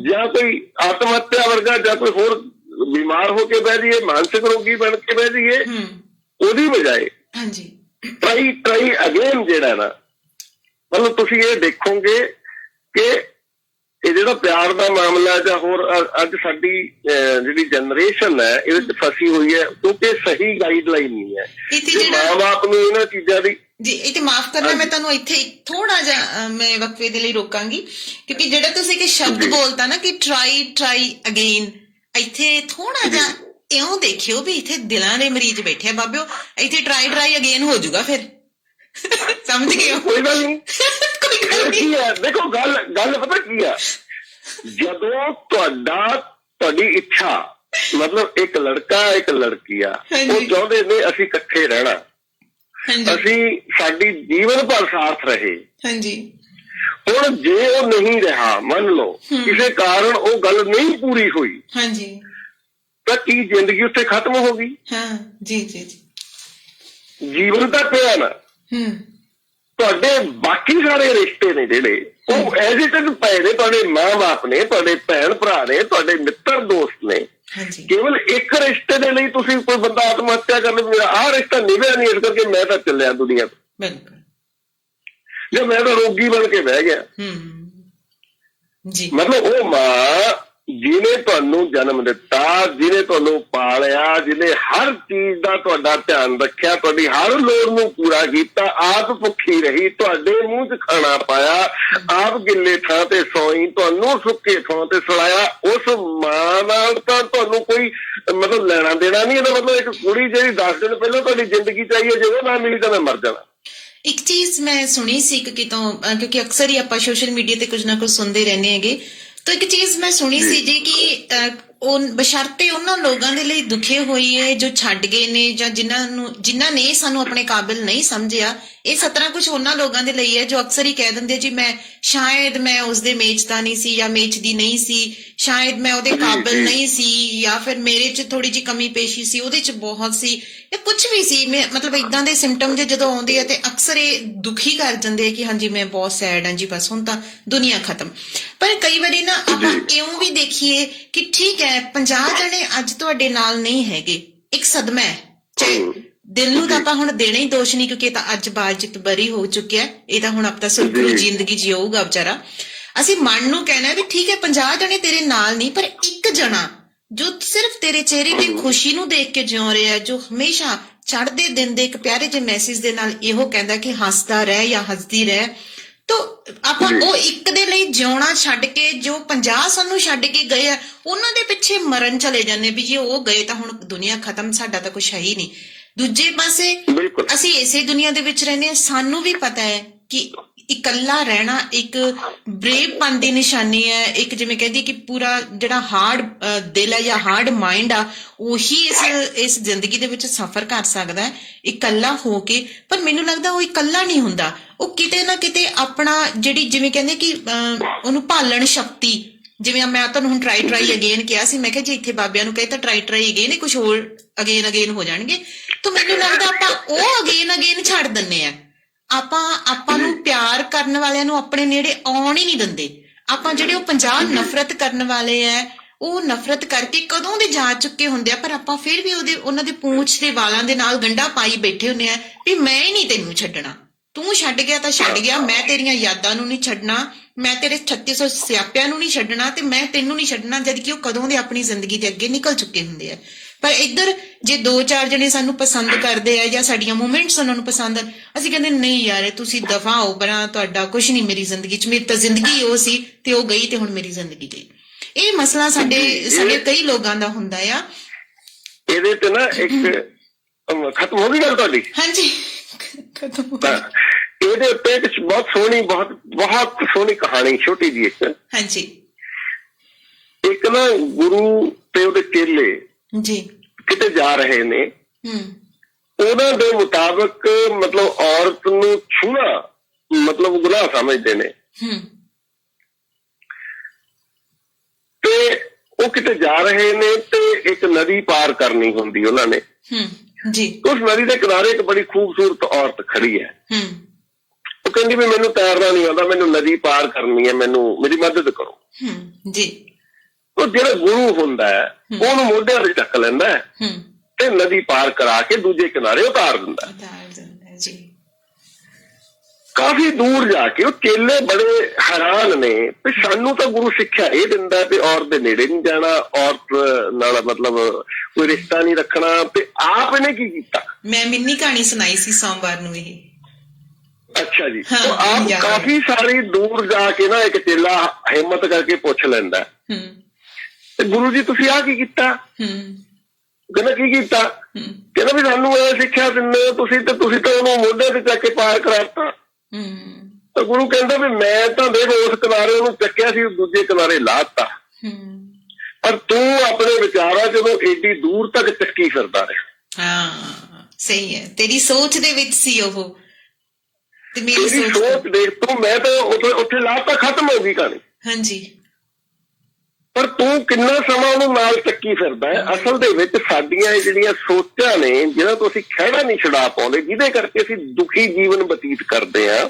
ਜਾਂ ਕੋਈ ਆਤਮ ਹੱਤਿਆ ਵਰਗਾ ਜਾਂ ਕੋਈ ਹੋਰ ਬਿਮਾਰ ਹੋ ਕੇ ਬਹਿ ਜਾਈਏ, ਮਾਨਸਿਕ ਰੋਗੀ ਬਣ ਕੇ ਬਹਿ ਜਾਈਏ, ਉਹਦੀ ਬਜਾਏ ਟਰਾਈ ਅਗੇਨ ਜਿਹੜਾ ਨਾ, ਮਤਲਬ ਤੁਸੀਂ ਇਹ ਦੇਖੋਗੇ ਕਿ ਇਹ ਜਿਹੜਾ ਪਿਆਰ ਦਾ ਮਾਮਲਾ ਜਾਂ ਹੋਰ ਅੱਜ ਸਾਡੀ ਜਿਹੜੀ ਜਨਰੇਸ਼ਨ ਹੈ ਇਹਦੇ ਚ ਫਸੀ ਹੋਈ ਹੈ ਕਿਉਂਕਿ ਸਹੀ ਗਾਈਡਲਾਈਨ ਨਹੀਂ ਹੈ। ਮਾਂ ਬਾਪ ਨੂੰ ਇਹਨਾਂ ਚੀਜ਼ਾਂ ਦੀ ਜੀ, ਇਹ ਤੇ ਮਾਫ ਕਰਨਾ, ਮੈਂ ਤੁਹਾਨੂੰ ਇੱਥੇ ਥੋੜਾ ਜਿਹਾ ਮੈਂ ਵਕਫੇ ਦੇ ਲਈ ਰੋਕਾਂਗੀ ਕਿਉਂਕਿ ਜਿਹੜਾ ਤੁਸੀਂ ਕਿ ਸ਼ਬਦ ਬੋਲਤਾ ਨਾ ਕਿ ਟਰਾਈ ਅਗੇਨ, ਇੱਥੇ ਥੋੜਾ ਜਿਹਾ ਇਉਂ ਦੇਖਿਓ ਵੀ ਇੱਥੇ ਦਿਲਾਂ ਦੇ ਮਰੀਜ਼ ਬੈਠੇ ਆ ਬਾਬਿਓ, ਇੱਥੇ ਟਰਾਈ ਅਗੇਨ ਹੋ ਜਾਊਗਾ ਫਿਰ, ਸਮਝ ਗਏ? ਕੋਈ ਗੱਲ ਨਹੀਂ, ਕੀ ਹੈ ਦੇਖੋ ਗੱਲ ਪਤਾ ਕੀ ਆ, ਜਦੋਂ ਤੁਹਾਡੀ ਇੱਛਾ ਮਤਲਬ ਇੱਕ ਲੜਕਾ ਇੱਕ ਲੜਕੀ ਆ, ਉਹ ਚਾਹੁੰਦੇ ਨੇ ਅਸੀਂ ਇਕੱਠੇ ਰਹਿਣਾ, ਅਸੀਂ ਸਾਡੀ ਜੀਵਨ ਭਰ ਸਾਥ ਰਹੇ। ਹੁਣ ਜੇ ਉਹ ਨਹੀਂ ਰਿਹਾ, ਮੰਨ ਲਓ ਕਿਸੇ ਕਾਰਨ ਉਹ ਗੱਲ ਨਹੀਂ ਪੂਰੀ ਹੋਈ, ਤਾਂ ਕੀ ਜ਼ਿੰਦਗੀ ਉੱਥੇ ਖਤਮ ਹੋ ਗਈ? ਜੀਵਨ ਤਾਂ ਪਿਆ ਨਾ। ਤੁਹਾਡੇ ਬਾਕੀ ਸਾਰੇ ਰਿਸ਼ਤੇ ਨੇ ਜਿਹੜੇ ਉਹ ਐਜ਼ ਇਟ ਇਜ਼ ਪਏ ਨੇ, ਤੁਹਾਡੇ ਮਾਂ ਬਾਪ ਨੇ, ਤੁਹਾਡੇ ਭੈਣ ਭਰਾ ਨੇ, ਤੁਹਾਡੇ ਮਿੱਤਰ ਦੋਸਤ ਨੇ। ਕੇਵਲ ਇੱਕ ਰਿਸ਼ਤੇ ਦੇ ਲਈ ਤੁਸੀਂ ਕੋਈ ਬੰਦਾ ਆਤਮ ਹੱਤਿਆ ਕਰ ਲਵੇ, ਮੇਰਾ ਆਹ ਰਿਸ਼ਤਾ ਨਿਭਿਆ ਨਹੀਂ ਇਸ ਕਰਕੇ ਮੈਂ ਤਾਂ ਚੱਲਿਆ ਦੁਨੀਆ ਤੋਂ, ਜਾਂ ਮੈਂ ਤਾਂ ਰੋਗੀ ਬਣ ਕੇ ਬਹਿ ਗਿਆ। ਮਤਲਬ ਉਹ ਮਾਂ ਜਿਹਨੇ ਤੁਹਾਨੂੰ ਜਨਮ ਦਿੱਤਾ, ਜਿਹਨੇ ਤੁਹਾਨੂੰ ਪਾਲਿਆ, ਜਿਹਨੇ ਹਰ ਚੀਜ਼ ਦਾ ਤੁਹਾਡਾ ਧਿਆਨ ਰੱਖਿਆ, ਤੁਹਾਡੀ ਹਰ ਲੋੜ ਨੂੰ ਪੂਰਾ ਕੀਤਾ, ਆਪ ਭੁੱਖੀ ਰਹੀ, ਤੁਹਾਡੇ ਮੂੰਹ 'ਚ ਖਾਣਾ ਪਾਇਆ, ਆਪ ਗਿੱਲੇ ਥਾਂ ਤੇ ਸੌਈ, ਤੁਹਾਨੂੰ ਸੁੱਕੇ ਥਾਂ ਤੇ ਸੁਲਾਇਆ, ਉਸ ਮਾਂ ਨਾਲ ਤਾਂ ਤੁਹਾਨੂੰ ਕੋਈ ਮਤਲਬ ਲੈਣਾ ਦੇਣਾ ਨਹੀਂ। ਇਹਦਾ ਮਤਲਬ ਇੱਕ ਕੁੜੀ ਜਿਹੜੀ 10 ਦਿਨ ਪਹਿਲਾਂ ਤੁਹਾਡੀ ਜ਼ਿੰਦਗੀ ਚਾਹੀਏ, ਜੇ ਉਹ ਨਾ ਮਿਲੀ ਤਾਂ ਮੈਂ ਮਰ ਜਾਣਾ। ਇੱਕ ਚੀਜ਼ ਮੈਂ ਸੁਣੀ ਸੀ ਕਿਤੋਂ, ਕਿਉਂਕਿ ਅਕਸਰ ਹੀ ਆਪਾਂ ਸੋਸ਼ਲ ਮੀਡੀਆ ਤੇ ਕੁਝ ਨਾ ਕੁਝ ਸੁਣਦੇ ਰਹਿੰਦੇ ਹੈਗੇ, ਤਾਂ ਇੱਕ ਚੀਜ਼ ਮੈਂ ਸੁਣੀ ਸੀ ਜੀ ਕਿ ਉਹ ਬਸ਼ਰਤੇ ਉਹਨਾਂ ਲੋਕਾਂ ਦੇ ਲਈ ਦੁਖੇ ਹੋਈ ਹੈ ਜੋ ਛੱਡ ਗਏ ਨੇ, ਜਾਂ ਜਿਨ੍ਹਾਂ ਨੇ ਸਾਨੂੰ ਆਪਣੇ ਕਾਬਿਲ ਨਹੀਂ ਸਮਝਿਆ। ਇਹ ਸਤਰਾ ਕੁਝ ਉਹਨਾਂ ਲੋਕਾਂ ਦੇ ਲਈ ਹੈ ਜੋ ਅਕਸਰ ਹੀ ਕਹਿ ਦਿੰਦੇ ਜੀ ਸ਼ਾਇਦ ਮੈਂ ਉਸਦੇ ਮੇਚ ਦਾ ਨਹੀਂ ਸੀ, ਜਾਂ ਮੇਚ ਦੀ ਨਹੀਂ ਸੀ, ਸ਼ਾਇਦ ਮੈਂ ਉਹਦੇ ਕਾਬਿਲ ਨਹੀਂ ਸੀ, ਜਾਂ ਫਿਰ ਮੇਰੇ 'ਚ ਥੋੜੀ ਜਿਹੀ ਕਮੀ ਪੇਸ਼ੀ ਸੀ, ਉਹਦੇ 'ਚ ਬਹੁਤ ਸੀ, ਜਾਂ ਕੁਝ ਵੀ ਸੀ। ਮਤਲਬ ਏਦਾਂ ਦੇ ਸਿੰਪਟਮ ਜਦੋਂ ਆਉਂਦੇ ਆ ਤੇ ਅਕਸਰ ਇਹ ਦੁਖੀ ਕਰ ਜਾਂਦੇ ਆ ਕਿ ਹਾਂਜੀ ਮੈਂ ਬਹੁਤ ਸੈਡ ਹਾਂ ਜੀ, ਬਸ ਹੁਣ ਤਾਂ ਦੁਨੀਆ ਖਤਮ। ਪਰ ਕਈ ਵਾਰੀ ਨਾ ਆਪਾਂ ਇਉਂ ਵੀ ਦੇਖੀਏ ਕਿ ਠੀਕ ਹੈ 50 ਜਣੇ ਅੱਜ ਤੁਹਾਡੇ ਨਾਲ ਨਹੀਂ ਹੈਗੇ, ਇੱਕ ਸਦਮਾ ਹੈ, ਚਾਹੇ ਦਿਲ ਨੂੰ ਤਾਂ ਆਪਾਂ ਹੁਣ ਦੇਣਾ ਹੀ ਦੋਸ਼ ਨਹੀਂ, ਕਿਉਂਕਿ ਇਹ ਤਾਂ ਅੱਜ ਬਾਜਿਤ ਬਰੀ ਹੋ ਚੁੱਕਿਆ, ਇਹ ਤਾਂ ਹੁਣ ਆਪਣਾ ਸੁਰਖਰੂ ਜ਼ਿੰਦਗੀ ਜਿਊਗਾ ਵਿਚਾਰਾ। ਅਸੀਂ ਮਨ ਨੂੰ ਕਹਿਣਾ ਵੀ ਠੀਕ ਹੈ 50 ਜਣੇ ਤੇਰੇ ਨਾਲ ਨਹੀਂ, ਪਰ ਇੱਕ ਜਣਾ ਜੋ ਸਿਰਫ ਤੇਰੇ ਚਿਹਰੇ ਤੇ ਖੁਸ਼ੀ ਨੂੰ ਦੇਖ ਕੇ ਜਿਉ ਰਿਹਾ, ਜੋ ਹਮੇਸ਼ਾ ਚੜ੍ਹਦੇ ਦਿਨ ਦੇ ਇੱਕ ਪਿਆਰੇ ਜਿਹੇ ਮੈਸੇਜ ਦੇ ਨਾਲ ਇਹੋ ਕਹਿੰਦਾ ਕਿ ਹੱਸਦਾ ਰਹਿ ਜਾਂ ਹੱਸਦੀ ਰਹਿ, ਤਾਂ ਆਪਾਂ ਉਹ ਇੱਕ ਦੇ ਲਈ ਜਿਉਣਾ ਛੱਡ ਕੇ ਜੋ 50 ਸਾਨੂੰ ਛੱਡ ਕੇ ਗਏ ਆ ਉਹਨਾਂ ਦੇ ਪਿੱਛੇ ਮਰਨ ਚਲੇ ਜਾਂਦੇ ਵੀ ਜੇ ਉਹ ਗਏ ਤਾਂ ਹੁਣ ਦੁਨੀਆ ਖਤਮ, ਸਾਡਾ ਤਾਂ ਕੁਛ ਹੈ ਹੀ ਨਹੀਂ। ਦੂਜੇ ਪਾਸੇ ਅਸੀਂ ਇਸੇ ਦੁਨੀਆ ਦੇ ਵਿੱਚ ਰਹਿੰਦੇ ਹਾਂ, ਸਾਨੂੰ ਵੀ ਪਤਾ ਹੈ ਕਿ ਇਕੱਲਾ ਰਹਿਣਾ ਇੱਕ ਬਰੇਵਪਨ ਦੀ ਨਿਸ਼ਾਨੀ ਹੈ, ਇੱਕ ਜਿਵੇਂ ਕਹਿੰਦੀ ਕਿ ਪੂਰਾ ਜਿਹੜਾ ਹਾਰਡ ਦਿਲ ਹੈ ਜਾਂ ਹਾਰਡ ਮਾਈਂਡ ਆ ਉਹੀ ਇਸ ਜ਼ਿੰਦਗੀ ਦੇ ਵਿੱਚ ਸਫ਼ਰ ਕਰ ਸਕਦਾ ਹੈ ਇਕੱਲਾ ਹੋ ਕੇ। ਪਰ ਮੈਨੂੰ ਲੱਗਦਾ ਉਹ ਇਕੱਲਾ ਨਹੀਂ ਹੁੰਦਾ, ਉਹ ਕਿਤੇ ਨਾ ਕਿਤੇ ਆਪਣਾ ਜਿਹੜੀ ਜਿਵੇਂ ਕਹਿੰਦੇ ਕਿ ਉਹਨੂੰ ਭਾਲਣ ਸ਼ਕਤੀ, ਜਿਵੇਂ ਮੈਂ ਤੁਹਾਨੂੰ ਹੁਣ ਟਰਾਈ ਅਗੇਨ ਕਿਹਾ ਸੀ, ਮੈਂ ਕਿਹਾ ਜੇ ਇੱਥੇ ਬਾਬਿਆਂ ਨੂੰ ਕਹੇ ਤਾਂ ਟਰਾਈ ਅਗੇਨ ਕੁਝ ਹੋਰ ਅਗੇਨ ਹੋ ਜਾਣਗੇ, ਤਾਂ ਮੈਨੂੰ ਲੱਗਦਾ ਆਪਾਂ ਉਹ ਅਗੇਨ ਛੱਡ ਦਿੰਦੇ ਆ। ਆਪਾਂ ਨੂੰ ਪਿਆਰ ਕਰਨ ਵਾਲਿਆਂ ਨੂੰ ਆਪਣੇ ਨੇੜੇ ਆਉਣ ਹੀ ਨਹੀਂ ਦਿੰਦੇ। ਆਪਾਂ ਜਿਹੜੇ ਉਹ 50 ਨਫ਼ਰਤ ਕਰਨ ਵਾਲੇ ਆ ਉਹ ਨਫ਼ਰਤ ਕਰਕੇ ਕਦੋਂ ਦੇ ਜਾ ਚੁੱਕੇ ਹੁੰਦੇ ਆ, ਪਰ ਆਪਾਂ ਫਿਰ ਵੀ ਉਹਨਾਂ ਦੇ ਪੂੰਛ ਦੇ ਵਾਲਾਂ ਦੇ ਨਾਲ ਗੰਢਾ ਪਾਈ ਬੈਠੇ ਹੁੰਦੇ ਆ ਵੀ ਮੈਂ ਹੀ ਨਹੀਂ ਤੈਨੂੰ ਛੱਡਣਾ, ਤੂੰ ਛੱਡ ਗਿਆ ਤਾਂ ਛੱਡ ਗਿਆ, ਮੈਂ ਤੇਰੀਆਂ ਯਾਦਾਂ ਨੂੰ ਨਹੀਂ ਛੱਡਣਾ, ਮੈਂ ਤੇਰੇ 3600 ਸਿਆਪਿਆਂ ਨੂੰ ਨਹੀਂ ਛੱਡਣਾ, ਤੇ ਮੈਂ ਤੈਨੂੰ ਨਹੀਂ ਛੱਡਣਾ, ਜਦ ਕਿ ਉਹ ਕਦੋਂ ਦੇ ਆਪਣੀ ਜ਼ਿੰਦਗੀ ਦੇ ਅੱਗੇ ਨਿਕਲ ਚੁੱਕੇ ਹੁੰਦੇ ਆ। ਪਰ ਇੱਧਰ ਜੇ 2-4 ਜਣੇ ਸਾਨੂੰ ਪਸੰਦ ਕਰਦੇ ਆ ਜਾਂ ਸਾਡੀਆਂ ਮੂਵਮੈਂਟਸ ਉਹਨਾਂ ਨੂੰ ਪਸੰਦ ਆ, ਅਸੀਂ ਕਹਿੰਦੇ ਨਹੀਂ ਯਾਰ ਤੁਸੀਂ ਦਫਾ ਹੋ ਪਰਾਂ, ਤੁਹਾਡਾ ਕੁਛ ਨਹੀਂ ਮੇਰੀ ਜ਼ਿੰਦਗੀ 'ਚ, ਮੇਰੀ ਤਾਂ ਜ਼ਿੰਦਗੀ ਉਹ ਸੀ ਤੇ ਉਹ ਗਈ ਤੇ ਹੁਣ ਮੇਰੀ ਜ਼ਿੰਦਗੀ ਗਈ। ਇਹ ਮਸਲਾ ਸਾਡੇ ਕਈ ਲੋਕਾਂ ਦਾ ਹੁੰਦਾ ਆ। ਇਹਦੇ ਤੇ ਨਾ ਇੱਕ ਖਤਮ ਹੋ ਗਈ ਗੱਲ ਤੁਹਾਡੀ? ਹਾਂਜੀ ਖਤਮ ਹੋ ਗਈ। ਇਹਦੇ ਉੱਤੇ ਇੱਕ ਬਹੁਤ ਸੋਹਣੀ ਕਹਾਣੀ ਛੋਟੀ ਜਿਹੀ ਇੱਕ, ਹਾਂਜੀ, ਇੱਕ ਨਾ ਗੁਰੂ ਤੇ ਉਹਦੇ ਚੇਲੇ ਜੀ ਕਿਤੇ ਜਾ ਰਹੇ ਨੇ, ਉਹਨਾਂ ਦੇ ਮੁਤਾਬਕ ਮਤਲਬ ਔਰਤ ਨੂੰ ਛੂਣਾ ਮਤਲਬ ਗੁਨਾਹ ਸਮਝਦੇ ਨੇ, ਤੇ ਉਹ ਕਿਤੇ ਜਾ ਰਹੇ ਨੇ ਤੇ ਇੱਕ ਨਦੀ ਪਾਰ ਕਰਨੀ ਹੁੰਦੀ ਉਹਨਾਂ ਨੇ ਜੀ। ਉਸ ਨਦੀ ਦੇ ਕਿਨਾਰੇ ਇੱਕ ਬੜੀ ਖੂਬਸੂਰਤ ਔਰਤ ਖੜੀ ਹੈ, ਉਹ ਕਹਿੰਦੀ ਵੀ ਮੈਨੂੰ ਤੈਰਨਾ ਨਹੀਂ ਆਉਂਦਾ, ਮੈਨੂੰ ਨਦੀ ਪਾਰ ਕਰਨੀ ਹੈ, ਮੇਰੀ ਮਦਦ ਕਰੋ ਜੀ। ਉਹ ਜਿਹੜਾ ਗੁਰੂ ਹੁੰਦਾ ਹੈ ਉਹਨੂੰ ਮੋਢਿਆਂ ਤੇ ਚੱਕ ਲੈਂਦਾ ਹੈ ਤੇ ਨਦੀ ਪਾਰ ਕਰਾ ਕੇ ਦੂਜੇ ਕਿਨਾਰੇ ਉਤਾਰ ਦਿੰਦਾ ਜੀ। ਕਾਫੀ ਦੂਰ ਜਾ ਕੇ ਉਹ ਚੇਲੇ ਬੜੇ ਹੈਰਾਨ ਨੇ ਵੀ ਸਾਨੂੰ ਤਾਂ ਗੁਰੂ ਸਿੱਖਿਆ ਇਹ ਦਿੰਦਾ ਵੀ ਔਰਤ ਦੇ ਨੇੜੇ ਨਹੀਂ ਜਾਣਾ, ਔਰਤ ਨਾਲ ਮਤਲਬ ਕੋਈ ਰਿਸ਼ਤਾ ਨਹੀਂ ਰੱਖਣਾ, ਤੇ ਆਪ ਇਹਨੇ ਕੀ ਕੀਤਾ? ਮੈਂ ਮਿੰਨੀ ਕਹਾਣੀ ਸੁਣਾਈ ਸੀ ਸੋਮਵਾਰ ਨੂੰ ਇਹ। ਅੱਛਾ ਜੀ। ਆਪ ਕਾਫੀ ਸਾਰੀ ਦੂਰ ਜਾ ਕੇ ਨਾ ਇੱਕ ਚੇਲਾ ਹਿੰਮਤ ਕਰਕੇ ਪੁੱਛ ਲੈਂਦਾ ਤੇ ਗੁਰੂ ਜੀ ਤੁਸੀਂ ਆਹ ਕੀ ਕੀਤਾ? ਕਹਿੰਦਾ ਕੀ ਕੀਤਾ? ਕਹਿੰਦਾ ਵੀ ਸਾਨੂੰ ਇਹ ਸਿੱਖਿਆ ਦਿੰਦੇ ਤੁਸੀਂ ਤਾਂ ਉਹਨੂੰ ਮੋਢੇ ਤੇ ਚੱਕ ਕੇ ਪਾਰ ਕਰਾਤਾ। ਤਾਂ ਗੁਰੂ ਕਹਿੰਦਾ ਵੀ ਮੈਂ ਤਾਂ ਦੇਖ ਉਸ ਕਿਨਾਰੇ ਉਹਨੂੰ ਚੱਕਿਆ ਸੀ, ਦੂਜੇ ਕਿਨਾਰੇ ਲਾਤਾ, ਪਰ ਤੂੰ ਆਪਣੇ ਵਿਚਾਰਾਂ ਚ ਉਹਨੂੰ ਏਡੀ ਦੂਰ ਤੱਕ ਚੱਕੀ ਫਿਰਦਾ ਰਿਹਾ। ਹਾਂ ਸਹੀ ਹੈ, ਤੇਰੀ ਸੋਚ ਦੇ ਵਿੱਚ ਸੀ ਉਹ, ਤੇ ਮੇਰੀ ਸੋਚ ਦੇਖ ਤੂੰ, ਮੈਂ ਤਾਂ ਉੱਥੇ ਲਾਤਾ, ਖਤਮ ਹੋ ਗਈ ਕਹਾਣੀ। ਹਾਂਜੀ, ਪਰ ਤੂੰ ਕਿੰਨਾ ਸਮਾਂ ਉਹਨੂੰ ਨਾਲ ਚੱਕੀ ਫਿਰਦਾ ਹੈ। ਅਸਲ ਦੇ ਵਿੱਚ ਸਾਡੀਆਂ ਇਹ ਜਿਹੜੀਆਂ ਸੋਚਾਂ ਨੇ ਜਿਹਨਾਂ ਤੋਂ ਅਸੀਂ ਖਹਿੜਾ ਨਹੀਂ ਛੁਡਾ ਪਾਉਂਦੇ, ਜਿਹਦੇ ਕਰਕੇ ਅਸੀਂ ਦੁਖੀ ਜੀਵਨ ਬਤੀਤ ਕਰਦੇ ਹਾਂ।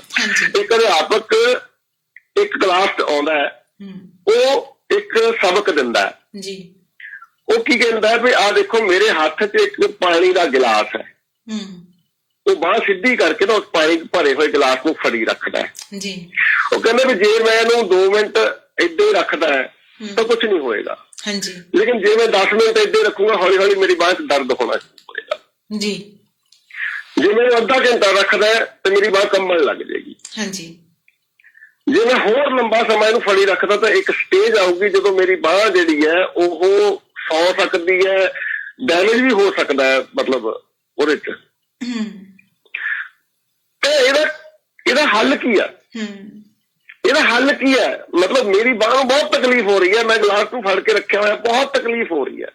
ਇੱਕ ਅਧਿਆਪਕ ਇੱਕ ਕਲਾਸ 'ਚ ਆਉਂਦਾ ਹੈ, ਉਹ ਇੱਕ ਸਬਕ ਦਿੰਦਾ ਹੈ, ਉਹ ਕੀ ਕਹਿੰਦਾ ਵੀ ਆਹ ਦੇਖੋ ਮੇਰੇ ਹੱਥ 'ਚ ਇੱਕ ਪਾਣੀ ਦਾ ਗਿਲਾਸ ਹੈ, ਉਹ ਬਾਂਹ ਸਿੱਧੀ ਕਰਕੇ ਨਾ ਉਸ ਪਾਣੀ ਭਰੇ ਹੋਏ ਗਿਲਾਸ ਨੂੰ ਫੜੀ ਰੱਖਦਾ ਹੈ। ਉਹ ਕਹਿੰਦਾ ਵੀ ਜੇ ਮੈਂ ਇਹਨੂੰ 2 ਮਿੰਟ ਏਦਾਂ ਹੀ ਰੱਖਦਾ ਹੈ ਤਾਂ ਕੁਝ ਨਹੀਂ ਹੋਏਗਾ। ਹਾਂਜੀ। ਲੇਕਿਨ ਜੇ ਮੈਂ 10 ਮਿੰਟ ਏਦਾਂ ਰੱਖੂੰਗਾ, ਹੌਲੀ ਹੌਲੀ ਮੇਰੀ ਬਾਂਹ 'ਚ ਦਰਦ ਹੋਣਾ ਸ਼ੁਰੂ ਹੋਏਗਾ ਜੀ। ਜੇ ਮੈਂ ਅੱਧਾ ਘੰਟਾ ਰੱਖਦਾ ਤੇ ਮੇਰੀ ਬਾਂਹ ਕੰਬਣ ਲੱਗ ਜਾਏਗੀ। ਹਾਂਜੀ। ਜੇ ਮੈਂ ਹੋਰ ਲੰਬਾ ਸਮਾਂ ਇਹਨੂੰ ਫੜੀ ਰੱਖਦਾ ਤਾਂ ਇੱਕ ਸਟੇਜ ਆਊਗੀ ਜਦੋਂ ਮੇਰੀ ਬਾਂਹ ਜਿਹੜੀ ਹੈ ਉਹ ਸੌ ਸਕਦੀ ਹੈ, ਡੈਮੇਜ ਵੀ ਹੋ ਸਕਦਾ ਹੈ, ਮਤਲਬ ਉਹਦੇ 'ਚ। ਤੇ ਇਹਦਾ ਹੱਲ ਕੀ ਆ? ਇਹਦਾ ਹੱਲ ਕੀ ਹੈ? ਮਤਲਬ ਮੇਰੀ ਬਾਂਹ ਨੂੰ ਬਹੁਤ ਤਕਲੀਫ ਹੋ ਰਹੀ ਹੈ, ਮੈਂ ਗਲਾਸ ਨੂੰ ਫੜ ਕੇ ਰੱਖਿਆ ਹੋਇਆ, ਬਹੁਤ ਤਕਲੀਫ ਹੋ ਰਹੀ ਹੈ,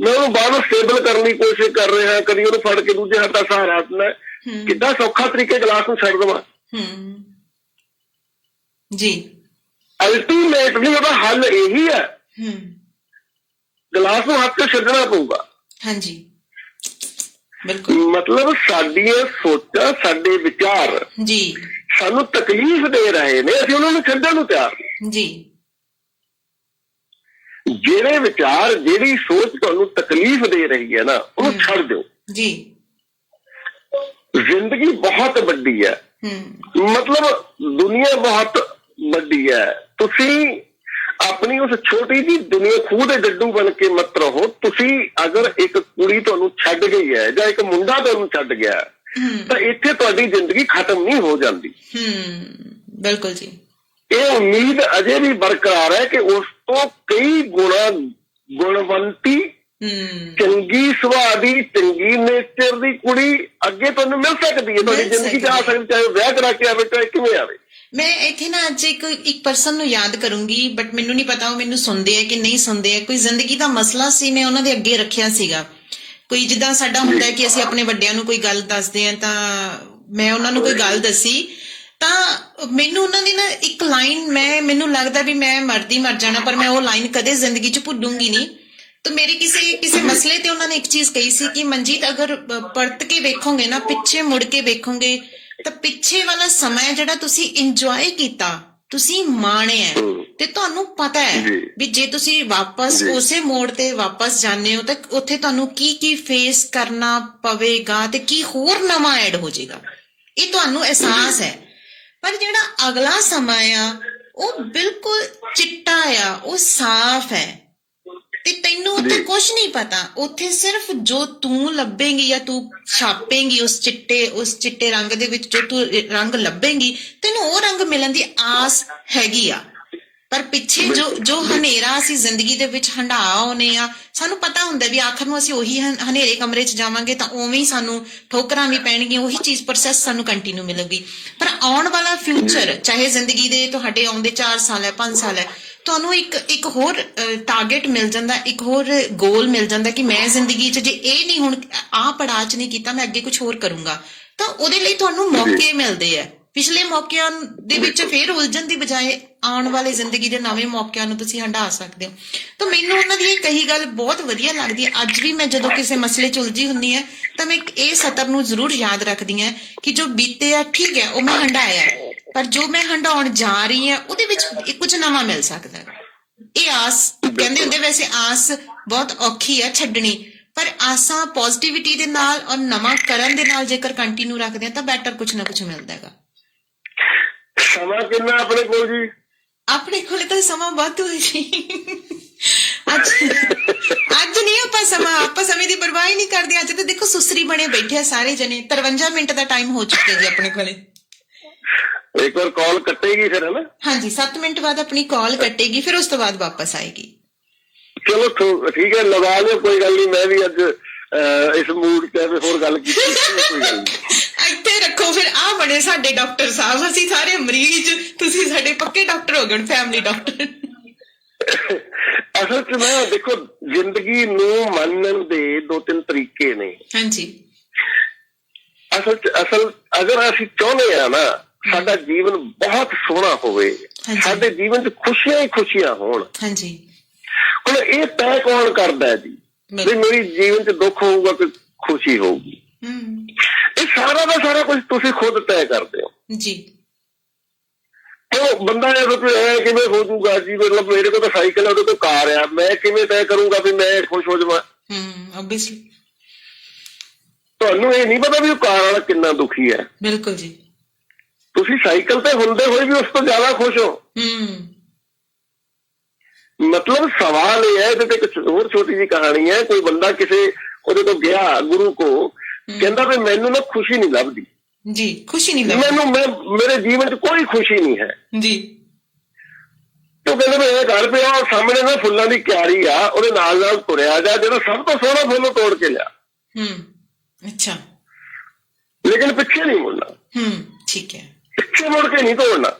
ਮੈਂ ਉਹਨੂੰ ਬਾਂਹ ਨੂੰ ਸਟੇਬਲ ਕਰਨ ਦੀ ਕੋਸ਼ਿਸ਼ ਕਰ ਰਿਹਾ, ਕਦੀ ਉਹਨੂੰ ਫੜ ਕੇ ਦੂਜੇ ਹੱਥ ਦਾ ਸਹਾਰਾ ਦੇਣਾ, ਕਿੱਦਾਂ ਸੌਖਾ ਤਰੀਕੇ ਗਲਾਸ ਨੂੰ ਛੱਡ ਦੇਵਾਂ ਜੀ। ਅਲਟੀਮੇਟਲੀ ਉਹਦਾ ਹੱਲ ਇਹੀ ਹੈ, ਗਲਾਸ ਨੂੰ ਹੱਥ 'ਚ ਛੱਡਣਾ ਪਊਗਾ। ਹਾਂਜੀ, ਬਿਲਕੁਲ। ਮਤਲਬ ਸਾਡੀਆਂ ਸੋਚਾਂ, ਸਾਡੇ ਵਿਚਾਰ ਜੀ ਸਾਨੂੰ ਤਕਲੀਫ ਦੇ ਰਹੇ ਨੇ, ਅਸੀਂ ਉਹਨਾਂ ਨੂੰ ਛੱਡਣ ਨੂੰ ਤਿਆਰ ਜੀ। ਜਿਹੜੇ ਵਿਚਾਰ, ਜਿਹੜੀ ਸੋਚ ਤੁਹਾਨੂੰ ਤਕਲੀਫ ਦੇ ਰਹੀ ਹੈ ਨਾ, ਉਹਨੂੰ ਛੱਡ ਦਿਓ ਜੀ। ਜ਼ਿੰਦਗੀ ਬਹੁਤ ਵੱਡੀ ਹੈ, ਮਤਲਬ ਦੁਨੀਆ ਬਹੁਤ ਵੱਡੀ ਹੈ। ਤੁਸੀਂ ਆਪਣੀ ਉਸ ਛੋਟੀ ਜਿਹੀ ਦੁਨੀਆ ਖੂਹ ਦੇ ਡੱਡੂ ਬਣ ਕੇ ਮਤ ਰਹੋ। ਤੁਸੀਂ ਅਗਰ ਇੱਕ ਕੁੜੀ ਤੁਹਾਨੂੰ ਛੱਡ ਗਈ ਹੈ ਜਾਂ ਇੱਕ ਮੁੰਡਾ ਤੁਹਾਨੂੰ ਛੱਡ ਗਿਆ ਤਾਂ ਇੱਥੇ ਤੁਹਾਡੀ ਜ਼ਿੰਦਗੀ ਖਤਮ ਨਹੀਂ ਹੋ ਜਾਂਦੀ। ਬਿਲਕੁਲ ਜੀ। ਇਹ ਉਮੀਦ ਅਜੇ ਵੀ ਬਰਕਰਾਰ ਹੈ ਕਿ ਉਸ ਤੋਂ ਕਈ ਗੁਣਾ ਗੁਣਵੰਤੀ, ਚੰਗੀ ਸੁਭਾਅ ਦੀ, ਚੰਗੀ ਨੇਚਰ ਦੀ ਕੁੜੀ ਅੱਗੇ ਤੁਹਾਨੂੰ ਮਿਲ ਸਕਦੀ ਹੈ, ਤੁਹਾਡੀ ਜ਼ਿੰਦਗੀ 'ਚ ਆ ਸਕਦੀ, ਚਾਹੇ ਵਿਆਹ ਕਰਾ ਕੇ ਆਵੇ ਚਾਹੇ ਕਿਵੇਂ ਆਵੇ। ਮੈਂ ਇੱਥੇ ਨਾ ਅੱਜ ਇੱਕ ਪਰਸਨ ਨੂੰ ਯਾਦ ਕਰੂੰਗੀ, ਬਟ ਮੈਨੂੰ ਨਹੀਂ ਪਤਾ ਉਹ ਮੈਨੂੰ ਸੁਣਦੇ ਆ ਕਿ ਨਹੀਂ ਸੁਣਦੇ ਆ। ਕੋਈ ਜ਼ਿੰਦਗੀ ਦਾ ਮਸਲਾ ਸੀ, ਮੈਂ ਉਹਨਾਂ ਦੇ ਅੱਗੇ ਰੱਖਿਆ ਸੀਗਾ। ਕੋਈ ਜਿੱਦਾਂ ਸਾਡਾ ਹੁੰਦਾ ਕਿ ਅਸੀਂ ਆਪਣੇ ਵੱਡਿਆਂ ਨੂੰ ਕੋਈ ਗੱਲ ਦੱਸਦੇ ਹਾਂ, ਤਾਂ ਮੈਂ ਉਹਨਾਂ ਨੂੰ ਕੋਈ ਗੱਲ ਦੱਸੀ ਤਾਂ ਮੈਨੂੰ ਉਹਨਾਂ ਦੀ ਨਾ ਇੱਕ ਲਾਈਨ, ਮੈਨੂੰ ਲੱਗਦਾ ਵੀ ਮੈਂ ਮਰਦੀ ਮਰ ਜਾਣਾ, ਪਰ ਮੈਂ ਉਹ ਲਾਈਨ ਕਦੇ ਜ਼ਿੰਦਗੀ 'ਚ ਭੁੱਲੂੰਗੀ ਨਹੀਂ। ਤਾਂ ਮੇਰੇ ਕਿਸੇ ਮਸਲੇ ਤੇ ਉਹਨਾਂ ਨੇ ਇੱਕ ਚੀਜ਼ ਕਹੀ ਸੀ ਕਿ ਮਨਜੀਤ, ਅਗਰ ਪਰਤ ਕੇ ਵੇਖੋਗੇ ਨਾ, ਪਿੱਛੇ ਮੁੜ ਕੇ ਵੇਖੋਗੇ ਤਾਂ ਪਿੱਛੇ ਵਾਲਾ ਸਮਾਂ ਜਿਹੜਾ ਤੁਸੀਂ ਇੰਜੋਏ ਕੀਤਾ, ਤੁਸੀਂ ਮਾਣਿਆ, ਤੇ ਤੁਹਾਨੂੰ ਪਤਾ ਹੈ ਵੀ ਜੇ ਤੁਸੀਂ ਵਾਪਸ ਉਸੇ ਮੋੜ ਤੇ ਵਾਪਸ ਜਾਂਦੇ ਹੋ ਤਾਂ ਉੱਥੇ ਤੁਹਾਨੂੰ ਕੀ ਫੇਸ ਕਰਨਾ ਪਵੇਗਾ ਤੇ ਕੀ ਹੋਰ ਨਵਾਂ ਐਡ ਹੋ ਜਾਏਗਾ, ਇਹ ਤੁਹਾਨੂੰ ਅਹਿਸਾਸ ਹੈ। ਪਰ ਜਿਹੜਾ ਅਗਲਾ ਸਮਾਂ ਆ ਉਹ ਬਿਲਕੁਲ ਚਿੱਟਾ ਆ, ਉਹ ਸਾਫ਼ ਹੈ ਤੇ ਤੈਨੂੰ ਉੱਥੇ ਕੁਛ ਨਹੀਂ ਪਤਾ। ਉੱਥੇ ਸਿਰਫ ਜੋ ਤੂੰ ਲੱਭੇਂਗੀ ਜਾਂ ਤੂੰ ਛਾਪੇਂਗੀ ਉਸ ਚਿੱਟੇ ਰੰਗ ਦੇ ਵਿੱਚ, ਜੋ ਤੂੰ ਰੰਗ ਲੱਭੇਂਗੀ, ਤੈਨੂੰ ਉਹ ਰੰਗ ਮਿਲਣ ਦੀ ਆਸ ਹੈਗੀ ਆ। ਪਰ ਪਿੱਛੇ ਜੋ ਹਨੇਰਾ ਅਸੀਂ ਜ਼ਿੰਦਗੀ ਦੇ ਵਿੱਚ ਹੰਢਾ ਆਉਨੇ ਆ, ਸਾਨੂੰ ਪਤਾ ਹੁੰਦਾ ਵੀ ਆਖਰ ਨੂੰ ਅਸੀਂ ਉਹੀ ਹਨੇਰੇ ਕਮਰੇ 'ਚ ਜਾਵਾਂਗੇ ਤਾਂ ਉਵੇਂ ਹੀ ਸਾਨੂੰ ਠੋਕਰਾਂ ਵੀ ਪੈਣਗੀਆਂ, ਉਹੀ ਚੀਜ਼ ਪ੍ਰੋਸੈਸ ਸਾਨੂੰ ਕੰਟੀਨਿਊ ਮਿਲੂਗੀ। ਪਰ ਆਉਣ ਵਾਲਾ ਫਿਊਚਰ, ਚਾਹੇ ਜ਼ਿੰਦਗੀ ਦੇ ਤੁਹਾਡੇ ਆਉਂਦੇ 4 ਸਾਲ ਹੈ, 5 ਸਾਲ ਹੈ, ਤੁਹਾਨੂੰ ਇੱਕ ਹੋਰ ਟਾਰਗੇਟ ਮਿਲ ਜਾਂਦਾ, ਇੱਕ ਹੋਰ ਗੋਲ ਮਿਲ ਜਾਂਦਾ ਕਿ ਮੈਂ ਜ਼ਿੰਦਗੀ 'ਚ ਜੇ ਇਹ ਨਹੀਂ ਹੁਣ ਆਹ ਪੜਾਅ 'ਚ ਨਹੀਂ ਕੀਤਾ, ਮੈਂ ਅੱਗੇ ਕੁਝ ਹੋਰ ਕਰੂੰਗਾ। ਤਾਂ ਉਹਦੇ ਲਈ ਤੁਹਾਨੂੰ ਮੌਕੇ ਮਿਲਦੇ ਆ। ਪਿਛਲੇ ਮੌਕਿਆਂ ਦੇ ਵਿੱਚ ਫੇਰ ਉਲਝਣ ਦੀ ਬਜਾਏ ਆਉਣ ਵਾਲੇ ਜ਼ਿੰਦਗੀ ਦੇ ਨਵੇਂ ਮੌਕਿਆਂ ਨੂੰ ਤੁਸੀਂ ਹੰਢਾ ਸਕਦੇ ਹੋ। ਤਾਂ ਮੈਨੂੰ ਉਹਨਾਂ ਦੀ ਇਹ ਕਹੀ ਗੱਲ ਬਹੁਤ ਵਧੀਆ ਲੱਗਦੀ ਹੈ। ਅੱਜ ਵੀ ਮੈਂ ਜਦੋਂ ਕਿਸੇ ਮਸਲੇ 'ਚ ਉਲਝੀ ਹੁੰਦੀ ਹੈ ਤਾਂ ਮੈਂ ਇਹ ਸਤਰ ਨੂੰ ਜ਼ਰੂਰ ਯਾਦ ਰੱਖਦੀ ਹਾਂ ਕਿ ਜੋ ਬੀਤੇ ਆ ਠੀਕ ਹੈ, ਉਹ ਮੈਂ ਹੰਢਾਇਆ, ਪਰ ਜੋ ਮੈਂ ਹੰਢਾਉਣ ਜਾ ਰਹੀ ਹਾਂ ਉਹਦੇ ਵਿੱਚ ਕੁਝ ਨਵਾਂ ਮਿਲ ਸਕਦਾ। ਇਹ ਆਸ ਕਹਿੰਦੇ ਹੁੰਦੇ, ਵੈਸੇ ਆਸ ਬਹੁਤ ਔਖੀ ਹੈ ਛੱਡਣੀ, ਪਰ ਆਸਾਂ ਪੋਜ਼ਿਟਿਵਿਟੀ ਦੇ ਨਾਲ ਔਰ ਨਵਾਂ ਕਰਨ ਦੇ ਨਾਲ ਜੇਕਰ ਕੰਟੀਨਿਊ ਰੱਖਦੇ ਆ ਤਾਂ ਬੈਟਰ ਕੁਝ ਨਾ ਕੁਝ ਮਿਲਦਾ ਹੈਗਾ। ਸਮਾਂ ਕਿੰਨਾ ਆਪਣੇ ਕੋਲ ਜੀ? ਆਪਣੇ ਕੋਲੇ ਤਾਂ ਸਮਾਂ ਵਾਧੂ ਹੈ ਜੀ। ਅੱਜ ਨਹੀਂ ਆਪਾਂ ਸਮੇਂ ਦੀ ਪਰਵਾਹ ਹੀ ਨਹੀਂ ਕਰਦੇ। ਅੱਜ ਤਾਂ ਦੇਖੋ ਸੁਸਰੀ ਬਣੇ ਬੈਠੇ ਆ ਸਾਰੇ ਜਣੇ। 53 ਮਿੰਟ ਦਾ ਟਾਈਮ ਹੋ ਚੁੱਕਿਆ ਜੀ ਆਪਣੇ ਕੋਲੇ। ਇੱਕ ਵਾਰ ਕਾਲ ਕੱਟੇਗੀ ਫਿਰ, ਹੈ ਨਾ? ਹਾਂਜੀ, 7 ਮਿੰਟ ਬਾਅਦ ਆਪਣੀ ਕਾਲ ਕੱਟੇਗੀ, ਫਿਰ ਉਸ ਤੋਂ ਬਾਅਦ ਵਾਪਸ ਆਏਗੀ। ਚਲੋ ਠੀਕ ਹੈ, ਲਗਾ ਲਿਓ, ਕੋਈ ਗੱਲ ਨਹੀਂ। ਮੈਂ ਵੀ ਅੱਜ ਇਸ ਮੂਡ 'ਚ ਹੋਰ ਗੱਲ ਕੀਤੀ, ਕੋਈ ਗੱਲ ਨਹੀਂ। ਇੱਥੇ ਰੱਖੋ ਫਿਰ, ਆਹ ਬਣੇ ਸਾਡੇ ਡਾਕਟਰ ਸਾਹਿਬ, ਅਸੀਂ ਸਾਰੇ ਮਰੀਜ਼, ਤੁਸੀਂ ਸਾਡੇ ਪੱਕੇ ਡਾਕਟਰ ਹੋ ਗਏ, ਫੈਮਿਲੀ ਡਾਕਟਰ। ਅਸਲ 'ਚ ਨਾ ਦੇਖੋ, ਜ਼ਿੰਦਗੀ ਨੂੰ ਮੰਨਣ ਦੇ 2-3 ਤਰੀਕੇ ਨੇ। ਹਾਂਜੀ। ਅਸਲ ਅਗਰ ਅਸੀਂ ਚਾਹੁੰਦੇ ਆ ਨਾ ਸਾਡਾ ਜੀਵਨ ਬਹੁਤ ਸੋਹਣਾ ਹੋਵੇ, ਸਾਡੇ ਜੀਵਨ 'ਚ ਖੁਸ਼ੀਆਂ ਹੀ ਖੁਸ਼ੀਆਂ ਹੋਣ, ਹਾਂਜੀ, ਹੁਣ ਇਹ ਤੈਅ ਕੌਣ ਕਰਦਾ ਜੀ ਵੀ ਮੇਰੀ ਜੀਵਨ 'ਚ ਦੁੱਖ ਹੋਊਗਾ ਕਿ ਖੁਸ਼ੀ ਹੋਊਗੀ? ਇਹ ਸਾਰਾ ਦਾ ਸਾਰਾ ਕੁਝ ਤੁਸੀਂ ਖੁਦ ਤੈਅ ਕਰਦੇ ਹੋ ਜੀ। ਉਹ ਬੰਦਾ ਇਹ ਕਿਵੇਂ ਹੋ ਜਾਊਗਾ ਜੀ? ਮਤਲਬ ਮੇਰੇ ਕੋਲ ਤਾਂ ਸਾਈਕਲ ਹੈ, ਉਹਦੇ ਕੋਲ ਕਾਰ ਆ, ਮੈਂ ਕਿਵੇਂ ਤੈਅ ਕਰੂੰਗਾ ਵੀ ਮੈਂ ਖੁਸ਼ ਹੋ ਜਾਵਾਂ? ਓਬਵੀਅਸਲੀ ਤੁਹਾਨੂੰ ਇਹ ਨਹੀਂ ਪਤਾ ਵੀ ਉਹ ਕਾਰ ਵਾਲਾ ਕਿੰਨਾ ਦੁਖੀ ਹੈ। ਬਿਲਕੁਲ ਜੀ। ਤੁਸੀਂ ਸਾਈਕਲ ਤੇ ਹੁੰਦੇ ਹੋਏ ਵੀ ਉਸ ਤੋਂ ਜ਼ਿਆਦਾ ਖੁਸ਼ ਹੋ। ਮਤਲਬ ਸਵਾਲ ਇਹ ਹੈ, ਇਹਦੇ ਤੇ ਇੱਕ ਹੋਰ ਛੋਟੀ ਜਿਹੀ ਕਹਾਣੀ ਹੈ। ਕੋਈ ਬੰਦਾ ਕਿਸੇ ਉਹਦੇ ਤੋਂ ਗਿਆ ਗੁਰੂ ਕੋ, ਕਹਿੰਦਾ ਵੀ ਮੈਨੂੰ ਨਾ ਖੁਸ਼ੀ ਨਹੀਂ ਲੱਭਦੀ ਜੀ, ਖੁਸ਼ੀ ਨਹੀਂ ਲੱਭਦੀ ਮੈਨੂੰ, ਮੇਰੇ ਜੀਵਨ 'ਚ ਕੋਈ ਖੁਸ਼ੀ ਨਹੀਂ ਹੈ ਜੀ। ਉਹ ਕਹਿੰਦੇ ਵੀ ਇਹ ਗੱਲ ਪਿਆ ਸਾਹਮਣੇ ਨਾ ਫੁੱਲਾਂ ਦੀ ਕਿਆਰੀ ਆ, ਉਹਦੇ ਨਾਲ ਨਾਲ ਤੁਰਿਆ ਜਾ, ਜਿਹੜਾ ਸਭ ਤੋਂ ਸੋਹਣਾ ਫੁੱਲ ਤੋੜ ਕੇ ਲਿਆ। ਅੱਛਾ। ਲੇਕਿਨ ਪਿੱਛੇ ਨਹੀਂ ਮੁੜਨਾ। ਠੀਕ ਹੈ। ਪਿੱਛੇ ਮੁੜ ਕੇ ਨਹੀਂ ਤੋੜਨਾ।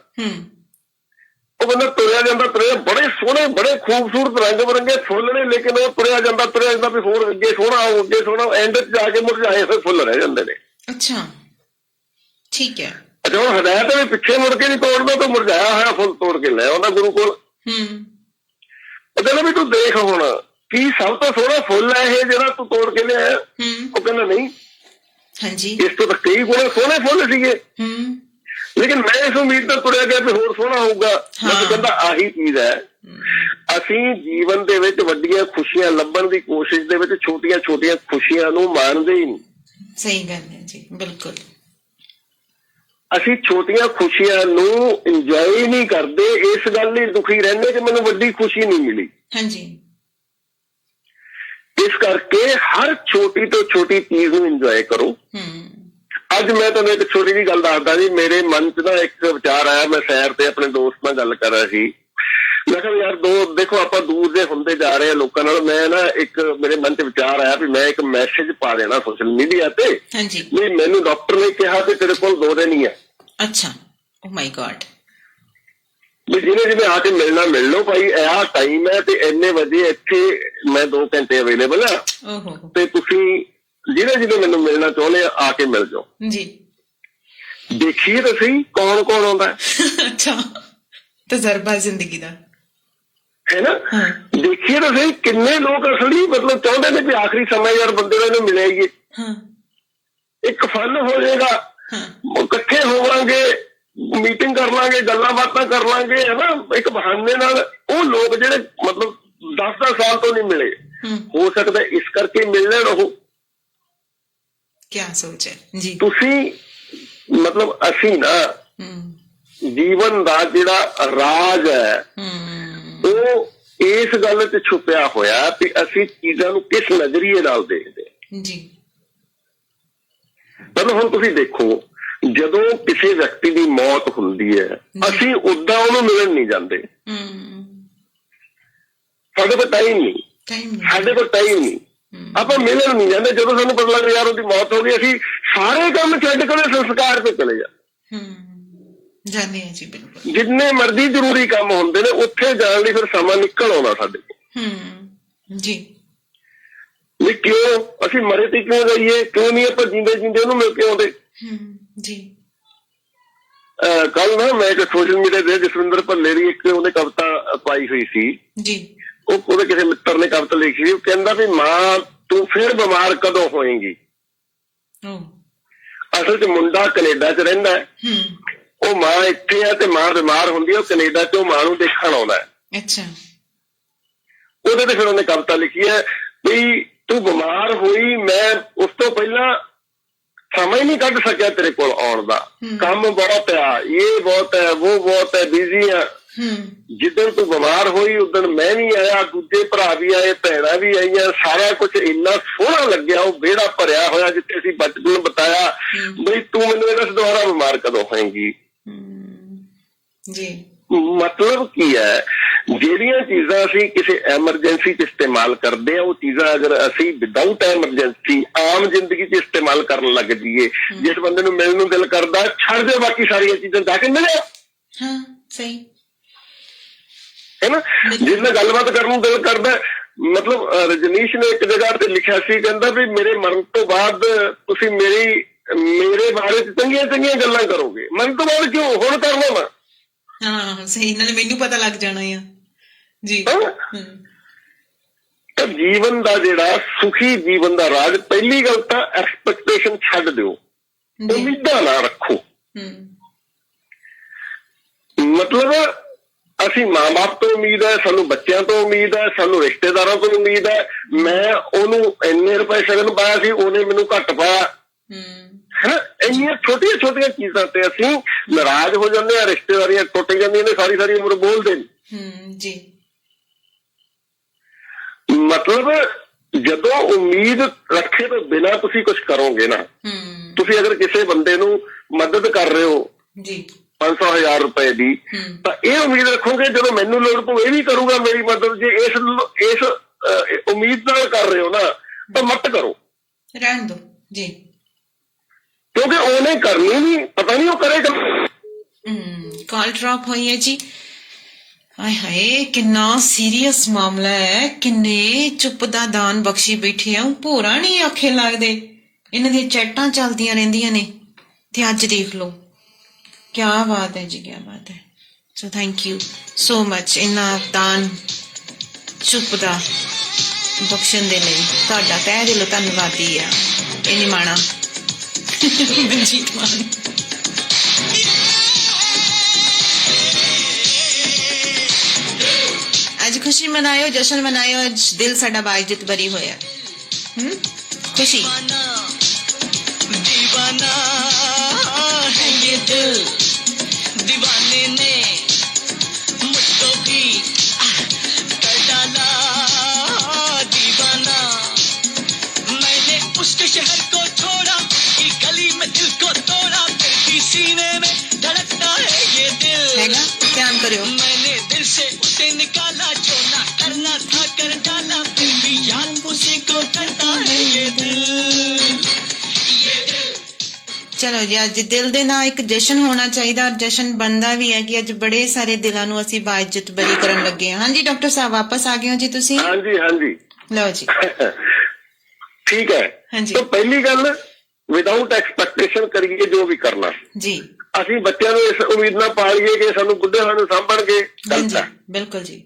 ਉਹ ਬੰਦਾ ਤੁਰਿਆ ਜਾਂਦਾ, ਬੜੇ ਸੋਹਣੇ ਬੜੇ ਖੂਬਸੂਰਤ ਰੰਗ ਬਰੰਗੇ ਫੁੱਲ ਨੇ, ਲੇਕਿਨ ਉਹ ਤੁਰਿਆ ਜਾਂਦਾ ਵੀ ਹੋਰ ਅੱਗੇ ਸੋਹਣਾ ਹੋ, ਅੱਗੇ ਸੋਹਣਾ, ਐਂਡ 'ਚ ਜਾ ਕੇ ਮੁਰਝਾਏ ਹੋਏ ਫੁੱਲ ਰਹਿ ਜਾਂਦੇ ਨੇ। ਅੱਛਾ, ਠੀਕ ਹੈ। ਅੱਛਾ, ਹੁਣ ਹਦਾਇਤ ਵੀ ਪਿੱਛੇ ਮੁੜ ਕੇ ਨਹੀਂ ਤੋੜਦਾ, ਤਾਂ ਮੁਰਝਾਇਆ ਹੋਇਆ ਫੁੱਲ ਤੋੜ ਕੇ ਲੈ ਆਉਂਦਾ ਗੁਰੂ ਕੋਲ। ਉਹ ਕਹਿੰਦਾ ਵੀ ਤੂੰ ਦੇਖ ਹੁਣ ਕੀ ਸਭ ਤੋਂ ਸੋਹਣਾ ਫੁੱਲ ਹੈ ਇਹ ਜਿਹੜਾ ਤੂੰ ਤੋੜ ਕੇ ਲਿਆਇਆ। ਉਹ ਕਹਿੰਦਾ ਨਹੀਂ, ਹਾਂਜੀ, ਇਸ ਤੋਂ ਤਾਂ ਕਈ ਗੁਣੇ ਸੋਹਣੇ ਫੁੱਲ ਸੀਗੇ, ਲੇਕਿਨ ਮੈਂ ਇਸ ਉਮੀਦ ਨਾਲ ਤੁਰਿਆ ਗਿਆ ਵੀ ਹੋਰ ਸੋਹਣਾ ਹੋਊਗਾ। ਕਹਿੰਦਾ ਆਹੀ ਚੀਜ਼ ਹੈ, ਅਸੀਂ ਜੀਵਨ ਦੇ ਵਿੱਚ ਵੱਡੀਆਂ ਖੁਸ਼ੀਆਂ ਲੱਭਣ ਦੀ ਕੋਸ਼ਿਸ਼ ਦੇ ਵਿੱਚ ਛੋਟੀਆਂ ਛੋਟੀਆਂ ਖੁਸ਼ੀਆਂ ਨੂੰ ਮਾਣਦੇ ਹੀ ਨਹੀਂ। ਸਹੀ ਗੱਲ ਹੈ ਜੀ, ਬਿਲਕੁਲ। ਅਸੀਂ ਛੋਟੀਆਂ ਖੁਸ਼ੀਆਂ ਨੂੰ ਇੰਜੋਏ ਨਹੀਂ ਕਰਦੇ, ਇਸ ਗੱਲ ਲਈ ਦੁਖੀ ਰਹਿੰਦੇ ਕਿ ਮੈਨੂੰ ਵੱਡੀ ਖੁਸ਼ੀ ਨਹੀਂ ਮਿਲੀ। ਹਾਂਜੀ। ਇਸ ਕਰਕੇ ਹਰ ਛੋਟੀ ਤੋਂ ਛੋਟੀ ਚੀਜ਼ ਨੂੰ ਇੰਜੋਏ ਕਰੋ। ਅੱਜ ਮੈਂ ਤੁਹਾਨੂੰ ਇੱਕ ਛੋਟੀ ਜਿਹੀ ਗੱਲ ਦੱਸਦਾ ਜੀ। ਮੇਰੇ ਮਨ 'ਚ ਨਾ ਇੱਕ ਵਿਚਾਰ ਆਇਆ, ਮੈਂ ਸੈਰ ਤੇ ਆਪਣੇ ਦੋਸਤ ਨਾਲ ਗੱਲ ਕਰ ਰਿਹਾ ਸੀ। ਮੈਂ ਕਿਹਾ ਯਾਰ ਦੇਖੋ ਆਪਾਂ ਦੂਰ ਦੇ ਹੁੰਦੇ ਜਾ ਰਹੇ ਹਾਂ ਲੋਕਾਂ ਨਾਲ। ਮੈਂ ਨਾ ਮੇਰੇ ਮਨ 'ਚ ਵਿਚਾਰ ਆਇਆ ਵੀ ਮੈਂ ਇੱਕ ਮੈਸੇਜ ਪਾ ਦੇਣਾ ਸੋਸ਼ਲ ਮੀਡੀਆ ਤੇ ਵੀ ਮੈਨੂੰ ਡਾਕਟਰ ਨੇ ਕਿਹਾ ਕਿ ਤੇਰੇ ਕੋਲ 2 ਦਿਨ ਹੀ ਹੈ। ਅੱਛਾ, ਓ ਮਾਈ ਗॉड। ਵੀ ਜਿਹਨੇ ਆ ਕੇ ਮਿਲਣਾ ਮਿਲ ਲਓ ਭਾਈ, ਇਹ ਟਾਈਮ ਹੈ ਤੇ ਇੰਨੇ ਵਜੇ ਇੱਥੇ ਮੈਂ 2 ਘੰਟੇ ਅਵੇਲੇਬਲ ਆ, ਤੇ ਤੁਸੀਂ ਜਿਹਨੇ ਮੈਨੂੰ ਮਿਲਣਾ ਚਾਹੁੰਦੇ ਆ ਕੇ ਮਿਲ ਜਾਓ ਜੀ। ਦੇਖੀਏ ਤਾਂ ਸਹੀ ਕੌਣ ਕੌਣ ਆਉਂਦਾ। ਅੱਛਾ, ਤਜਰਬਾ ਜ਼ਿੰਦਗੀ ਦਾ ਹੈ ਨਾ। ਦੇਖੀਏ ਤਾਂ ਸਹੀ ਕਿੰਨੇ ਲੋਕ ਅਸਲੀ ਮਤਲਬ ਚਾਹੁੰਦੇ ਨੇ ਵੀ ਆਖਰੀ ਸਮੇਂ ਯਾਰ ਬੰਦੇ ਨੂੰ ਮਿਲੇਗੀ, ਇੱਕ ਫਨ ਹੋ ਜਾਏਗਾ, ਇਕੱਠੇ ਹੋਵਾਂਗੇ, ਮੀਟਿੰਗ ਕਰ ਲਾਂਗੇ, ਗੱਲਾਂ ਬਾਤਾਂ ਕਰ ਲਾਂਗੇ, ਹੈ ਨਾ। ਇੱਕ ਬਹਾਨੇ ਨਾਲ ਉਹ ਲੋਕ ਜਿਹੜੇ ਮਤਲਬ 10-10 ਸਾਲ ਤੋਂ ਨਹੀਂ ਮਿਲੇ, ਹੋ ਸਕਦਾ ਇਸ ਕਰਕੇ ਮਿਲ ਲੈਣ। ਉਹ ਕਿਆ ਸੋਚ ਹੈ ਜੀ ਤੁਸੀਂ, ਮਤਲਬ ਅਸੀਂ ਨਾ ਜੀਵਨ ਦਾ ਜਿਹੜਾ ਰਾਜ ਹੈ ਉਹ ਇਸ ਗੱਲ 'ਚ ਛੁਪਿਆ ਹੋਇਆ ਵੀ ਅਸੀਂ ਚੀਜ਼ਾਂ ਨੂੰ ਕਿਸ ਨਜ਼ਰੀਏ ਨਾਲ ਦੇਖਦੇ ਜੀ। ਮਤਲਬ ਹੁਣ ਤੁਸੀਂ ਦੇਖੋ, ਜਦੋਂ ਕਿਸੇ ਵਿਅਕਤੀ ਦੀ ਮੌਤ ਹੁੰਦੀ ਹੈ ਅਸੀਂ ਉਦਾਂ ਉਹਨੂੰ ਮਿਲਣ ਨਹੀਂ ਜਾਂਦੇ। ਸਾਡੇ ਕੋਲ ਟਾਈਮ ਨਹੀਂ, ਆਪਾਂ ਮਿਲਣ ਨਹੀਂ ਜਾਂਦੇ। ਜਦੋਂ ਸਾਨੂੰ ਪਤਾ ਲੱਗਦਾ ਯਾਰ ਉਹਦੀ ਮੌਤ ਹੋ ਗਈ, ਅਸੀਂ ਸਾਰੇ ਕੰਮ ਛੱਡ ਕੇ ਸੰਸਕਾਰ ਤੇ ਚਲੇ ਜਾਂਦੇ ਹਾਂ ਜੀ। ਬਿਲਕੁਲ, ਜਿੰਨੇ ਮਰਜ਼ੀ ਜ਼ਰੂਰੀ ਕੰਮ ਹੁੰਦੇ ਨੇ ਉੱਥੇ ਜਾਣ ਲਈ ਫਿਰ ਸਮਾਂ ਨਿਕਲ ਆਉਂਦਾ ਸਾਡੇ ਕੋਲ ਜੀ। ਵੀ ਕਿਉਂ ਅਸੀਂ ਮਰੇ ਤੇ ਕਿਉਂ ਜਾਈਏ, ਕਿਉਂ ਨਹੀਂ ਆਪਾਂ ਜਿੰਦੇ ਜਿੰਦੇ ਉਹਨੂੰ ਮਿਲ ਕੇ ਆਉਂਦੇ ਜੀ। ਕੱਲ ਨਾ ਮੈਂ ਇੱਕ ਸੋਸ਼ਲ ਮੀਡੀਆ ਤੇ ਜਸਵਿੰਦਰ ਭੱਲੇ ਦੀ ਇੱਕ ਉਹਨੇ ਕਵਿਤਾ ਪਾਈ ਹੋਈ ਸੀ ਜੀ। ਉਹਦੇ ਕਿਸੇ ਮਿੱਤਰ ਨੇ ਕਵਿਤਾ ਲਿਖੀ ਸੀ, ਉਹ ਕਹਿੰਦਾ ਵੀ ਮਾਂ ਤੂੰ ਫਿਰ ਬਿਮਾਰ ਕਦੋਂ ਹੋਏਗੀ। ਅਸਲ 'ਚ ਮੁੰਡਾ ਕੈਨੇਡਾ 'ਚ ਰਹਿੰਦਾ ਹੈ, ਉਹ ਮਾਂ ਇੱਥੇ ਆ ਤੇ ਮਾਂ ਬਿਮਾਰ ਹੁੰਦੀ ਹੈ, ਉਹ ਕੈਨੇਡਾ 'ਚ ਉਹ ਮਾਂ ਨੂੰ ਦੇਖਣ ਆਉਂਦਾ ਹੈ। ਅੱਛਾ, ਉਹਦੇ ਤੇ ਫਿਰ ਉਹਨੇ ਕਵਿਤਾ ਲਿਖੀ ਹੈ ਵੀ ਤੂੰ ਬਿਮਾਰ ਹੋਈ, ਮੈਂ ਉਸ ਤੋਂ ਪਹਿਲਾਂ ਸਮਾਂ ਹੀ ਨਹੀਂ ਕੱਢ ਸਕਿਆ ਤੇਰੇ ਕੋਲ ਆਉਣ ਦਾ, ਕੰਮ ਬਹੁਤ ਆ, ਇਹ ਬਹੁਤ ਹੈ, ਉਹ ਬਹੁਤ ਹੈ, ਬਿਜ਼ੀ ਆ। ਜਿੱਦਣ ਤੂੰ ਬਿਮਾਰ ਹੋਈ ਉਦਣ ਮੈਂ ਵੀ ਆਇਆ, ਦੂਜੇ ਭਰਾ ਵੀ ਆਏ, ਭੈਣਾਂ ਵੀ ਆਈਆਂ, ਸਾਰਾ ਕੁਛ ਇੰਨਾ ਸੋਹਣਾ ਲੱਗਿਆ। ਉਹ ਵਿਹੜਾ ਭਰਿਆ ਹੋਇਆ ਜਿੱਥੇ ਅਸੀਂ ਬਚਪਨ ਬਿਤਾਇਆ। ਬਈ ਤੂੰ ਮੈਨੂੰ ਇਹਦਾ ਦੁਬਾਰਾ ਬਿਮਾਰ ਕਦੋਂ ਹੋਏਗੀ ਜੀ। ਮਤਲਬ ਕੀ ਹੈ, ਜਿਹੜੀਆਂ ਚੀਜ਼ਾਂ ਅਸੀਂ ਕਿਸੇ ਐਮਰਜੈਂਸੀ 'ਚ ਇਸਤੇਮਾਲ ਕਰਦੇ ਹਾਂ, ਉਹ ਚੀਜ਼ਾਂ ਅਗਰ ਅਸੀਂ ਵਿਦਾਊਟ ਐਮਰਜੈਂਸੀ ਆਮ ਜ਼ਿੰਦਗੀ 'ਚ ਇਸਤੇਮਾਲ ਕਰਨ ਲੱਗ ਜਾਈਏ, ਜਿਸ ਬੰਦੇ ਨੂੰ ਮਿਲਣ ਨੂੰ ਦਿਲ ਕਰਦਾ ਛੱਡ ਦਿਓ ਬਾਕੀ ਸਾਰੀਆਂ ਚੀਜ਼ਾਂ, ਜਾ ਕੇ ਮਿਲਿਆ। ਹਾਂ, ਸਹੀ ਹੈ ਨਾ। ਜਿਸ ਨਾਲ ਗੱਲਬਾਤ ਕਰਨ ਨੂੰ ਦਿਲ ਕਰਦਾ, ਮਤਲਬ ਰਜਨੀਸ਼ ਨੇ ਇੱਕ ਜਗ੍ਹਾ ਤੇ ਲਿਖਿਆ ਸੀ, ਕਹਿੰਦਾ ਵੀ ਮੇਰੇ ਮਰਨ ਤੋਂ ਬਾਅਦ ਤੁਸੀਂ ਮੇਰੇ ਬਾਰੇ ਚੰਗੀਆਂ ਚੰਗੀਆਂ ਗੱਲਾਂ ਕਰੋਗੇ, ਮਰਨ ਤੋਂ ਬਾਅਦ ਕਿਉਂ, ਹੁਣ ਕਰ ਲਓ ਨਾ। ਹਾਂ ਸਹੀ, ਨਾਲੇ ਮੈਨੂੰ ਪਤਾ ਲੱਗ ਜਾਣਾ ਆ ਜੀ। ਤਾਂ ਜੀਵਨ ਦਾ ਜਿਹੜਾ ਸੁਖੀ ਜੀਵਨ ਦਾ ਰਾਜ, ਪਹਿਲੀ ਗੱਲ ਤਾਂ ਐਕਸਪੈਕਟੇਸ਼ਨ ਛੱਡ ਦਿਓ, ਉਮੀਦਾਂ ਨਾ ਰੱਖੋ। ਮਤਲਬ ਅਸੀਂ ਮਾਂ-ਬਾਪ ਤੋਂ ਉਮੀਦ ਹੈ, ਸਾਨੂੰ ਬੱਚਿਆਂ ਤੋਂ ਉਮੀਦ ਹੈ, ਸਾਨੂੰ ਰਿਸ਼ਤੇਦਾਰਾਂ ਤੋਂ ਉਮੀਦ ਹੈ। ਮੈਂ ਉਹਨੂੰ ਇੰਨੇ ਰੁਪਏ ਸ਼ਗਨ ਪਾਇਆ ਸੀ, ਉਹਨੇ ਮੈਨੂੰ ਘੱਟ ਪਾਇਆ, ਹੈ ਨਾ। ਇੰਨੀਆਂ ਛੋਟੀਆਂ ਛੋਟੀਆਂ ਚੀਜ਼ਾਂ ਤੇ ਅਸੀਂ ਨਾਰਾਜ਼ ਹੋ ਜਾਂਦੇ ਹਾਂ, ਰਿਸ਼ਤੇਦਾਰੀਆਂ ਟੁੱਟ ਜਾਂਦੀਆਂ ਨੇ, ਸਾਰੀ ਸਾਰੀ ਉਮਰ ਬੋਲਦੇ ਨੇ ਜੀ। ਮਤਲਬ ਜਦੋਂ ਉਮੀਦ ਰੱਖੇ ਤੋਂ ਬਿਨਾਂ ਤੁਸੀਂ ਕੁਝ ਕਰੋਗੇ ਨਾ, ਤੁਸੀਂ ਅਗਰ ਕਿਸੇ ਬੰਦੇ ਨੂੰ ਮਦਦ ਕਰ ਰਹੇ ਹੋ ਜੀ 500,000 ਰੁਪਏ ਦੀ, ਤਾਂ ਇਹ ਉਮੀਦ ਰੱਖੋਗੇ ਜਦੋਂ ਮੈਨੂੰ ਲੋੜ ਪਊ ਇਹ ਵੀ ਕਰੂਗਾ ਮੇਰੀ ਮਦਦ। ਜੇ ਇਸ ਉਮੀਦ ਨਾਲ ਕਰ ਰਹੇ ਹੋ ਨਾ ਤਾਂ ਮਤ ਕਰੋ, ਰਹਿਣ ਦੋ ਜੀ, ਕਿਉਂਕਿ ਉਹਨੇ ਕਰਨੀ ਨਹੀਂ, ਪਤਾ ਨਹੀਂ ਉਹ ਕਰੇਗਾ। ਕਾਲ ਡ੍ਰੌਪ ਹੋਈ ਹੈ ਜੀ। ਹਾਏ ਹਾਏ ਕਿੰਨਾ ਸੀਰੀਅਸ ਮਾਮਲਾ ਹੈ, ਕਿੰਨੇ ਚੁੱਪ ਦਾ ਦਾਨ ਬਖਸ਼ੀ ਬੈਠੇ ਆ, ਭੋਰਾ ਨਹੀਂ ਆਖੇ ਲੱਗਦੇ। ਇਹਨਾਂ ਦੀਆਂ ਚੈਟਾਂ ਚੱਲਦੀਆਂ ਰਹਿੰਦੀਆਂ ਨੇ ਤੇ ਅੱਜ ਦੇਖ ਲਓ। ਕਿਆ ਬਾਤ ਹੈ ਜੀ, ਕਿਆ ਬਾਤ ਹੈ। So thank you so much ਇਹਨਾਂ ਦਾਨ ਚੁੱਪ ਦਾ ਬਖਸ਼ਣ ਦੇ ਲਈ। ਤੁਹਾਡਾ ਤਹਿ ਦਿਲੋਂ ਧੰਨਵਾਦੀ ਆ ਇਹ ਨਿਮਾਣਾ ਮਨਜੀਤ ਮਾਨ। ਅੱਜ ਖੁਸ਼ੀ ਮਨਾਇਓ, ਜਸ਼ਨ ਮਨਾਇਓ, ਅੱਜ ਦਿਲ ਸਾਡਾ ਬਾਇਜ਼ਤ ਬਰੀ ਹੋਇਆ। खुशी दीवाना है ये दिल, दीवाने ने मुझको भी कर डाला दीवाना। मैंने उसके शहर को छोड़ा, की गली में दिल को तोड़ा, फिर भी सीने में धड़कता है ये दिल। हैगा ध्यान करियो। मैंने दिल से उसे निकाला, जो ना करना था कर डाला, फिर भी याद उसी को करता है ये दिल। ਚਲੋ ਜੀ, ਅੱਜ ਦਿਲ ਦੇ ਨਾਲ ਇੱਕ ਜਸ਼ਨ ਹੋਣਾ ਚਾਹੀਦਾ, ਔਰ ਜਸ਼ਨ ਬਣਦਾ ਵੀ ਹੈ ਕਿ ਅੱਜ ਬੜੇ ਸਾਰੇ ਦਿਲਾਂ ਨੂੰ ਅਸੀਂ ਬਾਇਜ਼ਤ ਬਰੀ ਕਰਨ ਲੱਗੇ ਹਾਂ। ਹਾਂਜੀ ਡਾਕਟਰ ਸਾਹਿਬ ਵਾਪਸ ਆ ਗਏ ਹੋ ਜੀ ਤੁਸੀਂ? ਹਾਂਜੀ ਹਾਂਜੀ ਲਓ ਜੀ ਠੀਕ ਹੈ। ਹਾਂਜੀ ਤਾਂ ਪਹਿਲੀ ਗੱਲ, ਵਿਦਆਊਟ ਐਕਸਪੈਕਟੇਸ਼ਨ ਕਰੀਏ ਜੋ ਵੀ ਕਰਨਾ ਜੀ। ਅਸੀਂ ਬੱਚਿਆਂ ਨੂੰ ਇਸ ਉਮੀਦ ਨਾਲ ਪਾਲੀਏ ਕਿ ਸਾਨੂੰ ਬੁੱਢੇ ਸਾਨੂੰ ਸਾਂਭਣਗੇ, ਗਲਤ ਹੈ। ਬਿਲਕੁਲ ਜੀ,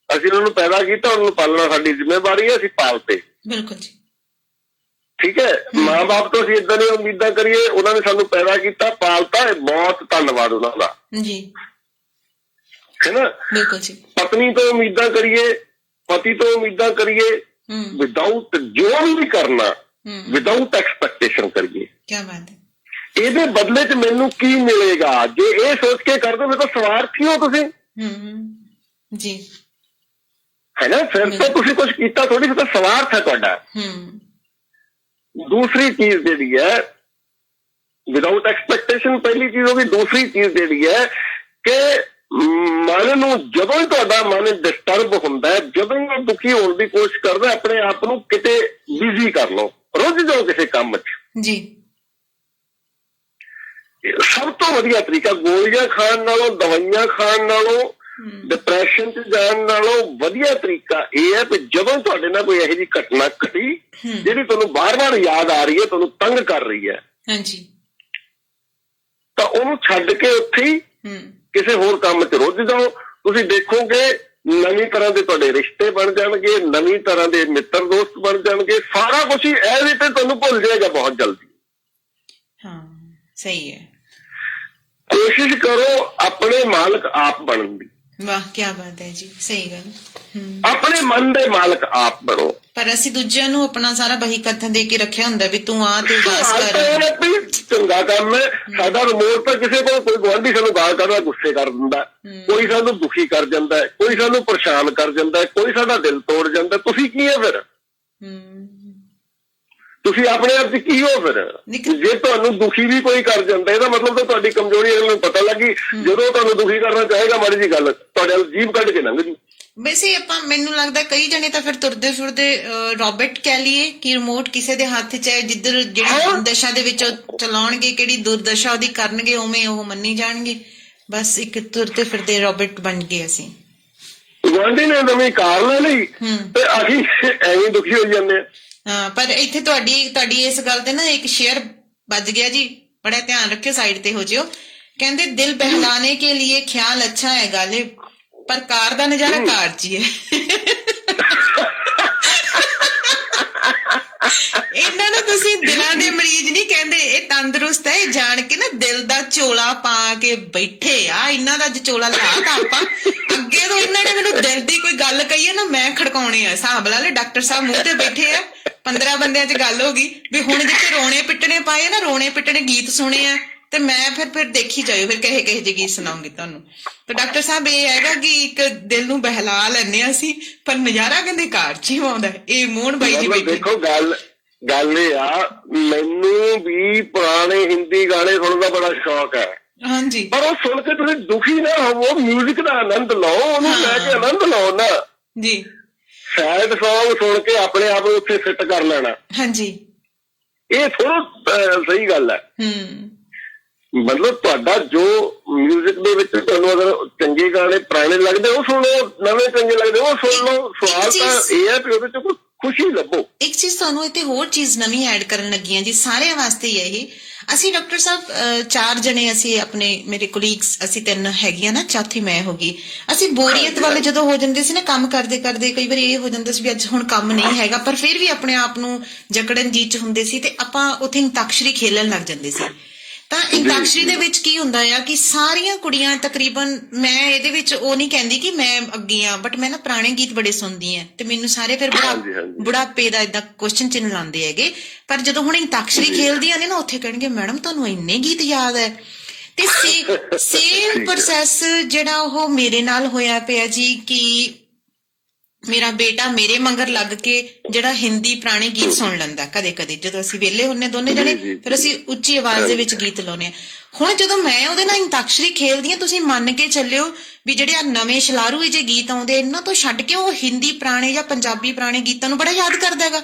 ਅਸੀਂ ਉਹਨਾਂ ਨੂੰ ਪੈਦਾ ਕੀਤਾ, ਉਹਨਾਂ ਨੂੰ ਪਾਲਣਾ ਸਾਡੀ ਜ਼ਿੰਮੇਵਾਰੀ ਹੈ, ਅਸੀਂ ਪਾਲਤੇ। ਬਿਲਕੁਲ ਜੀ ਠੀਕ ਹੈ। ਮਾਂ ਬਾਪ ਤੋਂ ਅਸੀਂ ਏਦਾਂ ਦੀਆਂ ਉਮੀਦਾਂ ਕਰੀਏ, ਉਹਨਾਂ ਨੇ ਸਾਨੂੰ ਪੈਦਾ ਕੀਤਾ, ਪਾਲਤਾ, ਬਹੁਤ ਧੰਨਵਾਦ ਉਹਨਾਂ ਦਾ ਜੀ, ਹੈ ਨਾ। ਬਿਲਕੁਲ ਜੀ। ਪਤਨੀ ਤੋਂ ਉਮੀਦਾਂ ਕਰੀਏ, ਪਤੀ ਤੋਂ ਉਮੀਦਾਂ ਕਰੀਏ, ਵਿਦਆਊਟ ਜੋ ਵੀ ਕਰਨਾ ਵਿਦਆਊਟ ਐਕਸਪੈਕਟੇਸ਼ਨ ਕਰੀਏ। ਕੀ ਬਾਤ ਹੈ। ਇਹਦੇ ਬਦਲੇ 'ਚ ਮੈਨੂੰ ਕੀ ਮਿਲੇਗਾ, ਜੇ ਇਹ ਸੋਚ ਕੇ ਕਰਦੇ ਹੋ ਤਾਂ ਸਵਾਰਥੀ ਹੋ ਤੁਸੀਂ ਜੀ, ਹੈ ਨਾ। ਫਿਰ ਤਾਂ ਤੁਸੀਂ ਕੁਝ ਕੀਤਾ ਥੋੜੀ, ਫਿਰ ਤਾਂ ਸਵਾਰਥ ਹੈ ਤੁਹਾਡਾ। ਦੂਸਰੀ ਚੀਜ਼ ਜਿਹੜੀ ਹੈ ਵਿਦਆਊਟ ਐਕਸਪੈਕਟੇਸ਼ਨ, ਪਹਿਲੀ ਚੀਜ਼ ਹੋ ਗਈ। ਦੂਸਰੀ ਚੀਜ਼ ਜਿਹੜੀ ਹੈ ਕਿ ਮਨ ਨੂੰ ਜਦੋਂ ਹੀ ਤੁਹਾਡਾ ਮਨ ਡਿਸਟਰਬ ਹੁੰਦਾ, ਜਦੋਂ ਹੀ ਉਹ ਦੁਖੀ ਹੋਣ ਦੀ ਕੋਸ਼ਿਸ਼ ਕਰਦਾ, ਆਪਣੇ ਆਪ ਨੂੰ ਕਿਤੇ ਬਿਜ਼ੀ ਕਰ ਲਓ, ਰੁੱਝ ਜਾਓ ਕਿਸੇ ਕੰਮ 'ਚ ਜੀ। ਸਭ ਤੋਂ ਵਧੀਆ ਤਰੀਕਾ, ਗੋਲੀਆਂ ਖਾਣ ਨਾਲੋਂ, ਦਵਾਈਆਂ ਖਾਣ ਨਾਲੋਂ, ਡਿਪਰੈਸ਼ਨ 'ਚ ਜਾਣ ਨਾਲੋਂ ਵਧੀਆ ਤਰੀਕਾ ਇਹ ਹੈ ਕਿ ਜਦੋਂ ਤੁਹਾਡੇ ਨਾਲ ਕੋਈ ਇਹੋ ਜਿਹੀ ਘਟਨਾ ਘਟੀ ਜਿਹੜੀ ਤੁਹਾਨੂੰ ਬਾਰ-ਬਾਰ ਯਾਦ ਆ ਰਹੀ ਹੈ, ਤੁਹਾਨੂੰ ਤੰਗ ਕਰ ਰਹੀ ਹੈ, ਹਾਂਜੀ, ਤਾਂ ਉਹਨੂੰ ਛੱਡ ਕੇ ਉੱਥੇ ਹੀ ਕਿਸੇ ਹੋਰ ਕੰਮ 'ਚ ਰੁੱਝ ਜਾਓ। ਤੁਸੀਂ ਦੇਖੋਗੇ ਨਵੀਂ ਤਰ੍ਹਾਂ ਦੇ ਤੁਹਾਡੇ ਰਿਸ਼ਤੇ ਬਣ ਜਾਣਗੇ, ਨਵੀਂ ਤਰ੍ਹਾਂ ਦੇ ਮਿੱਤਰ ਦੋਸਤ ਬਣ ਜਾਣਗੇ, ਸਾਰਾ ਕੁਛ ਹੀ ਇਹਦੇ ਤੇ ਤੁਹਾਨੂੰ ਭੁੱਲ ਜਾਏਗਾ ਬਹੁਤ ਜਲਦੀ। ਹਾਂ ਸਹੀ ਹੈ। ਕੋਸ਼ਿਸ਼ ਕਰੋ ਆਪਣੇ ਮਾਲਕ ਆਪ ਬਣਨ ਦੀ। ਵਾਹ ਕੀ ਬਾਤ ਹੈ ਜੀ, ਸਹੀ ਗੱਲ। ਆਪਣੇ ਮਨ ਦੇ ਮਾਲਕ ਆਪ ਬਣੋ। ਪਰ ਅਸੀਂ ਦੂਜਿਆਂ ਨੂੰ ਆਪਣਾ ਸਾਰਾ ਬਹੀ ਕਥਨ ਦੇ ਕੇ ਰੱਖਿਆ ਹੁੰਦਾ ਵੀ ਤੂੰ ਆ ਤੇ ਬਸ ਕਰ। ਚੰਗਾ ਕੰਮ ਹੈ ਸਾਡਾ। ਰਿਮੋਟ ਤਾਂ ਕਿਸੇ ਕੋਲ ਕੋਈ ਗੁਆਂਢੀ ਸਾਨੂੰ ਗਾਲ ਕਰਦਾ, ਗੁੱਸੇ ਕਰ ਦਿੰਦਾ, ਕੋਈ ਸਾਨੂੰ ਦੁਖੀ ਕਰ ਜਾਂਦਾ, ਕੋਈ ਸਾਨੂੰ ਪਰੇਸ਼ਾਨ ਕਰ ਜਾਂਦਾ, ਕੋਈ ਸਾਡਾ ਦਿਲ ਤੋੜ ਜਾਂਦਾ। ਤੁਸੀਂ ਕੀ ਹੈ ਫਿਰ? ਤੁਸੀਂ ਆਪਣੇ ਆਪ 'ਚ ਕੀ ਹੋ ਫਿਰ? ਜੇ ਤੁਹਾਨੂੰ ਦੁਖੀ ਵੀ ਕੋਈ ਕਰ ਜਾਂਦਾ, ਇਹਦਾ ਮਤਲਬ ਤਾਂ ਤੁਹਾਡੀ ਕਮਜ਼ੋਰੀ ਅਗਲੇ ਨੂੰ ਪਤਾ ਲੱਗੀ। ਜਦੋਂ ਤੁਹਾਨੂੰ ਦੁਖੀ ਕਰਨਾ ਚਾਹੇਗਾ, ਮਾੜੀ ਜਿਹੀ ਗੱਲ ਤੁਹਾਡੇ ਜੀਭ ਕੱਢ ਕੇ ਲੰਘ ਜੂ। ਵੈਸੇ ਆਪਾਂ ਮੈਨੂੰ ਲੱਗਦਾ ਕਈ ਜਣੇ ਤਾਂ ਫਿਰ ਤੁਰਦੇ ਫਿਰਦੇ ਰੋਬੋਟ ਕਹਿ ਲਈਏ ਕਿ ਰਿਮੋਟ ਕਿਸੇ ਦੇ ਹੱਥ 'ਚ ਹੈ, ਜਿੱਧਰ ਜਿਹੜੀ ਦਸ਼ਾ ਦੇ ਵਿੱਚ ਚਲਾਉਣਗੇ, ਕਿਹੜੀ ਦੁਰਦਸ਼ਾ ਉਹਦੀ ਕਰਨਗੇ, ਉਵੇਂ ਉਹ ਮੰਨੀ ਜਾਣਗੇ। ਬਸ ਇੱਕ ਤੁਰਦੇ ਫਿਰਦੇ ਰੋਬੋਟ ਬਣ ਗਏ ਅਸੀਂ। ਗੁਆਂਢੀ ਨੇ ਨਵੀਂ ਕਾਰ ਲੈ ਲਈ ਤੇ ਅਸੀਂ ਐਵੇਂ ਦੁਖੀ ਹੋ ਜਾਂਦੇ ਆ। ਹਾਂ, ਪਰ ਇੱਥੇ ਤੁਹਾਡੀ ਇਸ ਗੱਲ ਤੇ ਨਾ ਇੱਕ ਸ਼ੇਅਰ ਵੱਜ ਗਿਆ ਜੀ, ਬੜਾ ਧਿਆਨ ਰੱਖਿਓ, ਸਾਈਡ ਤੇ ਹੋ ਜਿਓ। ਕਹਿੰਦੇ ਦਿਲ ਬਹਿਲਾने के लिए ख्याल अच्छा है गालिब, पर कार ਦਾ ਨਜ਼ਾਰਾ ਕਾਰ 'ਚ ਹੀ ਹੈ। ਇਹਨਾਂ ਨੂੰ ਤੁਸੀਂ ਦਿਲਾਂ ਦੇ ਮਰੀਜ਼ ਨਹੀਂ ਕਹਿੰਦੇ, ਇਹ ਤੰਦਰੁਸਤ ਹੈ। ਇਹ ਜਾਣ ਕੇ ਨਾ ਦਿਲ ਦਾ ਝੋਲਾ ਪਾ ਕੇ ਬੈਠੇ ਆ। ਇਹਨਾਂ ਦਾ ਝੋਲਾ ਲਾਤਾ ਆਪਾਂ। ਅੱਗੇ ਤੋਂ ਇਹਨਾਂ ਨੇ ਮੈਨੂੰ ਦਿਲ ਦੀ ਕੋਈ ਗੱਲ ਕਹੀ ਹੈ ਨਾ, ਮੈਂ ਖੜਕਾਉਣੀ ਆ। ਹਿਸਾਬ ਲਾ ਲੈ, ਡਾਕਟਰ ਸਾਹਿਬ ਮੂੰਹ ਤੇ ਬੈਠੇ ਆ, 15 ਬੰਦਿਆਂ 'ਚ ਗੱਲ ਹੋ ਗਈ ਵੀ ਹੁਣ ਜਿੱਥੇ ਰੋਣੇ ਪਿੱਟਣੇ ਪਾਏ ਨਾ, ਰੋਣੇ ਪਿੱਟਣੇ ਗੀਤ ਸੁਣੇ ਆ, ਤੇ ਮੈਂ ਫਿਰ ਦੇਖੀ ਜਾਇਓ ਫਿਰ ਕਹੇ ਜਿਹੇ ਗੀਤ ਸੁਣਾਉਂਗੀ ਤੁਹਾਨੂੰ। ਤੇ ਡਾਕਟਰ ਸਾਹਿਬ ਇਹ ਹੈਗਾ ਕਿ ਇੱਕ ਦਿਲ ਨੂੰ ਬਹਿਲਾ ਲੈਂਦੇ ਹਾਂ ਅਸੀਂ, ਪਰ ਨਜ਼ਾਰਾ ਕਹਿੰਦੇ ਘਰ 'ਚ ਹੀ ਆਉਂਦਾ। ਇਹ ਮੋਹਨ ਬਾਈ ਜੀ ਬੈਠੇ। ਦੇਖੋ ਗੱਲ ਇਹ ਆ, ਮੈਨੂੰ ਵੀ ਪੁਰਾਣੇ ਹਿੰਦੀ ਗਾਣੇ ਸੁਣਨ ਦਾ ਬੜਾ ਸ਼ੌਕ ਹੈ। ਹਾਂਜੀ। ਪਰ ਉਹ ਸੁਣ ਕੇ ਤੁਸੀਂ ਦੁਖੀ ਨਾ ਹੋਵੋ, ਮਿਊਜ਼ਿਕ ਦਾ ਆਨੰਦ ਲਓ, ਉਹਨੂੰ ਲੈ ਕੇ ਆਨੰਦ ਲਓ ਨਾ ਜੀ। ਸੈਡ ਸੌਂਗ ਸੁਣ ਕੇ ਆਪਣੇ ਆਪ ਨੂੰ ਉੱਥੇ ਫਿੱਟ ਕਰ ਲੈਣਾ, ਹਾਂਜੀ, ਇਹ ਥੋੜਾ ਸਹੀ ਗੱਲ ਹੈ। ਮਤਲਬ ਤੁਹਾਡਾ ਜੋ ਮਿਊਜ਼ਿਕ ਦੇ ਵਿੱਚ ਤੁਹਾਨੂੰ ਅਗਰ ਚੰਗੇ ਗਾਣੇ ਪੁਰਾਣੇ ਲੱਗਦੇ ਉਹ ਸੁਣੋ, ਨਵੇਂ ਚੰਗੇ ਲੱਗਦੇ ਉਹ ਸੁਣ ਲਓ। ਸਵਾਲ ਤਾਂ ਇਹ ਹੈ ਕਿ ਉਹਦੇ ਚ ਕੋਈ ਖੁਸ਼ੀ ਲੱਭੋ। ਇੱਕ ਚੀਜ਼ ਤੁਹਾਨੂੰ ਇੱਥੇ ਹੋਰ ਚੀਜ਼ ਨਵੀਂ ਐਡ ਕਰਨ ਲੱਗੀ ਹਾਂ ਜੀ, ਸਾਰਿਆਂ ਵਾਸਤੇ ਹੀ ਹੈ ਇਹ। ਅਸੀਂ ਡਾਕਟਰ ਸਾਹਿਬ 4 ਜਣੇ, ਅਸੀਂ ਆਪਣੇ ਮੇਰੇ ਕੋਲੀਗਸ, ਅਸੀਂ 3 ਹੈਗੀਆਂ ਨਾ, ਚੌਥੀ ਮੈਂ ਹੋ ਗਈ। ਅਸੀਂ ਬੋਰੀਅਤ ਵਾਲੇ ਜਦੋਂ ਹੋ ਜਾਂਦੇ ਸੀ ਨਾ ਕੰਮ ਕਰਦੇ ਕਰਦੇ, ਕਈ ਵਾਰੀ ਇਹ ਹੋ ਜਾਂਦਾ ਸੀ ਵੀ ਅੱਜ ਹੁਣ ਕੰਮ ਨਹੀਂ ਹੈਗਾ, ਪਰ ਫਿਰ ਵੀ ਆਪਣੇ ਆਪ ਨੂੰ ਜਕੜਨ ਜੀ 'ਚ ਹੁੰਦੇ ਸੀ ਤੇ ਆਪਾਂ ਉੱਥੇ ਅੰਤਾਕਸ਼ਰੀ ਖੇਲਣ ਲੱਗ ਜਾਂਦੇ ਸੀ। ਤਾਂ ਅੰਤਾਕਸ਼ਰੀ ਦੇ ਵਿੱਚ ਕੀ ਹੁੰਦਾ ਆ ਕਿ ਸਾਰੀਆਂ ਕੁੜੀਆਂ ਤਕਰੀਬਨ, ਮੈਂ ਇਹਦੇ ਵਿੱਚ ਉਹ ਨਹੀਂ ਕਹਿੰਦੀ ਕਿ ਮੈਂ ਅੱਗੇ ਆ, ਬਟ ਮੈਂ ਨਾ ਪੁਰਾਣੇ ਗੀਤ ਬੜੇ ਸੁਣਦੀ ਆ ਤੇ ਮੈਨੂੰ ਸਾਰੇ ਫਿਰ ਬੁਢਾਪੇ ਦਾ ਏਦਾਂ ਕੁਐਸਚਨ ਚਿੰਨ੍ਹ ਲਾਉਂਦੇ ਹੈਗੇ। ਪਰ ਜਦੋਂ ਹੁਣ ਅੰਤਾਕਸ਼ਰੀ ਖੇਲਦੀਆਂ ਨੇ ਨਾ, ਉੱਥੇ ਕਹਿਣਗੇ ਮੈਡਮ ਤੁਹਾਨੂੰ ਇੰਨੇ ਗੀਤ ਯਾਦ ਹੈ। ਤੇ ਸੇਮ ਪ੍ਰੋਸੈਸ ਜਿਹੜਾ ਉਹ ਮੇਰੇ ਨਾਲ ਹੋਇਆ ਪਿਆ ਜੀ, ਕਿ ਮੇਰਾ ਬੇਟਾ ਮੇਰੇ ਮਗਰ ਲੱਗ ਕੇ ਜਿਹੜਾ ਹਿੰਦੀ ਪੁਰਾਣੇ ਗੀਤ ਸੁਣ ਲੈਂਦਾ ਕਦੇ ਕਦੇ, ਜਦੋਂ ਅਸੀਂ ਵਿਹਲੇ ਹੁੰਨੇ ਦੋਨੇ ਜਣੇ, ਫਿਰ ਅਸੀਂ ਉੱਚੀ ਆਵਾਜ਼ ਦੇ ਵਿੱਚ ਗੀਤ ਲਾਉਨੇ ਆ। ਹੁਣ ਜਦੋਂ ਮੈਂ ਉਹਦੇ ਨਾਲ ਅੰਤਾਕਸ਼ਰੀ ਖੇਲਦੀ ਆ, ਤੁਸੀਂ ਮੰਨ ਕੇ ਚੱਲਿਓ ਵੀ ਜਿਹੜੇ ਆ ਨਵੇਂ ਸ਼ਲਾਰੂ ਜਿਹੇ ਗੀਤ ਆਉਂਦੇ ਇਹਨਾਂ ਤੋਂ ਛੱਡ ਕੇ ਉਹ ਹਿੰਦੀ ਪੁਰਾਣੇ ਜਾਂ ਪੰਜਾਬੀ ਪੁਰਾਣੇ ਗੀਤਾਂ ਨੂੰ ਬੜਾ ਯਾਦ ਕਰਦਾ ਹੈਗਾ।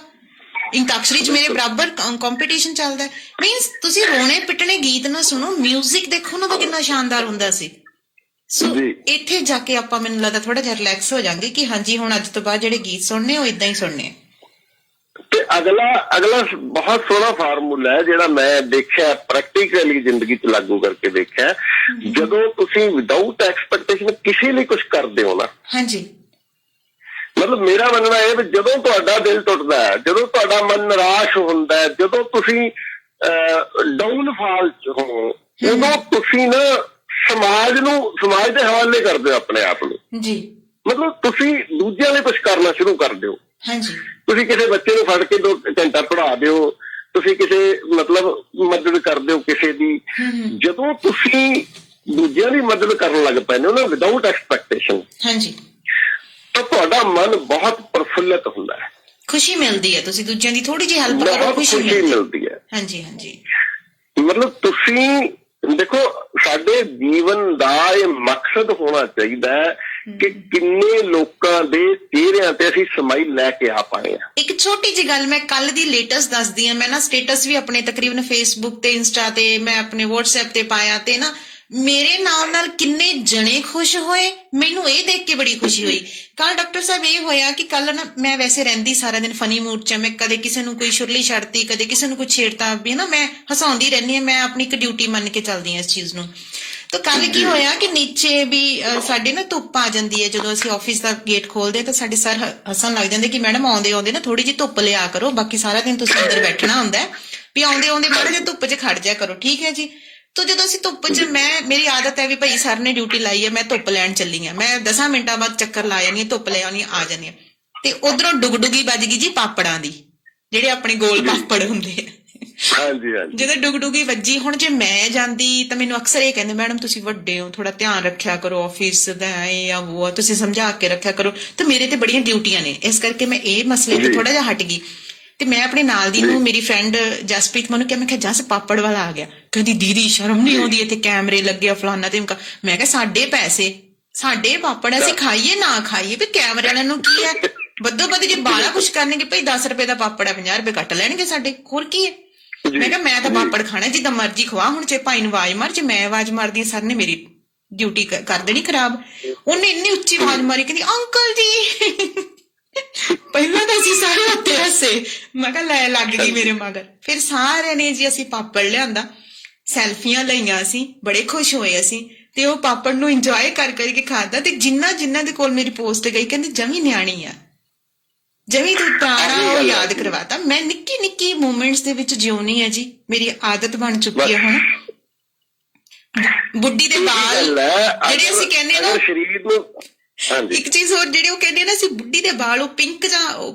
ਅੰਤਾਕਸ਼ਰੀ 'ਚ ਮੇਰੇ ਬਰਾਬਰ ਕੰਪੀਟੀਸ਼ਨ ਚੱਲਦਾ। ਮੀਨਸ ਤੁਸੀਂ ਰੋਣੇ ਪਿੱਟਣੇ ਗੀਤ ਨਾ ਸੁਣੋ, ਮਿਊਜ਼ਿਕ ਦੇਖੋ ਨਾ, ਤਾਂ ਕਿੰਨਾ ਸ਼ਾਨਦਾਰ ਹੁੰਦਾ ਸੀ। ਸੋ ਇੱਥੇ ਜਾ ਕੇ ਆਪਾਂ, ਮੈਨੂੰ ਲੱਗਦਾ ਥੋੜਾ ਜਿਹਾ ਰਿਲੈਕਸ ਹੋ ਜਾਵਾਂਗੇ ਕਿ ਹਾਂਜੀ ਹੁਣ ਅੱਜ ਤੋਂ ਬਾਅਦ ਜਿਹੜੇ ਗੀਤ ਸੁਣਨੇ ਉਹ ਇਦਾਂ ਹੀ ਸੁਣਨੇ। ਤੇ ਅਗਲਾ ਬਹੁਤ ਸੋਹਣਾ ਫਾਰਮੂਲਾ ਹੈ ਜਿਹੜਾ ਮੈਂ ਦੇਖਿਆ ਪ੍ਰੈਕਟੀਕਲੀ ਜ਼ਿੰਦਗੀ 'ਚ ਲਾਗੂ ਕਰਕੇ ਦੇਖਿਆ। ਜਦੋਂ ਤੁਸੀਂ ਵਿਦਆਊਟ ਐਕਸਪੈਕਟੇਸ਼ਨ ਕਿਸੇ ਲਈ ਕੁਝ ਕਰਦੇ ਹੋ ਨਾ, ਹਾਂਜੀ, ਮਤਲਬ ਮੇਰਾ ਮੰਨਣਾ ਇਹ ਵੀ ਜਦੋਂ ਤੁਹਾਡਾ ਦਿਲ ਟੁੱਟਦਾ ਹੈ, ਜਦੋਂ ਤੁਹਾਡਾ ਮਨ ਨਿਰਾਸ਼ ਹੁੰਦਾ ਹੈ, ਜਦੋਂ ਤੁਸੀਂ ਡਾਊਨਫਾਲ 'ਚ ਹੋ, ਉਦੋਂ ਤੁਸੀਂ ਨਾ ਸਮਾਜ ਦੇ ਹਵਾਲੇ ਕਰਦੇ ਹੋ ਆਪਣੇ ਆਪ ਨੂੰ ਜੀ। ਮਤਲਬ ਤੁਸੀਂ ਦੂਜਿਆਂ ਲਈ ਕੁਝ ਕਰਨਾ ਸ਼ੁਰੂ ਕਰ ਦਿਓ। ਹਾਂਜੀ, ਤੁਸੀਂ ਕਿਸੇ ਬੱਚੇ ਨੂੰ ਫੜ ਕੇ 2 ਘੰਟਾ ਪੜ੍ਹਾ ਦਿਓ, ਤੁਸੀਂ ਕਿਸੇ ਮਤਲਬ ਮਦਦ ਕਰ ਦਿਓ ਕਿਸੇ ਦੀ। ਜਦੋਂ ਤੁਸੀਂ ਦੂਜਿਆਂ ਦੀ ਮਦਦ ਕਰਨ ਲੱਗ ਪੈਂਦੇ ਹੋ ਨਾ ਵਿਦਆਊਟ ਐਕਸਪੈਕਟੇਸ਼ਨ, ਹਾਂਜੀ, ਤਾਂ ਤੁਹਾਡਾ ਮਨ ਬਹੁਤ ਪ੍ਰਫੁੱਲਤ ਹੁੰਦਾ ਹੈ, ਖੁਸ਼ੀ ਮਿਲਦੀ ਹੈ। ਤੁਸੀਂ ਦੂਜਿਆਂ ਦੀ ਥੋੜੀ ਜਿਹੀ ਹੈਲਪ ਕਰੋ, ਖੁਸ਼ੀ ਮਿਲਦੀ ਹੈ। ਹਾਂਜੀ ਹਾਂਜੀ, ਮਤਲਬ ਤੁਸੀਂ ਦੇਖੋ ਸਾਡੇ ਜੀਵਨ ਦਾ ਇਹ ਮਕਸਦ ਹੋਣਾ ਚਾਹੀਦਾ ਹੈ ਕਿ ਕਿੰਨੇ ਲੋਕਾਂ ਦੇ ਚਿਹਰਿਆਂ ਤੇ ਅਸੀਂ ਸਮਾਈਲ ਲੈ ਕੇ ਆ ਪਾਏ ਆ। ਇੱਕ ਛੋਟੀ ਜਿਹੀ ਗੱਲ ਮੈਂ ਕੱਲ ਦੀ ਲੇਟੈਸਟ ਦੱਸਦੀ ਹਾਂ। ਮੈਂ ਨਾ ਸਟੇਟਸ ਵੀ ਆਪਣੇ ਤਕਰੀਬਨ ਫੇਸਬੁੱਕ ਤੇ, ਇੰਸਟਾ ਤੇ, ਮੈਂ ਆਪਣੇ WhatsApp ਤੇ ਪਾਇਆ, ਤੇ ਨਾ ਮੇਰੇ ਨਾਲ ਕਿੰਨੇ ਜਣੇ ਖੁਸ਼ ਹੋਏ, ਮੈਨੂੰ ਇਹ ਦੇਖ ਕੇ ਬੜੀ ਖੁਸ਼ੀ ਹੋਈ। ਕੱਲ ਡਾਕਟਰ ਸਾਹਿਬ ਇਹ ਹੋਇਆ ਕਿ ਕੱਲ ਨਾ ਮੈਂ ਵੈਸੇ ਰਹਿੰਦੀ ਸਾਰਾ ਦਿਨ ਫਨੀ ਮੂਡ 'ਚ, ਮੈਂ ਕਦੇ ਕਿਸੇ ਨੂੰ ਕੋਈ ਸ਼ੁਰਲੀ ਛੱਡਤੀ, ਕਦੇ ਕਿਸੇ ਨੂੰ ਕੁਝ ਛੇੜਤਾ ਵੀ ਨਾ, ਮੈਂ ਹਸਾਉਂਦੀ ਰਹਿੰਦੀ ਹਾਂ, ਮੈਂ ਆਪਣੀ ਇੱਕ ਡਿਊਟੀ ਮੰਨ ਕੇ ਚੱਲਦੀ ਹਾਂ ਇਸ ਚੀਜ਼ ਨੂੰ। ਤਾਂ ਕੱਲ ਕੀ ਹੋਇਆ ਕਿ ਨੀਚੇ ਵੀ ਸਾਡੇ ਨਾ ਧੁੱਪ ਆ ਜਾਂਦੀ ਹੈ, ਜਦੋਂ ਅਸੀਂ ਆਫਿਸ ਦਾ ਗੇਟ ਖੋਲਦੇ ਤਾਂ ਸਾਡੇ ਸਰ ਹੱਸਣ ਲੱਗ ਜਾਂਦੇ ਕਿ ਮੈਡਮ ਆਉਂਦੇ ਨਾ ਥੋੜੀ ਜਿਹੀ ਧੁੱਪ ਲਿਆ ਕਰੋ, ਬਾਕੀ ਸਾਰਾ ਦਿਨ ਤੁਸੀਂ ਅੰਦਰ ਬੈਠਣਾ ਹੁੰਦਾ ਵੀ, ਆਉਂਦੇ ਮਾੜਾ ਜਿਹਾ ਧੁੱਪ 'ਚ ਖੜ ਜਾ ਕਰੋ, ਠੀਕ ਹੈ ਜੀ। ਤੋ ਜਦੋਂ ਅਸੀਂ ਧੁੱਪ 'ਚ, ਮੇਰੀ ਆਦਤ ਹੈ ਵੀ ਭਾਈ ਸਰ ਨੇ ਡਿਊਟੀ ਲਾਈ ਹੈ, ਮੈਂ ਧੁੱਪ ਲੈਣ ਚੱਲੀ ਹਾਂ, ਮੈਂ 10 ਮਿੰਟਾਂ ਬਾਅਦ ਚੱਕਰ ਲਾ ਜਾਣੀ, ਧੁੱਪ ਲੈ ਆਉਣੀ, ਆ ਜਾਣੀ। ਤੇ ਉਧਰੋਂ ਡੁਗਡੁਗੀ ਵੱਜ ਗਈ ਜੀ ਪਾਪੜਾਂ ਦੀ, ਜਿਹੜੇ ਆਪਣੇ ਗੋਲ ਪਾਪੜ ਹੁੰਦੇ ਆ। ਹਾਂਜੀ ਹਾਂਜੀ, ਜਦੋਂ ਡੁਗਡੁਗੀ ਵੱਜੀ, ਹੁਣ ਜੇ ਮੈਂ ਜਾਂਦੀ ਤਾਂ ਮੈਨੂੰ ਅਕਸਰ ਇਹ ਕਹਿੰਦੇ ਮੈਡਮ ਤੁਸੀਂ ਵੱਡੇ ਹੋ, ਥੋੜਾ ਧਿਆਨ ਰੱਖਿਆ ਕਰੋ ਆਫਿਸ ਦਾ, ਇਹ ਆ ਉਹ, ਤੁਸੀਂ ਸਮਝਾ ਕੇ ਰੱਖਿਆ ਕਰੋ। ਤੇ ਮੇਰੇ ਤੇ ਬੜੀਆਂ ਡਿਊਟੀਆਂ ਨੇ, ਇਸ ਕਰਕੇ ਮੈਂ ਇਹ ਮਸਲੇ ਤੋਂ ਥੋੜਾ ਜਿਹਾ ਹਟ ਗਈ। ਤੇ ਮੈਂ ਆਪਣੇ ਨਾਲ ਦੀ ਨੂੰ, ਮੇਰੀ ਫਰੈਂਡ ਜਸਪ੍ਰੀਤ, ਮੈਨੂੰ ਕਿਹਾ, ਮੈਂ ਕਿਹਾ ਜਸ ਪਾਪੜ ਵਾਲਾ ਆ ਗਿਆ। ਕਹਿੰਦੀ ਦੀਦੀ ਸ਼ਰਮ ਨਹੀਂ ਆਉਂਦੀ, ਇੱਥੇ ਕੈਮਰੇ ਲੱਗੇ ਆ ਫਲਾਨਾ ਤੇ। ਮੈਂ ਕਿਹਾ ਸਾਡੇ ਪੈਸੇ, ਸਾਡੇ ਪਾਪੜ, ਅਸੀਂ ਖਾਈਏ ਨਾ ਖਾਈਏ ਵੀ ਕੈਮਰੇ ਵਾਲਿਆਂ ਨੂੰ ਕੀ ਹੈ, ਵੱਧੋ ਵੱਧ ਜੇ ਬਾਲਾ ਕੁਛ ਕਰਨਗੇ ਭਾਈ 10 ਰੁਪਏ ਦਾ ਪਾਪੜ ਹੈ 50 ਰੁਪਏ ਕੱਟ ਲੈਣਗੇ ਸਾਡੇ, ਹੋਰ ਕੀ ਹੈ। ਮੈਂ ਕਿਹਾ ਮੈਂ ਤਾਂ ਪਾਪੜ ਖਾਣਾ, ਜਿੱਦਾਂ ਮਰਜ਼ੀ ਖਵਾ, ਹੁਣ ਜੇ ਭਾਈ ਨੂੰ ਆਵਾਜ਼ ਮਾਰ, ਜੇ ਮੈਂ ਆਵਾਜ਼ ਮਾਰਦੀ ਸਰ ਨੇ ਮੇਰੀ ਡਿਊਟੀ ਕਰ ਦੇਣੀ ਖਰਾਬ। ਉਹਨੇ ਇੰਨੀ ਉੱਚੀ ਆਵਾਜ਼ ਮਾਰੀ, ਕਹਿੰਦੀ ਅੰਕਲ ਜੀ। ਪਹਿਲਾਂ ਤਾਂ ਅਸੀਂ ਸਾਰੇ ਉੱਤੇ ਹੱਸੇ, ਮੈਂ ਕਿਹਾ ਲੈ ਲੱਗ ਗਈ ਮੇਰੇ ਮਗਰ। ਫਿਰ ਸਾਰਿਆਂ ਨੇ ਜੀ ਅਸੀਂ ਪਾਪੜ ਲਿਆਂਦਾ, ਸੈਲਫੀਆਂ ਲਈਆਂ, ਅਸੀਂ ਬੜੇ ਖੁਸ਼ ਹੋਏ ਅਸੀਂ, ਤੇ ਉਹ ਪਾਪੜ ਨੂੰ ਇੰਜੋਏ ਕਰ ਕਰਕੇ ਖਾਦਾ। ਤੇ ਜਿਨ੍ਹਾਂ ਦੇ ਕੋਲ ਮੇਰੀ ਪੋਸਟ ਗਈ ਕਹਿੰਦੇ ਜਮੀ ਨਿਆਣੀ ਆ, ਜਮੀ ਤੂੰ ਪੁਰਾਣਾ ਉਹ ਯਾਦ ਕਰਵਾਤਾ। ਮੈਂ ਨਿੱਕੀ ਨਿੱਕੀ ਮੂਮੈਂਟਸ ਦੇ ਵਿੱਚ ਜਿਉਣੀ ਹੈ ਜੀ, ਮੇਰੀ ਆਦਤ ਬਣ ਚੁੱਕੀ ਹੈ ਹੁਣ। ਬੁੱਢੀ ਦੇ ਵਾਲ ਜਿਹੜੇ ਅਸੀਂ ਕਹਿੰਦੇ ਨਾ, ਸਰੀਰ ਨੂੰ ਇੱਕ ਚੀਜ਼ ਹੋਰ ਜਿਹੜੀ ਉਹ ਕਹਿੰਦੇ ਨਾ, ਅਸੀਂ ਬੁੱਢੀ ਦੇ ਵਾਲ ਉਹ ਪਿੰਕ ਜਾਂ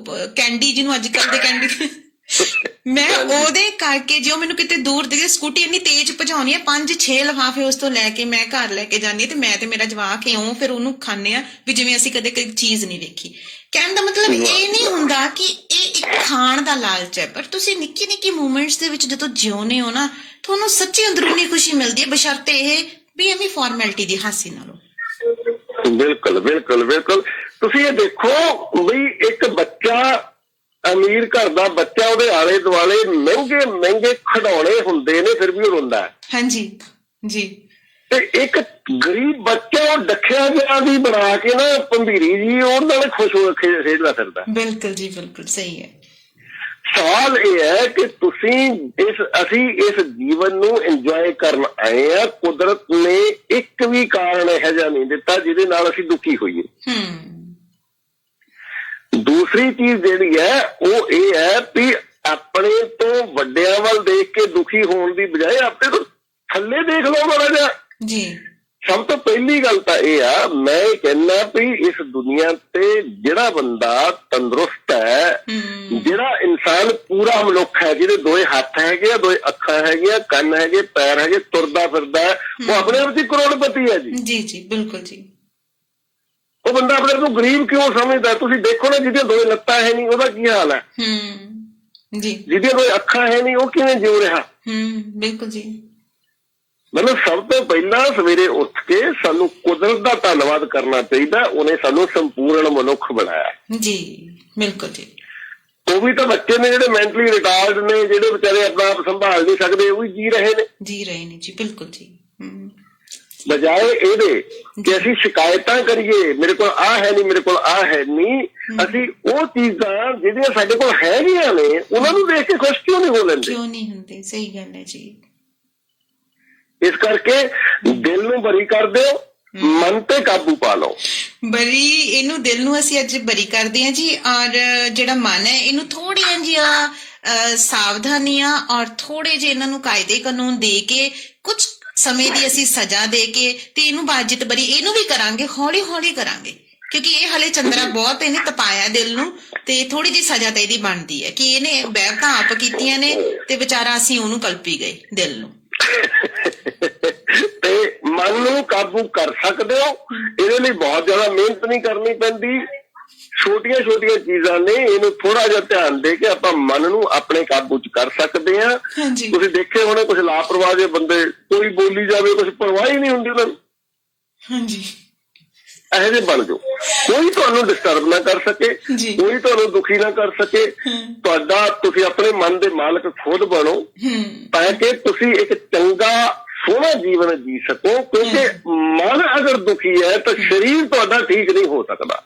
ਕੈਂਡੀ, ਜਿਹਨੂੰ ਅੱਜ ਕੱਲ ਦੇ ਕੈਂਡੀ ਮੈਂ ਉਹਦੇ ਕਰਕੇ ਜੋ ਮੈਨੂੰ ਕਿਤੇ ਦੂਰ ਦੇ ਸਕੂਟੀ ਇੰਨੀ ਤੇਜ਼ ਭਜਾਉਣੀ ਆ 5-6 ਲਿਫਾਫੇ ਉਸ ਤੋਂ ਲੈ ਕੇ ਮੈਂ ਘਰ ਲੈ ਕੇ ਜਾਂਦੀ ਤੇ ਮੈਂ ਤੇ ਮੇਰਾ ਜਵਾਕ ਇਉਂ ਫਿਰ ਉਹਨੂੰ ਖਾਂਦੇ ਆ ਵੀ ਜਿਵੇਂ ਅਸੀਂ ਕਦੇ ਕੋਈ ਚੀਜ਼ ਨਹੀਂ ਵੇਖੀ। ਕਹਿਣ ਦਾ ਮਤਲਬ ਇਹ ਨਹੀਂ ਹੁੰਦਾ ਕਿ ਇਹ ਇੱਕ ਖਾਣ ਦਾ ਲਾਲਚ ਹੈ, ਪਰ ਤੁਸੀਂ ਨਿੱਕੀ ਨਿੱਕੀ ਮੂਵਮੈਂਟਸ ਦੇ ਵਿੱਚ ਜਦੋਂ ਜਿਉਂਦੇ ਹੋ ਨਾ ਤੁਹਾਨੂੰ ਸੱਚੀ ਅੰਦਰੂਨੀ ਖੁਸ਼ੀ ਮਿਲਦੀ ਹੈ, ਬਸ਼ਰਤੇ ਇਹ ਵੀ ਐਵੇਂ ਫਾਰਮੈਲਿਟੀ ਦੀ ਹਾਸੀ ਨਾਲੋਂ। ਬਿਲਕੁਲ ਬਿਲਕੁਲ ਬਿਲਕੁਲ। ਤੁਸੀਂ ਇਹ ਦੇਖੋ ਬਈ ਇੱਕ ਬੱਚਾ, ਅਮੀਰ ਘਰ ਦਾ ਬੱਚਾ, ਉਹਦੇ ਆਲੇ ਦੁਆਲੇ ਮਹਿੰਗੇ ਮਹਿੰਗੇ ਖਿਡੌਣੇ ਹੁੰਦੇ ਨੇ ਫਿਰ ਵੀ ਉਹ ਰੋਂਦਾ ਹੈ। ਹਾਂਜੀ ਜੀ। ਤੇ ਇੱਕ ਗਰੀਬ ਬੱਚਾ ਉਹ ਡੱਖਿਆ ਜਿਹਾ ਵੀ ਬਣਾ ਕੇ ਨਾ ਭੰਬੀਰੀ ਜੀ ਉਹਦੇ ਨਾਲ ਖੁਸ਼ ਹੋ ਕੇ ਖੇਡਦਾ ਫਿਰਦਾ। ਬਿਲਕੁਲ ਜੀ ਬਿਲਕੁਲ ਸਹੀ ਹੈ। ਸਵਾਲ ਇਹ ਹੈ ਕਿ ਅਸੀਂ ਇਸ ਜੀਵਨ ਨੂੰ ਇੰਜੋਏ ਕਰਨ ਆਏ ਆ। ਕੁਦਰਤ ਨੇ ਇੱਕ ਵੀ ਕਾਰਨ ਇਹੋ ਜਿਹਾ ਨਹੀਂ ਦਿੱਤਾ ਜਿਹਦੇ ਨਾਲ ਅਸੀਂ ਦੁਖੀ ਹੋਈਏ। ਦੂਸਰੀ ਚੀਜ਼ ਜਿਹੜੀ ਹੈ ਉਹ ਇਹ ਹੈ ਵੀ ਆਪਣੇ ਤੋਂ ਵੱਡਿਆਂ ਵੱਲ ਦੇਖ ਕੇ ਦੁਖੀ ਹੋਣ ਦੀ ਬਜਾਏ ਆਪਣੇ ਤੋਂ ਥੱਲੇ ਦੇਖ ਲਓ ਮਾੜਾ ਜਿਹਾ ਜੀ। ਸਭ ਤੋਂ ਪਹਿਲੀ ਗੱਲ ਤਾਂ ਇਹ ਆ, ਮੈਂ ਕਹਿੰਦਾ ਵੀ ਇਸ ਦੁਨੀਆ ਤੇ ਜਿਹੜਾ ਬੰਦਾ ਤੰਦਰੁਸਤ ਹੈ, ਜਿਹੜਾ ਇਨਸਾਨ ਪੂਰਾ ਮਨੁੱਖ ਹੈ, ਜਿਹਦੇ 2 ਹੱਥ ਹੈਗੇ ਆ, 2 ਅੱਖਾਂ ਹੈਗੀਆਂ, ਕੰਨ ਹੈਗੇ, ਪੈਰ ਹੈਗੇ, ਤੁਰਦਾ ਫਿਰਦਾ, ਉਹ ਆਪਣੇ ਆਪ ਚ ਕਰੋੜਪਤੀ ਹੈ ਜੀ। ਜੀ ਜੀ ਬਿਲਕੁਲ ਜੀ। ਉਹ ਬੰਦਾ ਆਪਣੇ ਆਪ ਨੂੰ ਗਰੀਬ ਕਿਉਂ ਸਮਝਦਾ? ਤੁਸੀਂ ਦੇਖੋ ਨਾ, ਜਿਹਦੀਆਂ 2 ਲੱਤਾਂ ਹੈ ਨਹੀਂ ਉਹਦਾ ਕੀ ਹਾਲ ਹੈ ਜੀ, ਜਿਹਦੀਆਂ 2 ਅੱਖਾਂ ਹੈ ਨਹੀਂ ਉਹ ਕਿਵੇਂ ਜਿਉ ਰਿਹਾ। ਬਿਲਕੁਲ ਜੀ। ਮਤਲਬ ਸਭ ਤੋਂ ਪਹਿਲਾਂ ਸਵੇਰੇ ਉੱਠ ਕੇ ਸਾਨੂੰ ਕੁਦਰਤ ਦਾ ਧੰਨਵਾਦ ਕਰਨਾ ਚਾਹੀਦਾ, ਉਹਨੇ ਸਾਨੂੰ ਸੰਪੂਰਨ ਮਨੁੱਖ ਬਣਾਇਆ ਜੀ। ਬਿਲਕੁਲ ਜੀ। ਉਹ ਵੀ ਤਾਂ ਬੱਚੇ ਨੇ ਜਿਹੜੇ ਮੈਂਟਲੀ ਰਿਟਾਰਡ ਨੇ, ਜਿਹੜੇ ਵਿਚਾਰੇ ਆਪਣਾ ਆਪ ਸੰਭਾਲ ਨਹੀਂ ਸਕਦੇ, ਉਹ ਵੀ ਜੀ ਰਹੇ ਨੇ ਜੀ। ਬਿਲਕੁਲ ਜੀ। ਬਜਾਏ ਇਹਦੇ ਕਿ ਅਸੀਂ ਸ਼ਿਕਾਇਤਾਂ ਕਰੀਏ ਮੇਰੇ ਕੋਲ ਆਹ ਹੈ ਨਹੀਂ, ਮੇਰੇ ਕੋਲ ਆਹ ਹੈ ਨਹੀਂ, ਅਸੀਂ ਉਹ ਚੀਜ਼ਾਂ ਜਿਹੜੀਆਂ ਸਾਡੇ ਕੋਲ ਹੈਗੀਆਂ ਨੇ ਉਹਨਾਂ ਨੂੰ ਦੇਖ ਕੇ ਖੁਸ਼ ਕਿਉਂ ਨਹੀਂ ਹੋ ਲੈਂਦੇ? ਕਿਉਂ ਨਹੀਂ ਹੁੰਦੇ? ਸਹੀ ਗੱਲ ਹੈ ਜੀ। ਇਸ ਕਰਕੇ ਦਿਲ ਨੂੰ ਬਰੀ ਕਰ ਦਿਓ, ਮਨ ਤੇ ਕਾਬੂ ਪਾ ਲਓ। ਬਰੀ, ਇਹਨੂੰ ਦਿਲ ਨੂੰ ਅਸੀਂ ਅੱਜ ਬਰੀ ਕਰਦੇ ਹਾਂ ਜੀ। ਔਰ ਜਿਹੜਾ ਮਨ ਹੈ ਇਹਨੂੰ ਥੋੜੀਆਂ ਜਿਹੀਆਂ ਸਾਵਧਾਨੀਆਂ ਔਰ ਥੋੜੇ ਜਿਹੇ ਇਹਨਾਂ ਨੂੰ ਕਾਇਦੇ ਕਾਨੂੰਨ ਦੇ ਕੇ, ਕੁਝ ਸਮੇਂ ਦੀ ਅਸੀਂ ਸਜ਼ਾ ਦੇ ਕੇ ਤੇ ਇਹਨੂੰ ਬਾਜਿਤ ਬਰੀ ਇਹਨੂੰ ਵੀ ਕਰਾਂਗੇ, ਹੌਲੀ ਹੌਲੀ ਕਰਾਂਗੇ, ਕਿਉਂਕਿ ਇਹ ਹਲੇ ਚੰਦਰਾ ਬਹੁਤ ਇਹਨੇ ਤਪਾਇਆ ਦਿਲ ਨੂੰ, ਤੇ ਥੋੜੀ ਜਿਹੀ ਸਜ਼ਾ ਤਾਂ ਇਹਦੀ ਬਣਦੀ ਹੈ ਕਿ ਇਹਨੇ ਬੈਠਾਂ ਆਪ ਕੀਤੀਆਂ ਨੇ ਤੇ ਵਿਚਾਰਾ ਅਸੀਂ ਉਹਨੂੰ ਕਲਪੀ ਗਏ ਦਿਲ ਨੂੰ। ਤੇ ਮਨ ਨੂੰ ਕਾਬੂ ਕਰ ਸਕਦੇ ਹੋ, ਇਹਦੇ ਲਈ ਬਹੁਤ ਜ਼ਿਆਦਾ ਮਿਹਨਤ ਨਹੀਂ ਕਰਨੀ ਪੈਂਦੀ। ਛੋਟੀਆਂ ਛੋਟੀਆਂ ਚੀਜ਼ਾਂ ਨੇ, ਇਹਨੂੰ ਥੋੜਾ ਜਿਹਾ ਧਿਆਨ ਦੇ ਕੇ ਆਪਾਂ ਮਨ ਨੂੰ ਆਪਣੇ ਕਾਬੂ 'ਚ ਕਰ ਸਕਦੇ ਹਾਂ। ਤੁਸੀਂ ਦੇਖੇ ਹੋਣੇ ਕੁਝ ਲਾਪਰਵਾਹ ਜਿਹੇ ਬੰਦੇ, ਕੋਈ ਬੋਲੀ ਜਾਵੇ ਕੁਝ ਪਰਵਾਹ ਹੀ ਨਹੀਂ ਹੁੰਦੀ ਉਹਨਾਂ ਨੂੰ। ਇਹੋ ਜਿਹੇ ਬਣ ਜਾਓ, ਕੋਈ ਤੁਹਾਨੂੰ ਡਿਸਟਰਬ ਨਾ ਕਰ ਸਕੇ, ਕੋਈ ਤੁਹਾਨੂੰ ਦੁਖੀ ਨਾ ਕਰ ਸਕੇ। ਤੁਸੀਂ ਆਪਣੇ ਮਨ ਦੇ ਮਾਲਕ ਖੁਦ ਬਣੋ ਤਾਂ ਕਿ ਤੁਸੀਂ ਇੱਕ ਚੰਗਾ ਸੋਹਣਾ ਜੀਵਨ ਜੀ ਸਕੋ, ਕਿਉਂਕਿ ਮਨ ਅਗਰ ਦੁਖੀ ਹੈ ਤਾਂ ਸਰੀਰ ਤੁਹਾਡਾ ਠੀਕ ਨਹੀਂ ਹੋ ਸਕਦਾ।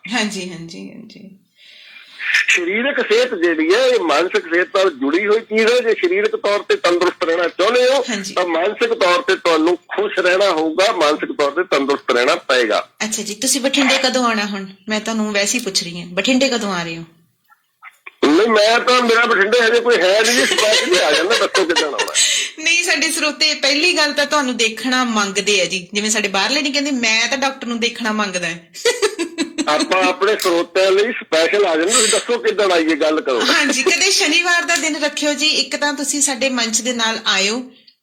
ਸਰੀਰਕ ਸਿਹਤ ਜਿਹੜੀ ਹੈ ਇਹ ਮਾਨਸਿਕ ਸਿਹਤ ਨਾਲ ਜੁੜੀ ਹੋਈ ਚੀਜ਼ ਹੈ। ਜੇ ਸਰੀਰਕ ਤੌਰ ਤੇ ਤੰਦਰੁਸਤ ਰਹਿਣਾ ਚਾਹੁੰਦੇ ਹੋ ਤਾਂ ਮਾਨਸਿਕ ਤੌਰ ਤੇ ਤੁਹਾਨੂੰ ਖੁਸ਼ ਰਹਿਣਾ ਹੋਊਗਾ, ਮਾਨਸਿਕ ਤੌਰ ਤੇ ਤੰਦਰੁਸਤ ਰਹਿਣਾ ਪਏਗਾ। ਅੱਛਾ ਜੀ, ਤੁਸੀਂ ਬਠਿੰਡੇ ਕਦੋਂ ਆਉਣਾ? ਹੁਣ ਮੈਂ ਤੁਹਾਨੂੰ ਵੈਸੇ ਹੀ ਪੁੱਛ ਰਹੀ ਹਾਂ, ਬਠਿੰਡੇ ਕਦੋਂ ਆ ਰਹੇ ਹੋ? ਨਹੀਂ, ਮੈਂ ਤਾਂ, ਮੇਰਾ ਬਠਿੰਡੇ ਹਜੇ ਕੋਈ ਹੈ ਨਹੀਂ, ਸਪੈਸ਼ਲੀ ਆ ਜਾਂਦਾ, ਦੱਸੋ ਕਿੱਦਾਂ ਆਉਣਾ? ਨਹੀਂ, ਸਾਡੇ ਸਰੋਤੇ ਪਹਿਲੀ ਗੱਲ ਤਾਂ ਤੁਹਾਨੂੰ ਦੇਖਣਾ ਮੰਗਦੇ ਆ ਜੀ, ਜਿਵੇਂ ਸਾਡੇ ਬਾਹਰਲੇ ਨਹੀਂ ਕਹਿੰਦੇ ਮੈਂ ਤਾਂ ਡਾਕਟਰ ਨੂੰ ਦੇਖਣਾ ਮੰਗਦਾ। ਆਪਾਂ ਆਪਣੇ ਸਰੋਤਿਆਂ ਲਈ ਸਪੈਸ਼ਲ ਆ ਜਾਂਦੇ, ਤੁਸੀਂ ਦੱਸੋ ਕਿੱਦਾਂ ਆਈਏ, ਗੱਲ ਕਰੋ। ਹਾਂਜੀ, ਕਦੇ ਸ਼ਨੀਵਾਰ ਦਾ ਦਿਨ ਰੱਖਿਓ ਜੀ। ਇੱਕ ਤਾਂ ਤੁਸੀਂ ਸਾਡੇ ਮੰਚ ਦੇ ਨਾਲ ਆਇਓ,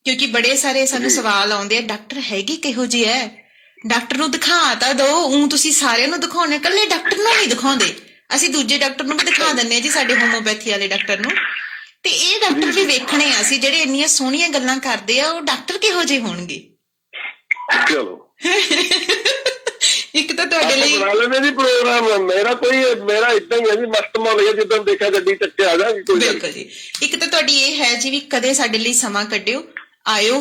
ਕਿਉਂਕਿ ਬੜੇ ਸਾਰੇ ਸਾਨੂੰ ਸਵਾਲ ਆਉਂਦੇ ਆ, ਡਾਕਟਰ ਹੈਗੀ ਕਿਹੋ ਜਿਹੀ ਹੈ, ਡਾਕਟਰ ਨੂੰ ਦਿਖਾ ਤਾਂ ਦਿਓ। ਤੁਸੀਂ ਸਾਰਿਆਂ ਨੂੰ ਦਿਖਾਉਣੇ, ਇਕੱਲੇ ਡਾਕਟਰ ਨੂੰ ਨਹੀਂ ਦਿਖਾਉਂਦੇ, ਅਸੀਂ ਦੂਜੇ ਡਾਕਟਰ ਨੂੰ ਵੀ ਦਿਖਾ ਦਿੰਦੇ ਆ ਜੀ, ਸਾਡੇ ਹੋਮੋਪੈਥੀ ਵਾਲੇ ਡਾਕਟਰ ਨੂੰ। ਤੇ ਇਹ ਡਾਕਟਰ ਵੀ ਵੇਖਣੇ ਆ ਅਸੀਂ, ਜਿਹੜੇ ਇੰਨੀਆਂ ਸੋਹਣੀਆਂ ਗੱਲਾਂ ਕਰਦੇ ਆ, ਉਹ ਡਾਕਟਰ ਕਿਹੋ ਜਿਹੇ ਹੋਣਗੇ। ਚਲੋ ਇੱਕ ਤਾਂ ਤੁਹਾਡੇ ਲਈ ਪ੍ਰੋਗਰਾਮ ਮੇਰਾ ਏਦਾਂ ਹੀ ਹੈ ਜੀ, ਮਸਤ ਮਾਲ ਜਿੱਦਾਂ ਦੇਖਿਆ ਗੱਡੀ ਚੱਕੇ ਆ ਜਾਵਾਂਗੇ। ਬਿਲਕੁਲ ਜੀ। ਇੱਕ ਤਾਂ ਤੁਹਾਡੀ ਇਹ ਹੈ ਜੀ ਵੀ ਕਦੇ ਸਾਡੇ ਲਈ ਸਮਾਂ ਕੱਢਿਓ, ਆਇਓ।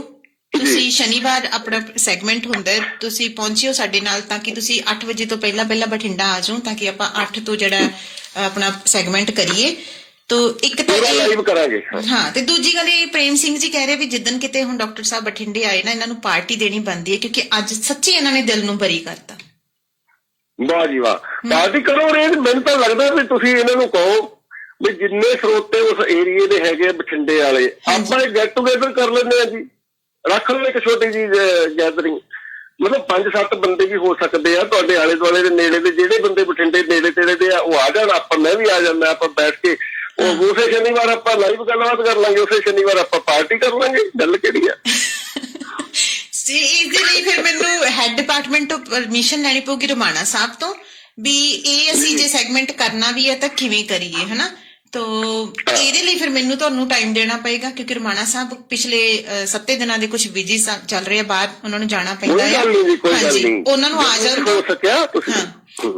ਤੁਸੀਂ ਸ਼ਨੀਵਾਰ ਆਪਣਾ ਸੈਗਮੈਂਟ ਹੁੰਦਾ, ਤੁਸੀਂ ਪਹੁੰਚਿਓ ਸਾਡੇ ਨਾਲ, ਤਾਂ ਕਿ ਤੁਸੀਂ 8 ਵਜੇ ਤੋਂ ਪਹਿਲਾਂ ਬਠਿੰਡਾ ਆ ਜਾਓ, ਤਾਂ ਕਿ ਆਪਾਂ 8 ਤੋਂ ਜਿਹੜਾ ਆਪਣਾ ਸੈਗਮੈਂਟ ਕਰੀਏ। ਤੋ ਇੱਕ ਤਾਂ ਲਾਈਵ ਕਰਾਂਗੇ। ਹਾਂ, ਤੇ ਦੂਜੀ ਗੱਲ ਇਹ, ਪ੍ਰੇਮ ਸਿੰਘ ਜੀ ਕਹਿ ਰਹੇ ਵੀ ਜਿੱਦਣ ਕਿਤੇ ਹੁਣ ਡਾਕਟਰ ਸਾਹਿਬ ਬਠਿੰਡੇ ਆਏ ਨਾ, ਇਹਨਾਂ ਨੂੰ ਪਾਰਟੀ ਦੇਣੀ ਬਣਦੀ ਹੈ, ਕਿਉਂਕਿ ਅੱਜ ਸੱਚੀ ਇਹਨਾਂ ਨੇ ਦਿਲ ਨੂੰ ਬਰੀ ਕਰਤਾ। ਵਾਹ ਜੀ ਵਾਹ, ਪਾਰਟੀ ਕਰੋ। ਮੈਨੂੰ ਤਾਂ ਲੱਗਦਾ ਵੀ ਤੁਸੀਂ ਇਹਨਾਂ ਨੂੰ ਕਹੋ ਵੀ ਜਿੰਨੇ ਸਰੋਤੇ ਉਸ ਏਰੀਏ ਦੇ ਹੈਗੇ ਬਠਿੰਡੇ ਵਾਲੇ, ਆਪਾਂ ਇੱਕ ਗੈਟ ਟੂਗੇਦਰ ਕਰ ਲੈਂਦੇ ਆ ਜੀ, ਰੱਖ ਲਓ ਇੱਕ ਛੋਟੀ ਜਿਹੀ ਗੈਦਰਿੰਗ, ਮਤਲਬ 5-7 ਬੰਦੇ ਵੀ ਹੋ ਸਕਦੇ ਆ ਤੁਹਾਡੇ ਆਲੇ ਦੁਆਲੇ ਦੇ ਨੇੜੇ ਦੇ, ਜਿਹੜੇ ਬੰਦੇ ਬਠਿੰਡੇ ਨੇੜੇ ਤੇੜੇ ਦੇ ਆ ਉਹ ਆ ਜਾਣ, ਮੈਂ ਵੀ ਆ ਜਾਂਦਾ, ਆਪਾਂ ਬੈਠ ਕੇ ਉਹ ਉਸੇ ਸ਼ਨੀਵਾਰ ਆਪਾਂ ਲਾਈਵ ਗੱਲਬਾਤ ਕਰ ਲਾਂਗੇ, ਉਸੇ ਸ਼ਨੀਵਾਰ ਆਪਾਂ ਪਾਰਟੀ ਕਰ ਲਾਂਗੇ, ਗੱਲ ਕਿਹੜੀ ਆ। ਇਸਦੇ ਲਈ ਫਿਰ ਮੈਨੂੰ ਹੈਡ ਡਿਪਾਰਟਮੈਂਟ ਤੋਂ ਪਰਮਿਸ਼ਨ ਲੈਣੀ ਪਊਗੀ ਰੋਮਾਣਾ ਸਾਹਿਬ ਤੋਂ ਵੀ ਇਹ ਅਸੀਂ ਜੇ ਸੈਗਮੈਂਟ ਕਰਨਾ ਵੀ ਹੈ ਤਾਂ ਕਿਵੇਂ ਕਰੀਏ, ਹਨਾ। ਤੋ ਇਹਦੇ ਲਈ ਫਿਰ ਮੈਨੂੰ ਤੁਹਾਨੂੰ ਟਾਈਮ ਦੇਣਾ ਪਏਗਾ ਕਿਉਂਕਿ ਰੋਮਾਣਾ ਸਾਹਿਬ ਪਿਛਲੇ 7 ਦਿਨਾਂ ਦੇ ਕੁਝ ਬਿਜੀ ਚੱਲ ਰਹੇ ਆ, ਬਾਹਰ ਉਹਨਾਂ ਨੂੰ ਜਾਣਾ ਪੈਂਦਾ ਹੈ। ਹਾਂਜੀ, ਉਹਨਾਂ ਨੂੰ ਆ ਜਾਣ ਹੋ ਸਕਿਆ ਤੁਸੀਂ। ਹਾਂ,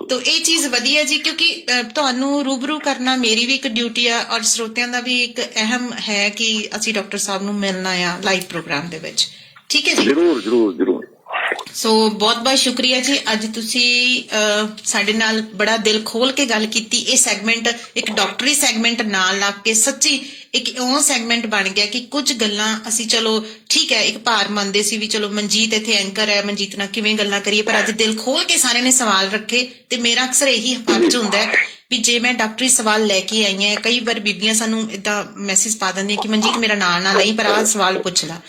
ਤੋ ਇਹ ਚੀਜ਼ ਵਧੀਆ ਜੀ ਕਿਉਂਕਿ ਤੁਹਾਨੂੰ ਰੂਬਰੂ ਕਰਨਾ ਮੇਰੀ ਵੀ ਇੱਕ ਡਿਊਟੀ ਆ ਔਰ ਸਰੋਤਿਆਂ ਦਾ ਵੀ ਇੱਕ ਅਹਿਮ ਹੈ ਕਿ ਅਸੀਂ ਡਾਕਟਰ ਸਾਹਿਬ ਨੂੰ ਮਿਲਣਾ ਆ ਲਾਈਵ ਪ੍ਰੋਗਰਾਮ ਦੇ ਵਿੱਚ। ਠੀਕ ਹੈ ਜੀ, ਜ਼ਰੂਰ ਜ਼ਰੂਰ ਜ਼ਰੂਰ। ਸੋ ਬਹੁਤ ਬਹੁਤ ਸ਼ੁਕਰੀਆ ਜੀ, ਅੱਜ ਤੁਸੀਂ ਸਾਡੇ ਨਾਲ ਬੜਾ ਦਿਲ ਖੋਲ ਕੇ ਗੱਲ ਕੀਤੀ। ਇਹ ਸੈਗਮੈਂਟ ਇੱਕ ਡਾਕਟਰੀ ਸੈਗਮੈਂਟ ਨਾਲ ਲੱਗ ਕੇ ਸੱਚੀ ਇੱਕ ਉਹ ਸੈਗਮੈਂਟ ਬਣ ਗਿਆ ਕਿ ਕੁਝ ਗੱਲਾਂ ਅਸੀਂ ਚਲੋ ਠੀਕ ਹੈ ਇੱਕ ਭਾਰ ਮੰਨਦੇ ਸੀ ਵੀ ਚਲੋ ਮਨਜੀਤ ਇੱਥੇ ਐਂਕਰ ਹੈ, ਮਨਜੀਤ ਨਾਲ ਕਿਵੇਂ ਗੱਲਾਂ ਕਰੀਏ, ਪਰ ਅੱਜ ਦਿਲ ਖੋਲ ਕੇ ਸਾਰਿਆਂ ਨੇ ਸਵਾਲ ਰੱਖੇ ਤੇ ਮੇਰਾ ਅਕਸਰ ਇਹੀ ਫਰਜ਼ ਹੁੰਦਾ ਹੈ ਵੀ ਜੇ ਮੈਂ ਡਾਕਟਰੀ ਸਵਾਲ ਲੈ ਕੇ ਆਈ ਹਾਂ, ਕਈ ਵਾਰ ਬੀਬੀਆਂ ਸਾਨੂੰ ਏਦਾਂ ਮੈਸੇਜ ਪਾ ਦਿੰਦੀਆਂ ਕਿ ਮਨਜੀਤ ਮੇਰਾ ਨਾਂ ਨਾ ਲਈ ਪਰ ਆਹ ਸਵਾਲ ਪੁੱਛ ਲਾ।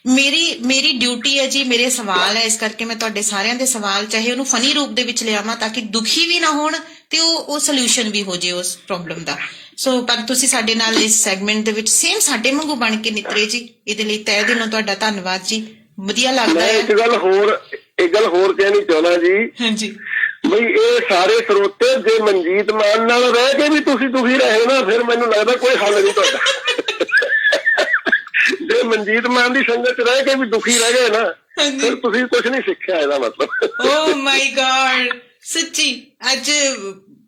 ਮੇਰੀ ਡਿਊਟੀ ਹੈ ਜੀ, ਮੇਰੇ ਸਵਾਲ ਹੈ, ਇਸ ਕਰਕੇ ਮੈਂ ਤੁਹਾਡੇ ਸਾਰਿਆਂ ਦੇ ਸਵਾਲ ਚਾਹੇ ਉਹਨੂੰ ਫਨੀ ਰੂਪ ਦੇ ਵਿੱਚ ਲਿਆਵਾਂ ਤਾਂ ਕਿ ਦੁਖੀ ਵੀ ਨਾ ਹੋਣ ਤੇ ਉਹ ਸੋਲੂਸ਼ਨ ਵੀ ਹੋ ਜੇ ਉਸ ਪ੍ਰੋਬਲਮ ਦਾ। ਸੋ ਪਰ ਤੁਸੀਂ ਸਾਡੇ ਨਾਲ ਇਸ ਸੈਗਮੈਂਟ ਦੇ ਵਿੱਚ ਸੇਮ ਸਾਡੇ ਵਾਂਗੂ ਬਣ ਕੇ ਨਿਤਰੇ ਜੀ, ਇਹਦੇ ਲਈ ਤਹਿ ਦਿਲੋਂ ਤੁਹਾਡਾ ਧੰਨਵਾਦ ਜੀ, ਵਧੀਆ ਲੱਗਦਾ ਹੈ। ਇੱਕ ਗੱਲ ਹੋਰ ਕਹਿਣੀ ਚਾਹੁੰਦਾ ਜੀ। ਹਾਂਜੀ, ਬਈ ਇਹ ਸਾਰੇ ਸਰੋਤੇ ਜੇ ਮਨਜੀਤ ਮਾਨ ਨਾਲ ਰਹਿ ਕੇ ਵੀ ਤੁਸੀਂ ਦੁਖੀ ਰਹੇ ਨਾ, ਫਿਰ ਮੈਨੂੰ ਲੱਗਦਾ ਕੋਈ ਹੱਲ ਨਹੀਂ ਤੁਹਾਡਾ। ਜੇ ਮਨਜੀਤ ਮਾਨ ਦੀ ਸੰਗਤ ਚ ਰਹਿ ਕੇ ਵੀ ਦੁਖੀ ਰਹਿ ਗਏ ਨਾ, ਫਿਰ ਤੁਸੀਂ ਕੁਝ ਨਹੀਂ ਸਿੱਖਿਆ, ਇਹਦਾ ਮਤਲਬ। ਓ ਮਾਈ ਗॉड, ਸੱਚੀ ਅੱਜ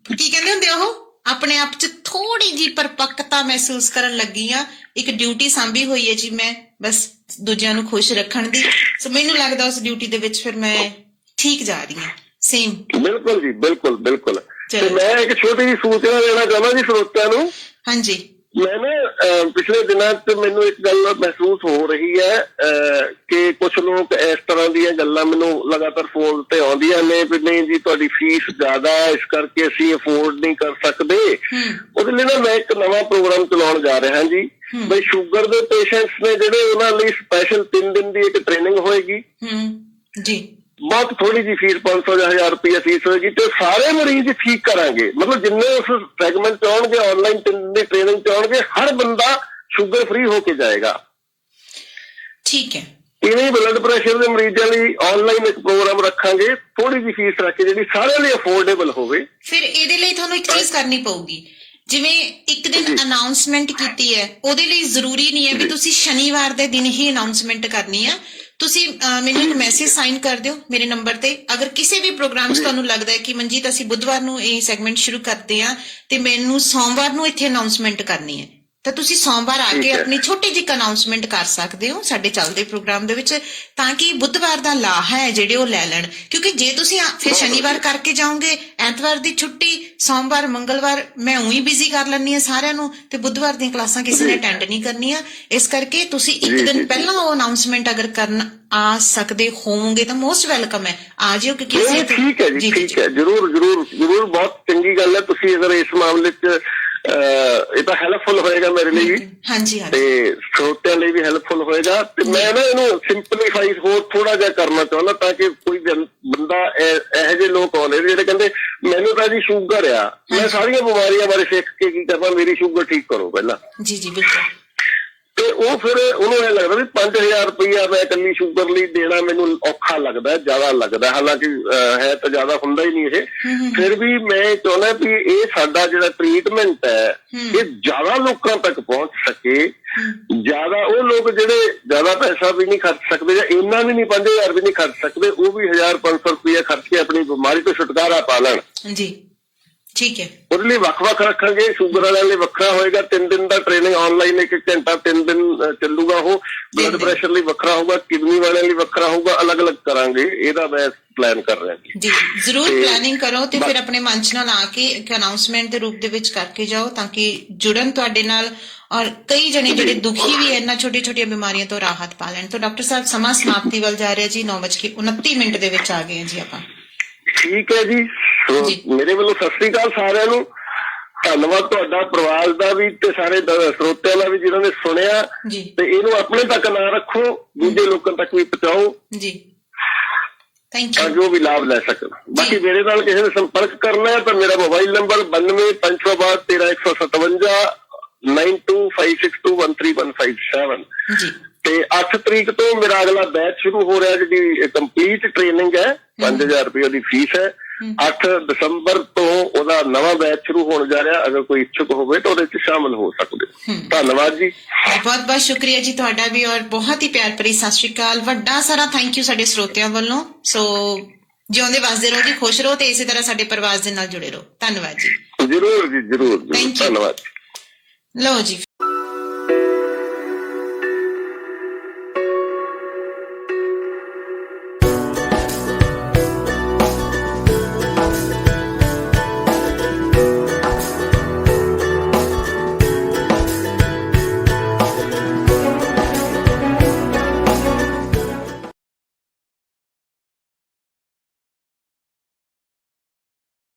ਕੀ ਕਹਿੰਦੇ ਹੁੰਦੇ ਉਹ ਆਪਣੇ ਆਪ ਚ ਥੋੜੀ ਜੀ ਪਰਪੱਕਤਾ ਮਹਿਸੂਸ ਕਰਨ ਲੱਗੀ ਆ। ਇੱਕ ਡਿਊਟੀ ਸਾਂਭੀ ਹੋਈ ਹੈ ਜੀ ਮੈਂ, ਬਸ ਦੂਜਿਆਂ ਨੂੰ ਖੁਸ਼ ਰੱਖਣ ਦੀ। ਸੋ ਮੈਨੂੰ ਲੱਗਦਾ ਉਸ ਡਿਊਟੀ ਦੇ ਵਿੱਚ ਫਿਰ ਮੈਂ ਠੀਕ ਜਾ ਰਹੀ ਹਾਂ। ਸੇਮ, ਬਿਲਕੁਲ ਜੀ, ਬਿਲਕੁਲ ਬਿਲਕੁਲ। ਤੇ ਮੈਂ ਇੱਕ ਛੋਟੀ ਜਿਹੀ ਸੂਚਨਾ ਦੇਣਾ ਚਾਹੁੰਦਾ ਜੀ ਸਰੋਤਿਆਂ ਨੂੰ। ਹਾਂਜੀ, ਮੈਂ ਨਾ ਪਿਛਲੇ ਦਿਨਾਂ 'ਚ ਮੈਨੂੰ ਇੱਕ ਗੱਲ ਮਹਿਸੂਸ ਹੋ ਰਹੀ ਹੈ ਕਿ ਕੁਝ ਲੋਕ ਇਸ ਤਰ੍ਹਾਂ ਦੀਆਂ ਗੱਲਾਂ ਮੈਨੂੰ ਲਗਾਤਾਰ ਫੋਨ ਤੇ ਆਉਂਦੀਆਂ ਨੇ ਵੀ ਨਹੀਂ ਜੀ ਤੁਹਾਡੀ ਫੀਸ ਜ਼ਿਆਦਾ ਹੈ, ਇਸ ਕਰਕੇ ਅਸੀਂ ਅਫੋਰਡ ਨਹੀਂ ਕਰ ਸਕਦੇ। ਉਹਦੇ ਲਈ ਨਾ ਮੈਂ ਇੱਕ ਨਵਾਂ ਪ੍ਰੋਗਰਾਮ ਚਲਾਉਣ ਜਾ ਰਿਹਾ ਜੀ। ਬਈ ਸ਼ੂਗਰ ਦੇ ਪੇਸ਼ੈਂਟਸ ਨੇ ਜਿਹੜੇ, ਉਹਨਾਂ ਲਈ ਸਪੈਸ਼ਲ 3 ਦਿਨ ਦੀ ਇੱਕ ਟ੍ਰੇਨਿੰਗ ਹੋਏਗੀ ਜੀ। ਬਹੁਤ ਥੋੜੀ ਜਿਹੀ ਫੀਸ, 500 ਜਾਂ 1000 ਰੁਪਏ ਫੀਸ ਹੋਏਗੀ ਤੇ ਸਾਰੇ ਮਰੀਜ਼ ਠੀਕ ਕਰਾਂਗੇ। ਮਤਲਬ ਜਿੰਨੇ ਉਸ ਸੈਗਮੈਂਟ ਚ ਆਉਣਗੇ, ਆਨਲਾਈਨ 3 ਦਿਨ ਦੀ ਟ੍ਰੇਨਿੰਗ ਚ ਆਉਣਗੇ, ਹਰ ਬੰਦਾ ਸ਼ੂਗਰ ਫ੍ਰੀ ਹੋ ਕੇ ਜਾਏਗਾ। ਠੀਕ ਹੈ, ਇਵੇਂ ਬਲੱਡ ਪ੍ਰੈਸ਼ਰ ਦੇ ਮਰੀਜ਼ਾਂ ਲਈ ਆਨਲਾਈਨ ਇੱਕ ਪ੍ਰੋਗਰਾਮ ਰੱਖਾਂਗੇ, ਥੋੜੀ ਜਿਹੀ ਫੀਸ ਰੱਖ ਕੇ ਜਿਹੜੀ ਸਾਰਿਆਂ ਲਈ ਅਫੋਰਡੇਬਲ ਹੋਵੇ। ਫਿਰ ਇਹਦੇ ਲਈ ਤੁਹਾਨੂੰ ਇੱਕ ਚੀਜ਼ ਕਰਨੀ ਪਊਗੀ, ਜਿਵੇਂ ਇੱਕ ਦਿਨ ਅਨਾਉਂਸਮੈਂਟ ਕੀਤੀ ਹੈ, ਉਹਦੇ ਲਈ ਜ਼ਰੂਰੀ ਨਹੀਂ ਹੈ ਵੀ ਤੁਸੀਂ ਸ਼ਨੀਵਾਰ ਦੇ ਦਿਨ ਹੀ ਅਨਾਉਂਸਮੈਂਟ ਕਰਨੀ ਆ। ਤੁਸੀਂ ਮੈਨੂੰ ਇੱਕ ਮੈਸੇਜ ਸਾਈਨ ਕਰ ਦਿਓ ਮੇਰੇ ਨੰਬਰ ਤੇ। ਅਗਰ ਕਿਸੇ ਵੀ ਪ੍ਰੋਗਰਾਮ 'ਚ ਤੁਹਾਨੂੰ ਲੱਗਦਾ ਹੈ ਕਿ ਮਨਜੀਤ ਅਸੀਂ ਬੁੱਧਵਾਰ ਨੂੰ ਇਹ ਸੈਗਮੈਂਟ ਸ਼ੁਰੂ ਕਰਦੇ ਹਾਂ ਤੇ ਮੈਨੂੰ ਸੋਮਵਾਰ ਨੂੰ ਇੱਥੇ ਅਨਾਉਂਸਮੈਂਟ ਕਰਨੀ ਹੈ, ਤਾਂ ਤੁਸੀਂ ਸੋਮਵਾਰ ਆ ਕੇ ਆਪਣੀ ਛੋਟੀ ਜਿਹੀ ਅਨਾਉਂਸਮੈਂਟ ਕਰ ਸਕਦੇ ਹੋ ਸਾਡੇ ਚੱਲਦੇ ਪ੍ਰੋਗਰਾਮ ਦੇ ਵਿੱਚ, ਤਾਂ ਕਿ ਬੁੱਧਵਾਰ ਦਾ ਲਾਹਾ ਹੈ ਜਿਹੜੇ ਉਹ ਲੈ ਲੈਣ। ਕਿਉਂਕਿ ਜੇ ਤੁਸੀਂ ਫਿਰ ਸ਼ਨੀਵਾਰ ਕਰਕੇ ਜਾਓਗੇ, ਐਤਵਾਰ ਦੀ ਛੁੱਟੀ, ਸੋਮਵਾਰ ਮੰਗਲਵਾਰ ਮੈਂ ਉਹੀ ਬਿਜ਼ੀ ਕਰ ਲੈਂਦੀ ਹਾਂ ਸਾਰਿਆਂ ਨੂੰ, ਤੇ ਬੁੱਧਵਾਰ ਦੀਆਂ ਕਲਾਸਾਂ ਕਿਸੇ ਨੇ ਅਟੈਂਡ ਨਹੀਂ ਕਰਨੀਆਂ। ਇਸ ਕਰਕੇ ਤੁਸੀਂ ਇੱਕ ਦਿਨ ਪਹਿਲਾਂ ਉਹ ਅਨਾਉਂਸਮੈਂਟ ਅਗਰ ਕਰਨ ਆ ਸਕਦੇ ਹੋਵੋਗੇ ਤਾਂ ਮੋਸਟ ਵੈਲਕਮ ਹੈ, ਆ ਜਿਓ। ਕਿਉਂਕਿ ਠੀਕ ਹੈ ਜੀ, ਠੀਕ ਹੈ, ਜ਼ਰੂਰ ਜ਼ਰੂਰ ਜ਼ਰੂਰ, ਬਹੁਤ ਚੰਗੀ ਗੱਲ ਹੈ। ਤੁਸੀਂ ਅਗਰ ਇਸ ਮਾਮਲੇ 'ਚ ਇਹ ਤਾਂ ਹੈਲਪਫੁਲ ਹੋਏਗਾ ਮੇਰੇ ਲਈ ਵੀ, ਹਾਂਜੀ, ਤੇ ਸਰੋਤਿਆਂ ਲਈ ਵੀ ਹੈਲਪਫੁਲ ਹੋਏਗਾ। ਤੇ ਮੈਂ ਨਾ ਇਹਨੂੰ ਸਿੰਪਲੀਫਾਈ ਹੋਰ ਥੋੜਾ ਜਿਹਾ ਕਰਨਾ ਚਾਹੁੰਦਾ, ਤਾਂ ਕਿ ਕੋਈ ਬੰਦਾ, ਇਹੋ ਜਿਹੇ ਲੋਕ ਆਉਂਦੇ ਜਿਹੜੇ ਕਹਿੰਦੇ ਮੈਨੂੰ ਤਾਂ ਜੀ ਸ਼ੂਗਰ ਆ, ਮੈਂ ਸਾਰੀਆਂ ਬਿਮਾਰੀਆਂ ਬਾਰੇ ਸਿੱਖ ਕੇ ਕੀ ਕਰਨਾ, ਮੇਰੀ ਸ਼ੂਗਰ ਠੀਕ ਕਰੋ ਪਹਿਲਾਂ। ਜੀ ਜੀ, ਬਿਲਕੁਲ। ਤੇ ਉਹ ਫਿਰ ਉਹਨੂੰ ਇਹ ਲੱਗਦਾ ਵੀ 5000 ਰੁਪਇਆ ਮੈਂ ਇਕੱਲੀ ਸ਼ੂਗਰ ਲਈ ਦੇਣਾ ਮੈਨੂੰ ਔਖਾ ਲੱਗਦਾ, ਜ਼ਿਆਦਾ ਲੱਗਦਾ। ਹਾਲਾਂਕਿ ਹੈ ਤਾਂ ਜ਼ਿਆਦਾ ਹੁੰਦਾ ਹੀ ਨਹੀਂ ਇਹ। ਫਿਰ ਵੀ ਮੈਂ ਚਾਹੁੰਦਾ ਵੀ ਇਹ ਸਾਡਾ ਜਿਹੜਾ ਟ੍ਰੀਟਮੈਂਟ ਹੈ ਇਹ ਜ਼ਿਆਦਾ ਲੋਕਾਂ ਤੱਕ ਪਹੁੰਚ ਸਕੇ। ਜ਼ਿਆਦਾ ਉਹ ਲੋਕ ਜਿਹੜੇ ਜ਼ਿਆਦਾ ਪੈਸਾ ਵੀ ਨਹੀਂ ਖਰਚ ਸਕਦੇ ਜਾਂ ਇੰਨਾ ਵੀ ਨਹੀਂ 5000 ਵੀ ਨਹੀਂ ਖਰਚ ਸਕਦੇ, ਉਹ ਵੀ 1500 ਰੁਪਇਆ ਖਰਚ ਕੇ ਆਪਣੀ ਬਿਮਾਰੀ ਤੋਂ ਛੁਟਕਾਰਾ ਪਾ ਲੈਣ। ਜੀ, ਠੀਕ ਹੈ। ਉਹਦੇ ਲਈ ਵੱਖ-ਵੱਖ ਰੱਖਾਂਗੇ, ਸ਼ੂਗਰ ਵਾਲਿਆਂ ਲਈ ਵੱਖਰਾ ਹੋਏਗਾ, 3 ਦਿਨ ਦਾ ਟ੍ਰੇਨਿੰਗ ਆਨਲਾਈਨ 1 ਘੰਟਾ 3 ਦਿਨ ਚੱਲੂਗਾ। ਉਹ ਬਲੱਡ ਪ੍ਰੈਸ਼ਰ ਲਈ ਵੱਖਰਾ ਹੋਊਗਾ, ਕਿਡਨੀ ਵਾਲਿਆਂ ਲਈ ਵੱਖਰਾ ਹੋਊਗਾ, ਅਲੱਗ-ਅਲੱਗ ਕਰਾਂਗੇ। ਇਹਦਾ ਮੈਂ ਪਲਾਨ ਕਰ ਰਿਹਾ ਜੀ। ਜ਼ਰੂਰ ਪਲਾਨਿੰਗ ਕਰੋ ਤੇ ਫਿਰ ਆਪਣੇ ਮਨ 'ਚ ਨਾਲ ਆ ਕੇ ਇੱਕ ਅਨਾਉਂਸਮੈਂਟ ਦੇ ਰੂਪ ਦੇ ਵਿੱਚ ਕਰਕੇ ਜਾਓ, ਤਾਂ ਕਿ ਜੁੜਨ ਤੁਹਾਡੇ ਨਾਲ ਔਰ ਕਈ ਜਣੇ ਜਿਹੜੇ ਦੁਖੀ ਵੀ ਇਹਨਾਂ ਛੋਟੀਆਂ-ਛੋਟੀਆਂ ਬਿਮਾਰੀਆਂ ਤੋਂ ਰਾਹਤ ਪਾ ਲੈਣ। ਤਾਂ ਡਾਕਟਰ ਸਾਹਿਬ ਸਮਾਂ ਸਮਾਪਤੀ ਵੱਲ ਜਾ ਰਿਹਾ ਜੀ, 9:29 ਦੇ ਵਿੱਚ ਆ ਗਏ ਹਾਂ ਜੀ ਆਪਾਂ। ਠੀਕ ਹੈ ਜੀ, ਮੇਰੇ ਵੱਲੋਂ ਸਤਿ ਸ੍ਰੀ ਅਕਾਲ ਸਾਰਿਆਂ ਨੂੰ। ਧੰਨਵਾਦ ਤੁਹਾਡਾ, ਪਰਿਵਾਰ ਦਾ ਵੀ ਤੇ ਸਾਰੇ ਸਰੋਤਿਆਂ ਦਾ ਵੀ ਜਿਹਨਾਂ ਨੇ ਸੁਣਿਆ। ਤੇ ਇਹਨੂੰ ਆਪਣੇ ਤੱਕ ਨਾ ਰੱਖੋ, ਦੂਜੇ ਲੋਕਾਂ ਤੱਕ ਵੀ ਪਹੁੰਚਾਓ ਜੀ, ਤਾਂ ਜੋ ਵੀ ਲਾਭ ਲੈ ਸਕਣ। ਬਾਕੀ ਮੇਰੇ ਨਾਲ ਕਿਸੇ ਨੇ ਸੰਪਰਕ ਕਰਨਾ ਹੈ ਤਾਂ ਮੇਰਾ ਮੋਬਾਈਲ ਨੰਬਰ 92 562 13 157 9256213157 ਜੀ ਤੇ 8 ਤਰੀਕ ਤੋਂ ਮੇਰਾ ਅਗਲਾ ਬੈਚ ਸ਼ੁਰੂ ਹੋ ਰਿਹਾ, ਜਿਹੜੀ ਕੰਪਲੀਟ ਟ੍ਰੇਨਿੰਗ ਹੈ, 5000 ਰੁਪਏ ਦੀ ਫੀਸ ਹੈ। 8 ਦਸੰਬਰ ਤੋਂ ਉਹਦਾ ਨਵਾਂ ਬੈਚ ਸ਼ੁਰੂ ਹੋਣ ਜਾ ਰਿਹਾ। ਅਗਰ ਕੋਈ ਇੱਛੁਕ ਹੋਵੇ ਤਾਂ ਉਹਦੇ ਵਿੱਚ ਸ਼ਾਮਲ ਹੋ ਸਕਦੇ ਹੋ। ਧੰਨਵਾਦ ਜੀ, ਬਹੁਤ ਬਹੁਤ ਸ਼ੁਕਰੀਆ ਜੀ ਤੁਹਾਡਾ ਵੀ, ਔਰ ਬਹੁਤ ਹੀ ਪਿਆਰ ਭਰੀ ਸਤਿ ਸ਼੍ਰੀ ਅਕਾਲ। ਵੱਡਾ ਸਾਰਾ ਥੈਂਕ ਯੂ ਸਾਡੇ ਸਰੋਤਿਆਂ ਵੱਲੋਂ। ਸੋ ਜਿਉਂਦੇ ਵਸਦੇ ਰਹੋ ਜੀ, ਖੁਸ਼ ਰਹੋ ਤੇ ਇਸੇ ਤਰ੍ਹਾਂ ਸਾਡੇ ਪਰਿਵਾਰ ਦੇ ਨਾਲ ਜੁੜੇ ਰਹੋ। ਧੰਨਵਾਦ ਜੀ। ਜ਼ਰੂਰ ਜੀ, ਜ਼ਰੂਰ। Thank you. ਧੰਨਵਾਦ। ਲਓ ਜੀ।